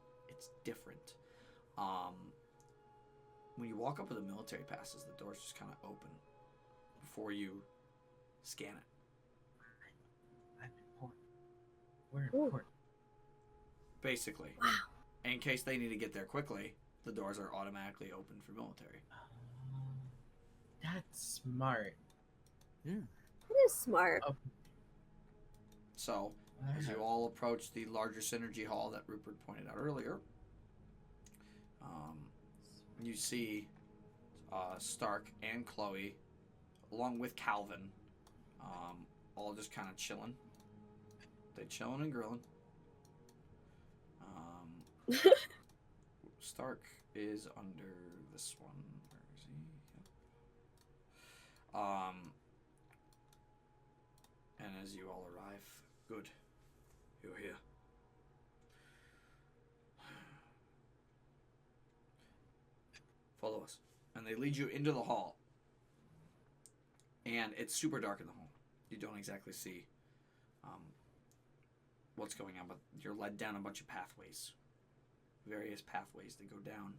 Speaker 1: different. When you walk up with the military passes, the doors just kind of open before you scan it.
Speaker 3: We're
Speaker 2: Ooh.
Speaker 3: important.
Speaker 1: Basically,
Speaker 2: Wow.
Speaker 1: in case they need to get there quickly, the doors are automatically open for military.
Speaker 3: That's smart.
Speaker 2: That is smart.
Speaker 1: So, as you all approach the larger synergy hall that Rupert pointed out earlier, you see Stark and Chloe, along with Calvin, all just kind of chilling. They chilling and grilling. Stark is under this one. Where is he? Yep. And as you all arrive, good, you're here. Follow us. And they lead you into the hall. And it's super dark in the hall. You don't exactly see what's going on, but you're led down a bunch of pathways. Various pathways that go down.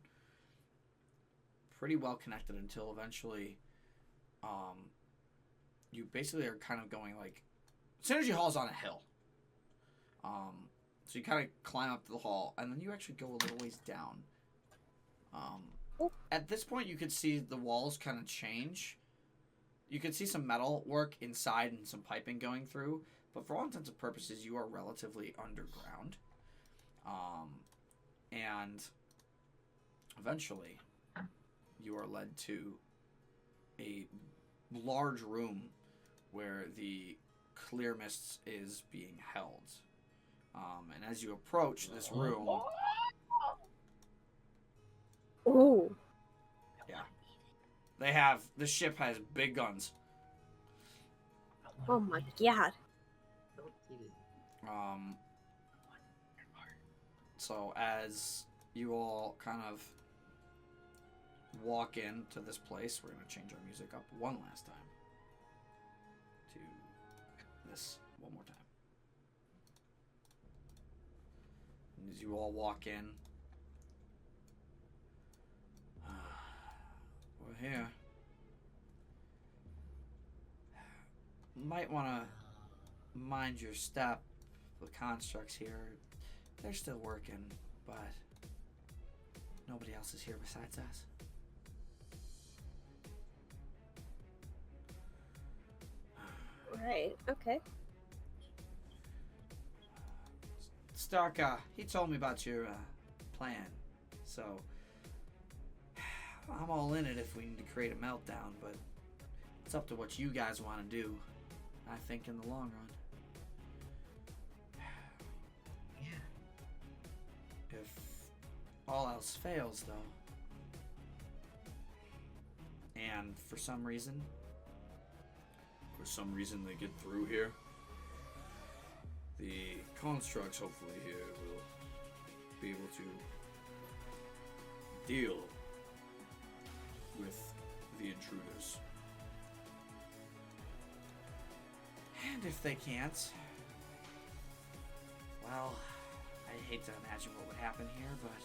Speaker 1: Pretty well connected until eventually you basically are kind of going like... Synergy Hall's on a hill. So you kind of climb up to the hall, and then you actually go a little ways down. At this point, you could see the walls kind of change. You could see some metal work inside and some piping going through, but for all intents and purposes, you are relatively underground. And eventually, you are led to a large room where the clear mists is being held. And as you approach this room...
Speaker 2: Ooh.
Speaker 1: Yeah. The ship has big guns.
Speaker 2: Oh my god.
Speaker 1: So as you all kind of walk into this place, we're going to change our music up one last time to this one more time. And as you all walk in, we're here. Might want to mind your step. The constructs here, they're still working, but nobody else is here besides us.
Speaker 2: Right. Okay.
Speaker 1: Stark, he told me about your plan, so I'm all in it if we need to create a meltdown, but it's up to what you guys want to do, I think, in the long run.
Speaker 3: Yeah.
Speaker 1: If all else fails, though, and for some reason
Speaker 6: they get through here, the constructs hopefully here will be able to deal with the intruders.
Speaker 1: And if they can't, well, I hate to imagine what would happen here, but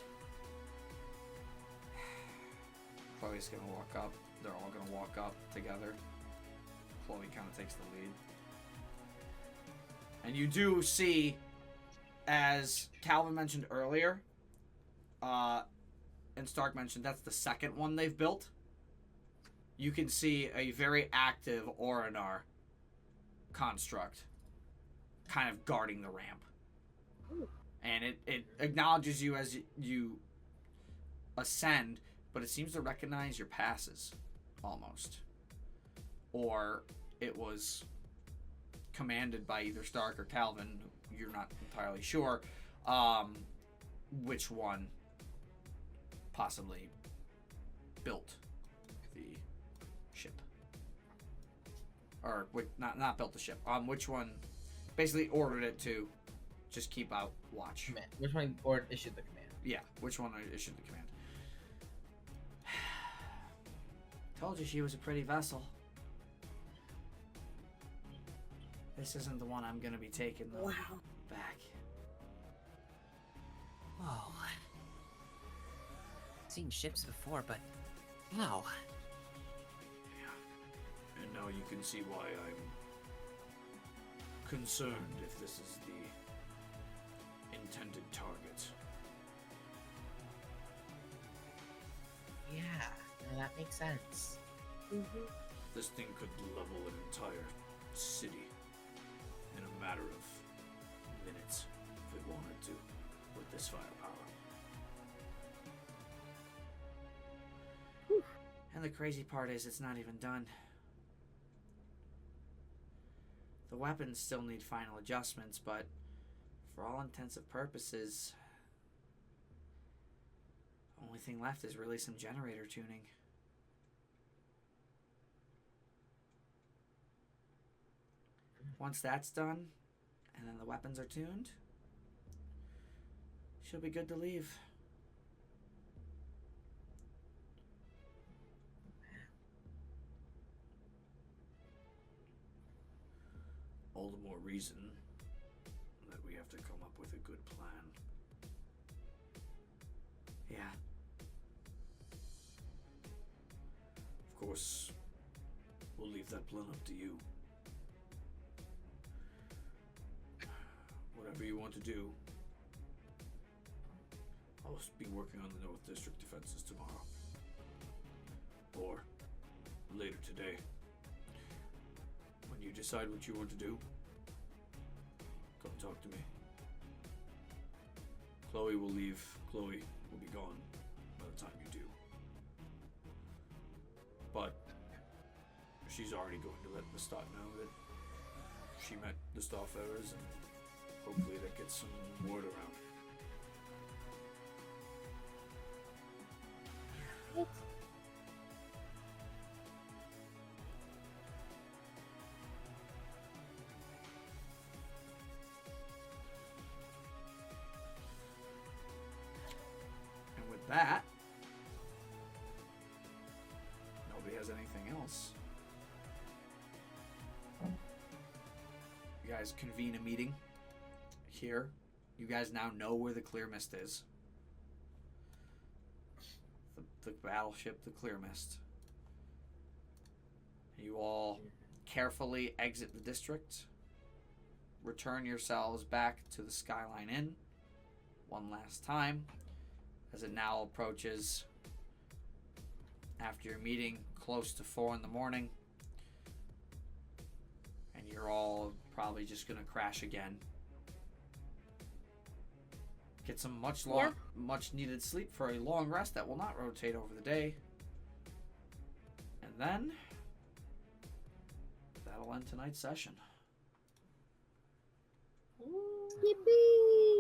Speaker 1: Chloe's gonna walk up. They're all gonna walk up together. Chloe kind of takes the lead. And you do see, as Calvin mentioned earlier, and Stark mentioned, that's the second one they've built. You can see a very active Orinar construct kind of guarding the ramp.
Speaker 2: Ooh.
Speaker 1: And it acknowledges you as you ascend, but it seems to recognize your passes, almost. Or it was commanded by either Stark or Calvin, you're not entirely sure which one possibly built the ship. Or not built the ship. Which one basically ordered it to just keep out watch.
Speaker 3: Command. Which one issued the command?
Speaker 1: Yeah, which one issued the command. Told you she was a pretty vessel. This isn't the one I'm gonna be taking though.
Speaker 2: Wow.
Speaker 1: Back.
Speaker 5: Whoa. Seen ships before, but wow.
Speaker 6: And now you can see why I'm concerned if this is the intended target.
Speaker 3: Yeah, no, that makes sense.
Speaker 2: Mm-hmm.
Speaker 6: This thing could level an entire city in a matter of minutes if it wanted to with this firepower.
Speaker 1: And the crazy part is it's not even done. The weapons still need final adjustments, but for all intents and purposes, the only thing left is really some generator tuning. Once that's done, and then the weapons are tuned, she'll be good to leave.
Speaker 6: All the more reason that we have to come up with a good plan.
Speaker 1: Yeah.
Speaker 6: Of course, we'll leave that plan up to you. Whatever you want to do. I'll be working on the North District defenses tomorrow. Or later today. When you decide what you want to do, come talk to me. Chloe will leave. Chloe will be gone by the time you do. But she's already going to let the Stott know that she met the Starfarers, and hopefully that gets some word around.
Speaker 2: Right.
Speaker 1: And with that, nobody has anything else. You guys convene a meeting here. You guys now know where the Clear Mist is. The battleship, the Clear Mist. You all carefully exit the district. Return yourselves back to the Skyline Inn one last time, as it now approaches, after your meeting, close to 4 in the morning. And you're all probably just gonna crash again. Get some much needed sleep for a long rest that will not rotate over the day. And then that'll end tonight's session.
Speaker 2: Yippee!